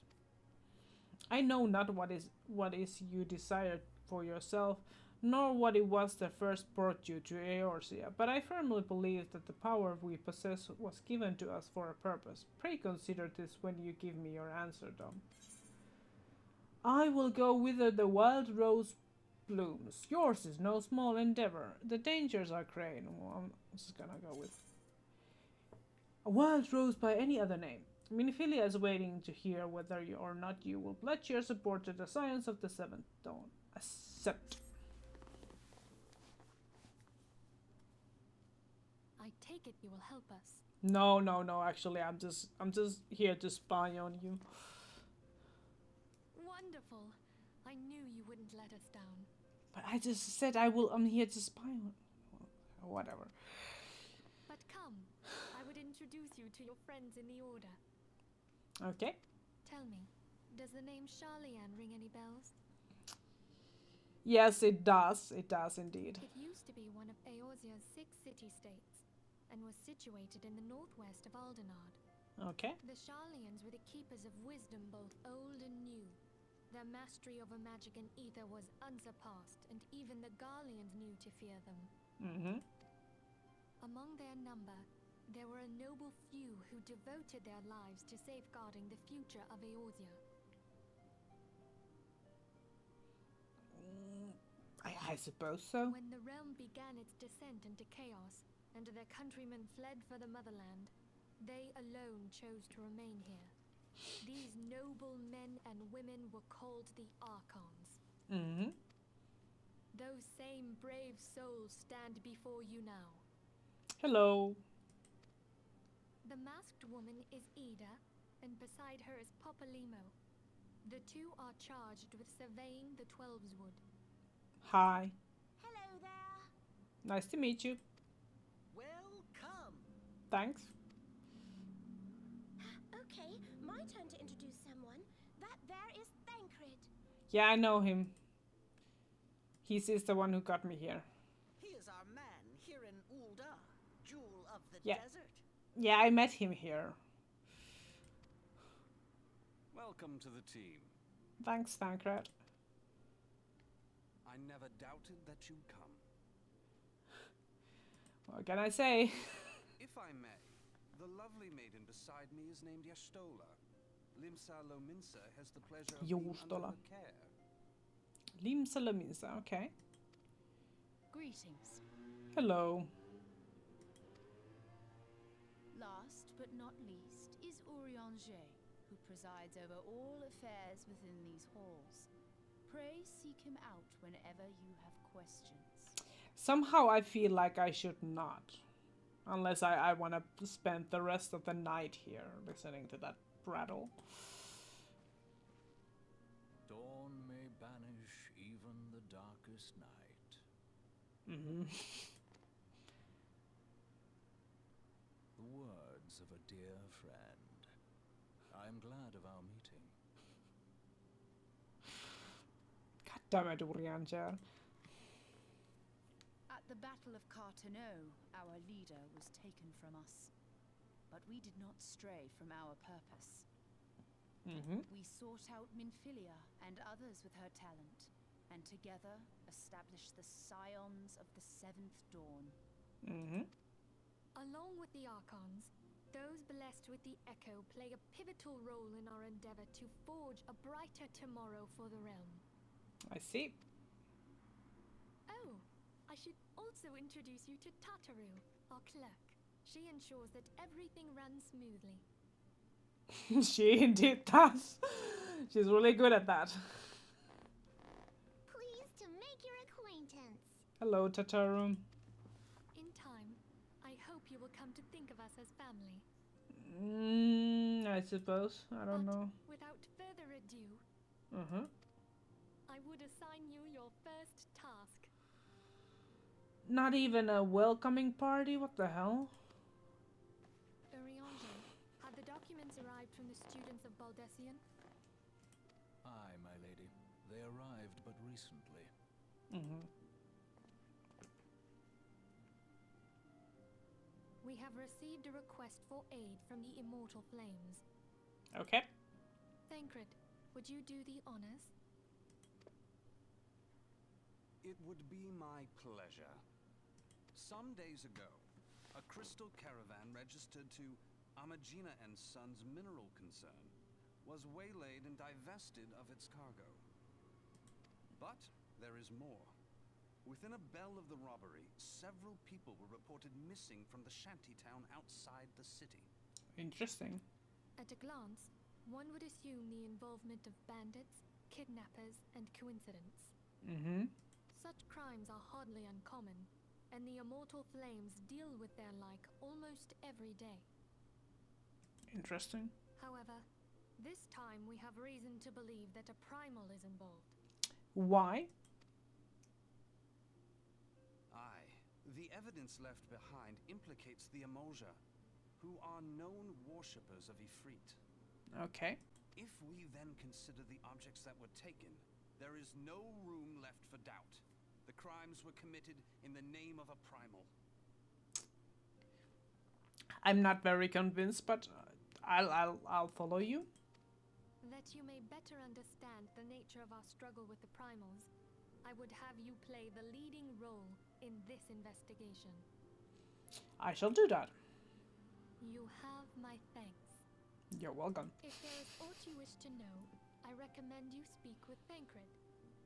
I know not what is you desired for yourself, nor what it was that first brought you to Eorzea, but I firmly believe that the power we possess was given to us for a purpose. Pray consider this when you give me your answer, Dom. I will go whither the wild rose blooms. Yours is no small endeavor. The dangers are great. Well, I'm just gonna go with a wild rose by any other name. Miniphilia is waiting to hear whether you or not you will pledge your support to the science of the seventh dawn. Accept. I take it you will help us. No, no, no. Actually, I'm just here to spy on you. Wonderful. I knew you wouldn't let us down. But I just said I will. I'm here to spy on. Whatever. But come, I would introduce you to your friends in the Order. Okay. Tell me, does the name Charlian ring any bells? Yes, it does. It does indeed. It used to be one of Eorzea's 6 city-states, and was situated in the northwest of Aldenard. Okay. The Sharlians were the keepers of wisdom, both old and new. Their mastery over magic and ether was unsurpassed, and even the Garleans knew to fear them. Mm-hmm. Among their number, there were a noble few who devoted their lives to safeguarding the future of Eorzea. I suppose so. When the realm began its descent into chaos, and their countrymen fled for the motherland, they alone chose to remain here. These noble men and women were called the Archons. Mm-hmm. Those same brave souls stand before you now. Hello. The masked woman is Ida, and beside her is Popolimo. The two are charged with surveying the Twelveswood. Hi. Hello there. Nice to meet you. Welcome. Thanks. Okay, my turn to introduce someone. That there is Thancred. Yeah, I know him. He's the one who got me here. He is our man here in Ul'dah, jewel of the Yeah. desert. Yeah, I met him here. Welcome to the team. Thanks, Thancred. I never doubted that you'd come. What can I say? If I may, the lovely maiden beside me is named Yastola. Limsa Lominsa has the pleasure of being under Yastola. her care. Limsa Lominsa, okay. Greetings. Hello. Last but not least is Urianger, who presides over all affairs within these halls. Pray seek him out whenever you have questions. Somehow I feel like I should not. Unless I want to spend the rest of the night here listening to that prattle. Dawn may banish even the darkest night. Mm-hmm. The words of a dear friend. I am glad of our meeting. God damn it, Urianger. At the Battle of Carteneau, our leader was taken from us. But we did not stray from our purpose. Mm-hmm. We sought out Minfilia and others with her talent, and together established the Scions of the Seventh Dawn. Mm-hmm. Along with the Archons, those blessed with the Echo play a pivotal role in our endeavor to forge a brighter tomorrow for the realm. I see. Oh, I should also introduce you to Tataru, our clerk. She ensures that everything runs smoothly. She indeed does. She's really good at that. Pleased to make your acquaintance. Hello, Tatarum. In time, I hope you will come to think of us as family. I suppose. I don't But know. without further ado, Uh-huh. I would assign you your first task. Not even a welcoming party? What the hell? Urianger, have the documents arrived from the students of Baldessian? Aye, my lady. They arrived but recently. Mm-hmm. We have received a request for aid from the Immortal Flames. Okay. Thancred, would you do the honors? It would be my pleasure. Some days ago, a crystal caravan registered to Amagina and Sons mineral concern was waylaid and divested of its cargo. But there is more. Within a bell of the robbery, several people were reported missing from the shantytown outside the city. Interesting. At a glance, one would assume the involvement of bandits, kidnappers, and coincidence. Mm-hmm. Such crimes are hardly uncommon, and the Immortal Flames deal with their like almost every day. Interesting. However, this time we have reason to believe that a primal is involved. Why? Aye, the evidence left behind implicates the Emolja, who are known worshippers of Ifrit. Okay. If we then consider the objects that were taken, there is no room left for doubt. The crimes were committed in the name of a primal. I'm not very convinced, but I'll follow you. That you may better understand the nature of our struggle with the primals, I would have you play the leading role in this investigation. I shall do that. You have my thanks. You're welcome. If there is aught you wish to know, I recommend you speak with Thancred.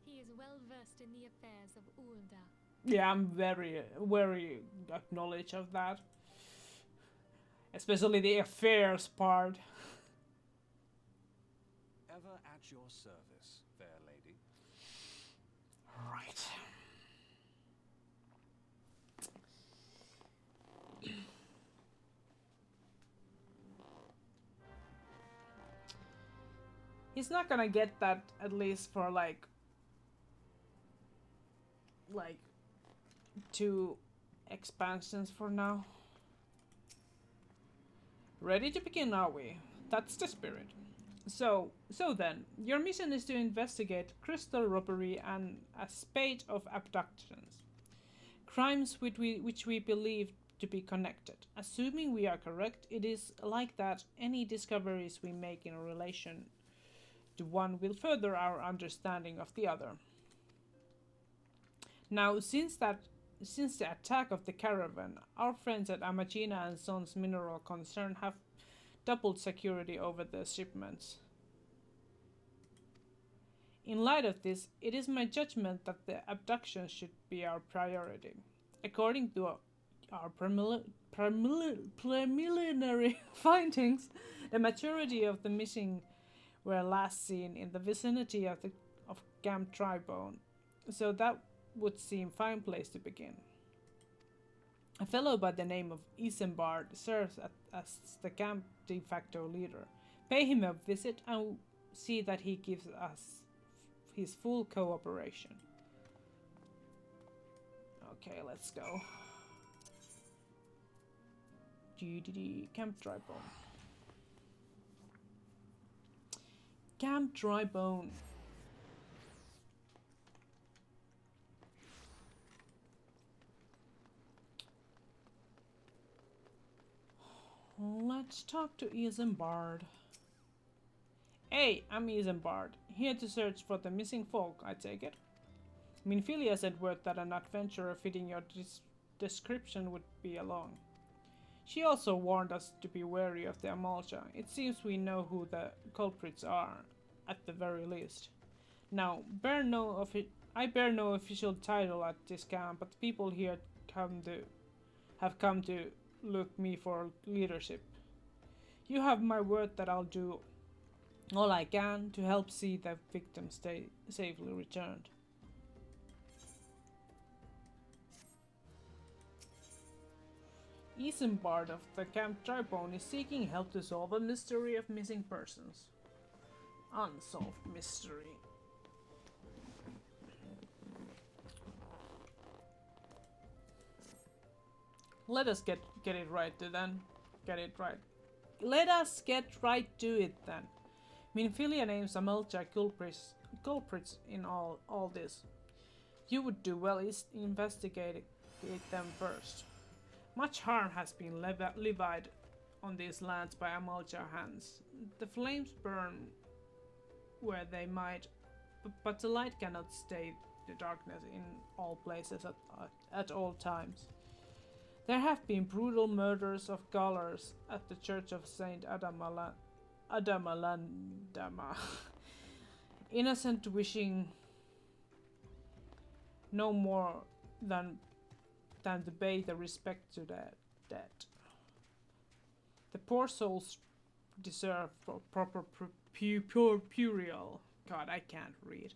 He is well versed in the affairs of Ulda. Yeah, I'm very acknowledge of that. Especially the affairs part. Ever at your service, fair lady. Right. He's not gonna get that, at least for like 2 expansions for now. Ready to begin, are we? That's the spirit. So then, your mission is to investigate crystal robbery and a spate of abductions. Crimes which we believe to be connected. Assuming we are correct, it is like that any discoveries we make in relation to one will further our understanding of the other. Now, since the attack of the caravan, our friends at Amagina and Sons Mineral Concern have doubled security over the shipments. In light of this, it is my judgment that the abduction should be our priority. According to our preliminary findings, the majority of the missing were last seen in the vicinity of Camp Tribone, so that would seem a fine place to begin. A fellow by the name of Isambard serves as the camp de facto leader. Pay him a visit and see that he gives us his full cooperation. Okay, let's go. Camp Tribone. Camp Tribone. Let's talk to Isambard. Hey, I'm Isambard, here to search for the missing folk, I take it. Minfilia said word that an adventurer fitting your description would be along. She also warned us to be wary of the Amalja. It seems we know who the culprits are, at the very least. Now, I bear no official title at this camp, but people here have come to look me for leadership. You have my word that I'll do all I can to help see the victims stay safely returned. Isambard of the Camp Tribone is seeking help to solve a mystery of missing persons. Unsolved mystery. Let us get it right to then. Get it right. Let us get right to it then. Minfilia names Amelcha culprits in all this. You would do well is investigate them first. Much harm has been levied on these lands by Amalja hands. The flames burn where they might, but the light cannot stay the darkness in all places at all times. There have been brutal murders of scholars at the Church of Saint Adamallandama. Innocent wishing no more than to pay the respect to the dead. The poor souls deserve proper burial. God, I can't read.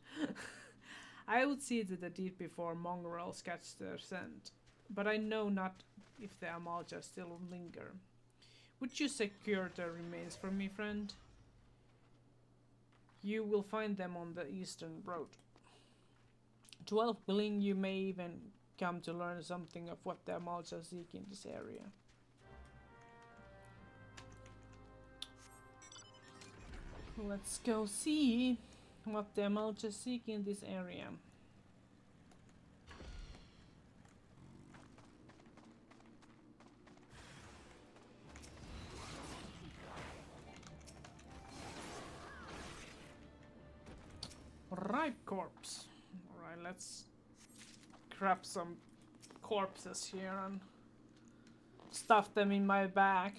I would see to the deed before mongrels catch their scent, but I know not if the Amalja still linger. Would you secure the remains for me, friend? You will find them on the eastern road. 12 willing, you may even come to learn something of what the Amalja seek in this area. Let's go see what the Amalja seek in this area. Alright, corpse. Alright, let's grab some corpses here and stuff them in my bag.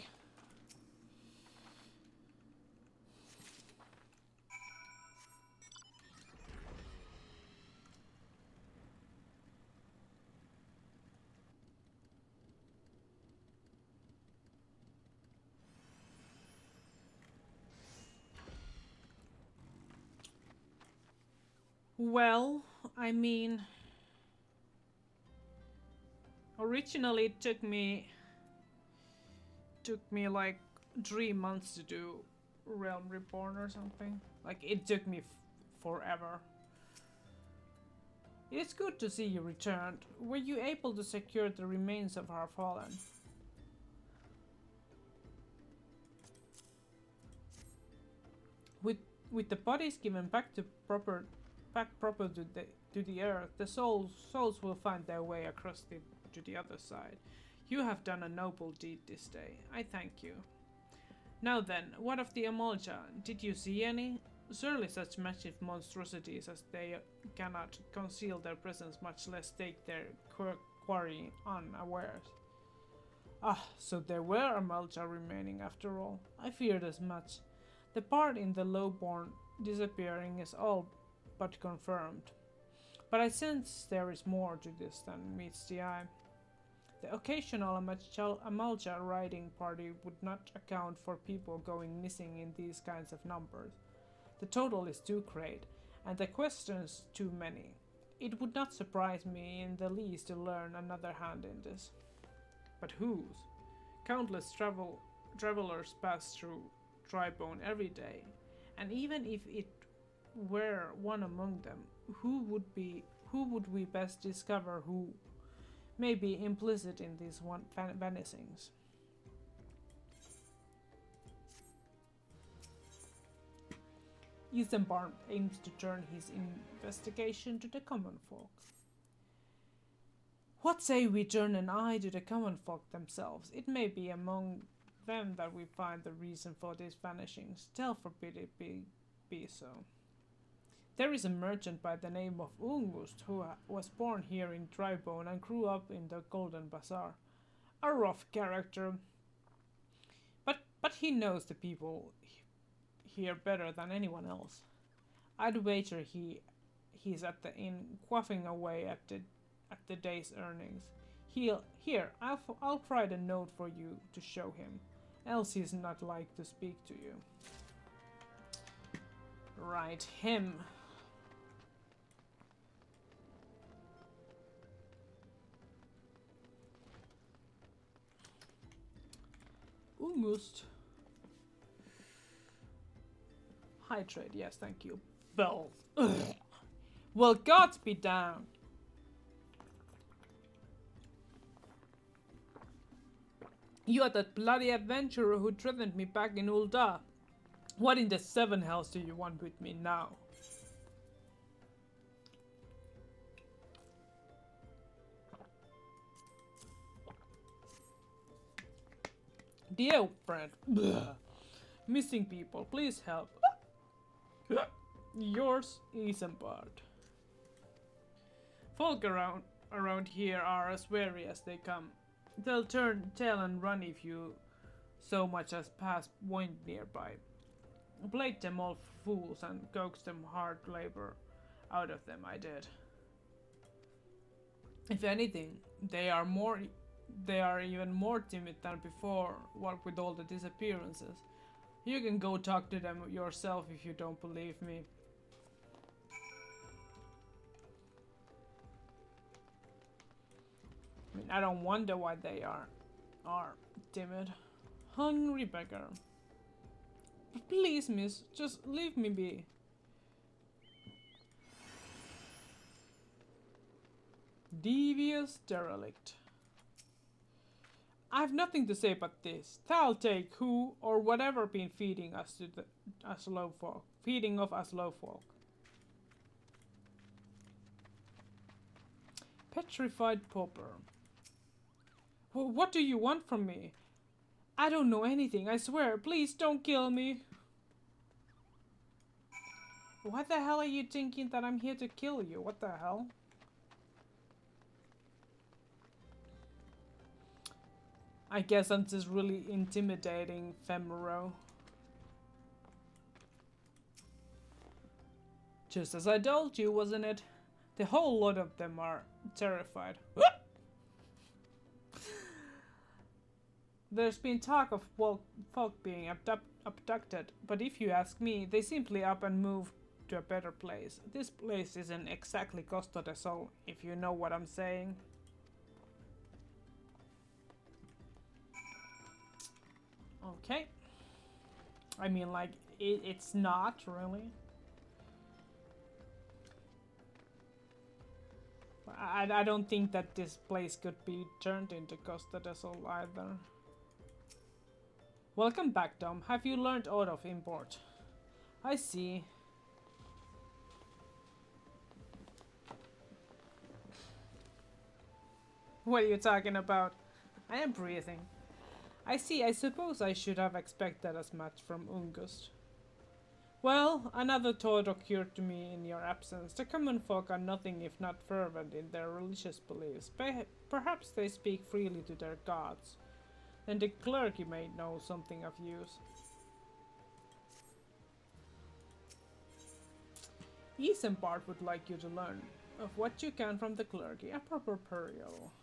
Well, I mean, originally it took me like 3 months to do Realm Reborn or something. Like it took me forever. It's good to see you returned. Were you able to secure the remains of our fallen? With the bodies given back proper to the earth, the souls will find their way across to the other side. You have done a noble deed this day. I thank you. Now then, what of the Amalja? Did you see any? Surely such massive monstrosities as they cannot conceal their presence, much less take their quarry unawares. Ah, so there were Amalja remaining after all. I feared as much. The part in the lowborn disappearing is all but confirmed. But I sense there is more to this than meets the eye. The occasional Amalja riding party would not account for people going missing in these kinds of numbers. The total is too great, and the questions too many. It would not surprise me in the least to learn another hand in this. But whose? Countless travelers pass through Tribone every day, and even if it were one among them, who would we best discover who may be implicit in these vanishings? Isenbarn aims to turn his investigation to the common folk. What say we turn an eye to the common folk themselves? It may be among them that we find the reason for these vanishings. Tell forbid it be so. There is a merchant by the name of Ungust who was born here in Tribone and grew up in the Golden Bazaar. A rough character, but he knows the people here better than anyone else. I'd wager he's at the inn quaffing away at the day's earnings. I'll write a note for you to show him, else he's not like to speak to you. Right, him. Ungust. Hydrate, yes, thank you. Bells. Well, gods be damned. You are that bloody adventurer who threatened me back in Ul'dah. What in the seven hells do you want with me now? Dear friend, missing people, please help. Yours, Isenbard. Folk around here are as wary as they come. They'll turn tail and run if you so much as pass point nearby. Played them all fools and coaxed them hard labor out of them, I did. If anything, they are even more timid than before, what with all the disappearances. You can go talk to them yourself if you don't believe me. I mean, I don't wonder why they are timid. Hungry beggar. Please, miss, just leave me be. Devious derelict. I've nothing to say but this. Thou'll take who or whatever been feeding us to us low folk. Feeding of us low folk. Petrified pauper. What do you want from me? I don't know anything, I swear. Please don't kill me. Why the hell are you thinking that I'm here to kill you? What the hell? I guess I'm just really intimidating Femuro. Just as I told you, wasn't it? The whole lot of them are terrified. There's been talk of folk being abducted, but if you ask me, they simply up and move to a better place. This place isn't exactly Costa del Sol, if you know what I'm saying. Okay. I mean, like, it's not really. I don't think that this place could be turned into Costa del Sol either. Welcome back, Dom. Have you learned out of import? I see. What are you talking about? I am breathing. I see. I suppose I should have expected as much from Ungust. Well, another thought occurred to me in your absence. The common folk are nothing if not fervent in their religious beliefs. Perhaps they speak freely to their gods. Then the clergy may know something of use. Isambard would like you to learn of what you can from the clergy, a proper burial.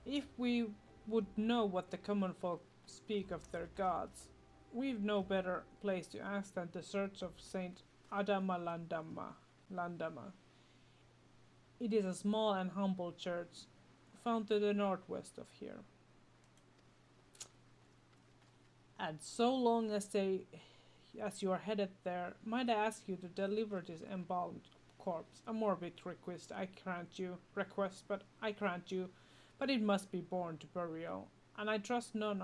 If we would know what the common folk speak of their gods, we've no better place to ask than the church of Saint Adama Landama. It is a small and humble church found to the northwest of here. And so long as you are headed there, might I ask you to deliver this embalmed corpse? A morbid request, but I grant you, but it must be borne to burial, and I trust none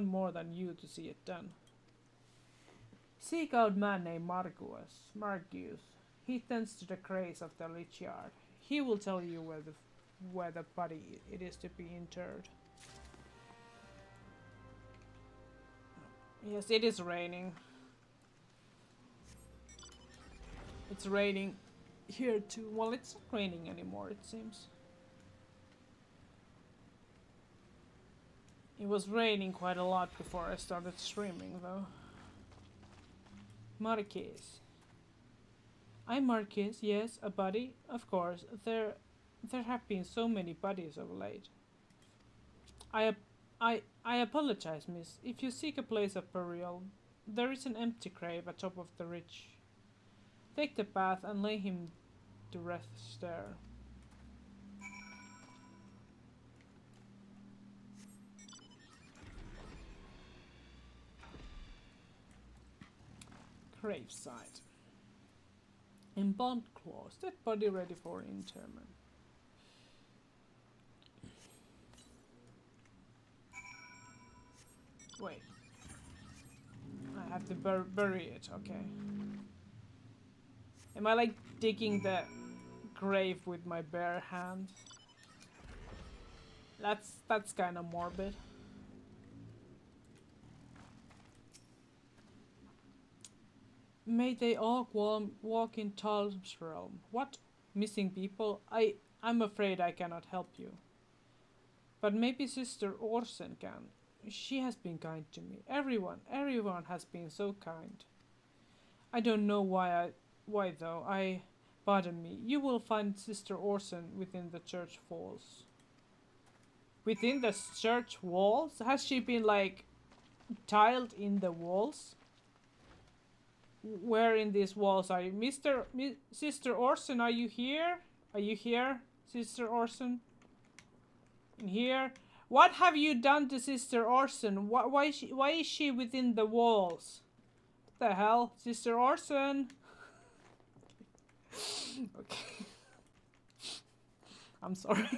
more than you to see it done. Seek out a man named Margius. He tends to the graves of the Lich Yard. He will tell you where the body it is to be interred. Yes, it is raining. It's raining here too. Well, it's not raining anymore, it seems. It was raining quite a lot before I started streaming, though. Marquez. I'm Marquez, yes, a buddy, of course. There have been so many buddies of late. I apologize, miss. If you seek a place of burial, there is an empty grave atop of the ridge. Take the path and lay him to rest there. Graveside. Embalmed claws. Dead body ready for interment. Wait. I have to bury it, okay. Am I like digging the grave with my bare hand? That's kind of morbid. May they all walk in Talm's realm. What? Missing people? I'm afraid I cannot help you. But maybe Sister Orsen can. She has been kind to me. Everyone has been so kind. I don't know why though. Pardon me. You will find Sister Orsen within the church walls. Within the church walls? Has she been like tiled in the walls? Where in these walls are you? Sister Orsen, are you here? Are you here, Sister Orsen? In here? What have you done to Sister Orsen? Why is she within the walls? What the hell? Sister Orsen? Okay. I'm sorry.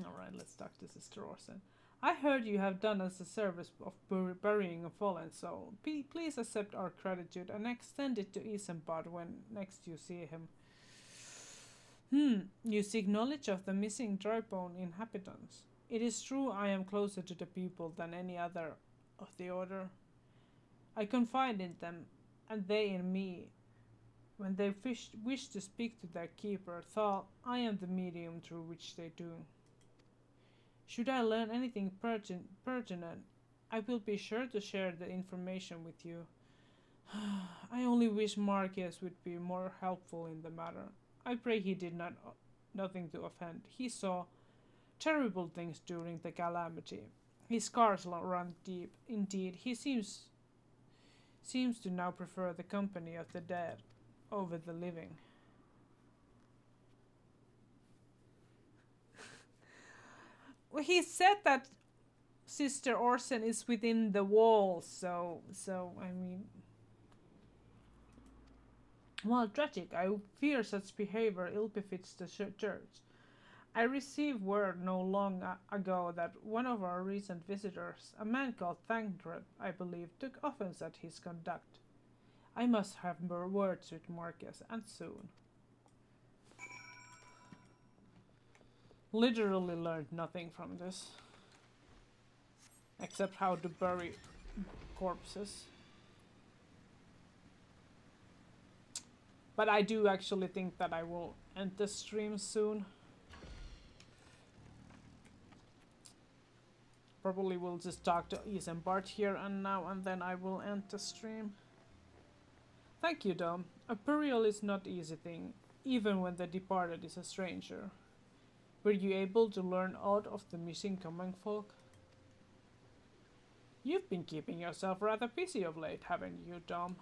Alright, let's talk to Sister Orsen. I heard you have done us a service of burying a fallen soul. Please accept our gratitude and extend it to Isambard when next you see him. You seek knowledge of the missing drybone inhabitants. It is true I am closer to the people than any other of the order. I confide in them and they and me, when they wish to speak to their keeper, thought I am the medium through which they do. Should I learn anything pertinent, I will be sure to share the information with you. I only wish Marcus would be more helpful in the matter. I pray he did nothing to offend. He saw terrible things during the calamity. His scars run deep. Indeed, he seems to now prefer the company of the dead over the living. Well, he said that Sister Orson is within the walls, so I mean, while tragic, I fear such behavior ill befits the church. I received word no long ago that one of our recent visitors, a man called Thancred, I believe, took offense at his conduct. I must have more words with Marcus, and soon. Literally learned nothing from this. Except how to bury corpses. But I do actually think that I will end the stream soon. Probably will just talk to Isambard here and now, and then I will end the stream. Thank you, Dom. A burial is not easy thing, even when the departed is a stranger. Were you able to learn aught of the missing common folk? You've been keeping yourself rather busy of late, haven't you, Dom?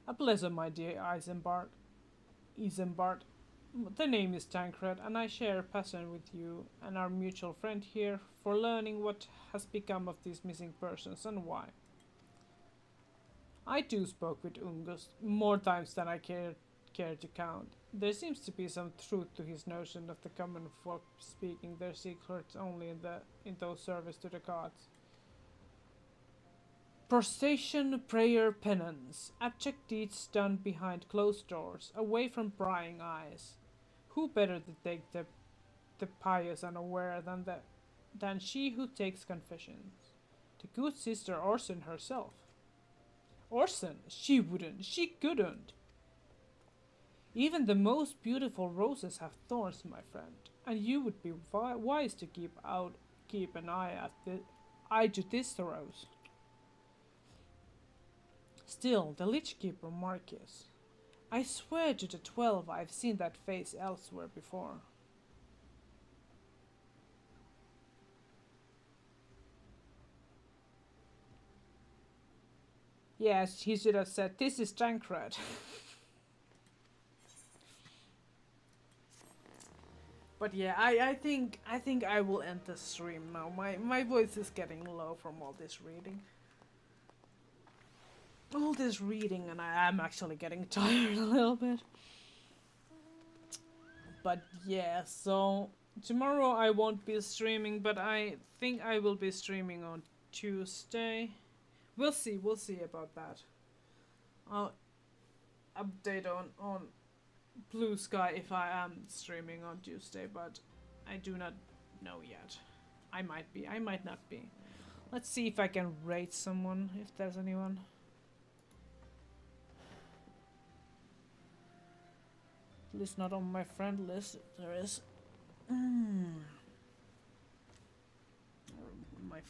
A pleasure, my dear Isambard. The name is Tancred, and I share a passion with you and our mutual friend here for learning what has become of these missing persons and why. I too spoke with Ungus more times than I care to count. There seems to be some truth to his notion of the common folk speaking their secrets only in those service to the gods. Prostration, prayer, penance, abject deeds done behind closed doors, away from prying eyes. Who better to take the pious unaware than she who takes confessions? The good sister Orson herself. Orson, she wouldn't, she couldn't. Even the most beautiful roses have thorns, my friend, and you would be wise to keep an eye to this rose. Still, the Lich Keeper Marcus. I swear to the 12 I've seen that face elsewhere before. Yes, he should have said, "This is Tancred." But yeah, I think I will end the stream now. My voice is getting low from all this reading. And I am actually getting tired a little bit. But yeah, so tomorrow I won't be streaming, but I think I will be streaming on Tuesday. We'll see about that. I'll update on Blue Sky if I am streaming on Tuesday, but I do not know yet. I might be, I might not be. Let's see if I can rate someone, if there's anyone. At least not on my friend list. There is. My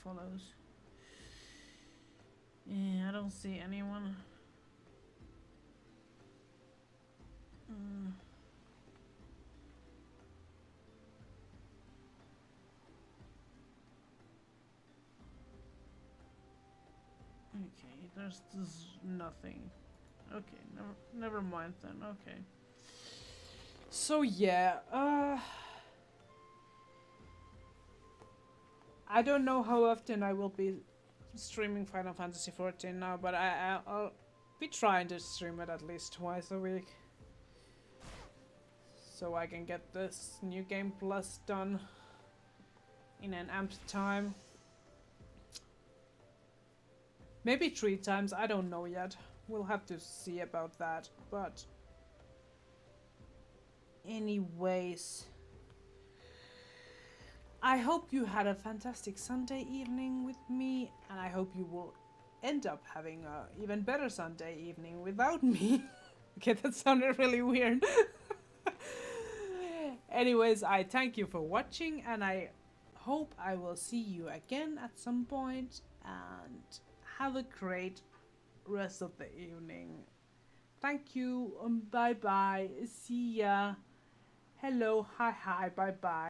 follows. Yeah, I don't see anyone. Okay, there's nothing. Okay, never mind then. Okay. So yeah, I don't know how often I will be streaming Final Fantasy XIV now, but I'll be trying to stream it at least twice a week, so I can get this New Game Plus done in an amped time. Maybe 3 times, I don't know yet. We'll have to see about that, but anyways, I hope you had a fantastic Sunday evening with me, and I hope you will end up having a even better Sunday evening without me. Okay, that sounded really weird. Anyways, I thank you for watching, and I hope I will see you again at some point, and have a great rest of the evening. Thank you, bye bye, see ya, hello, hi, bye bye.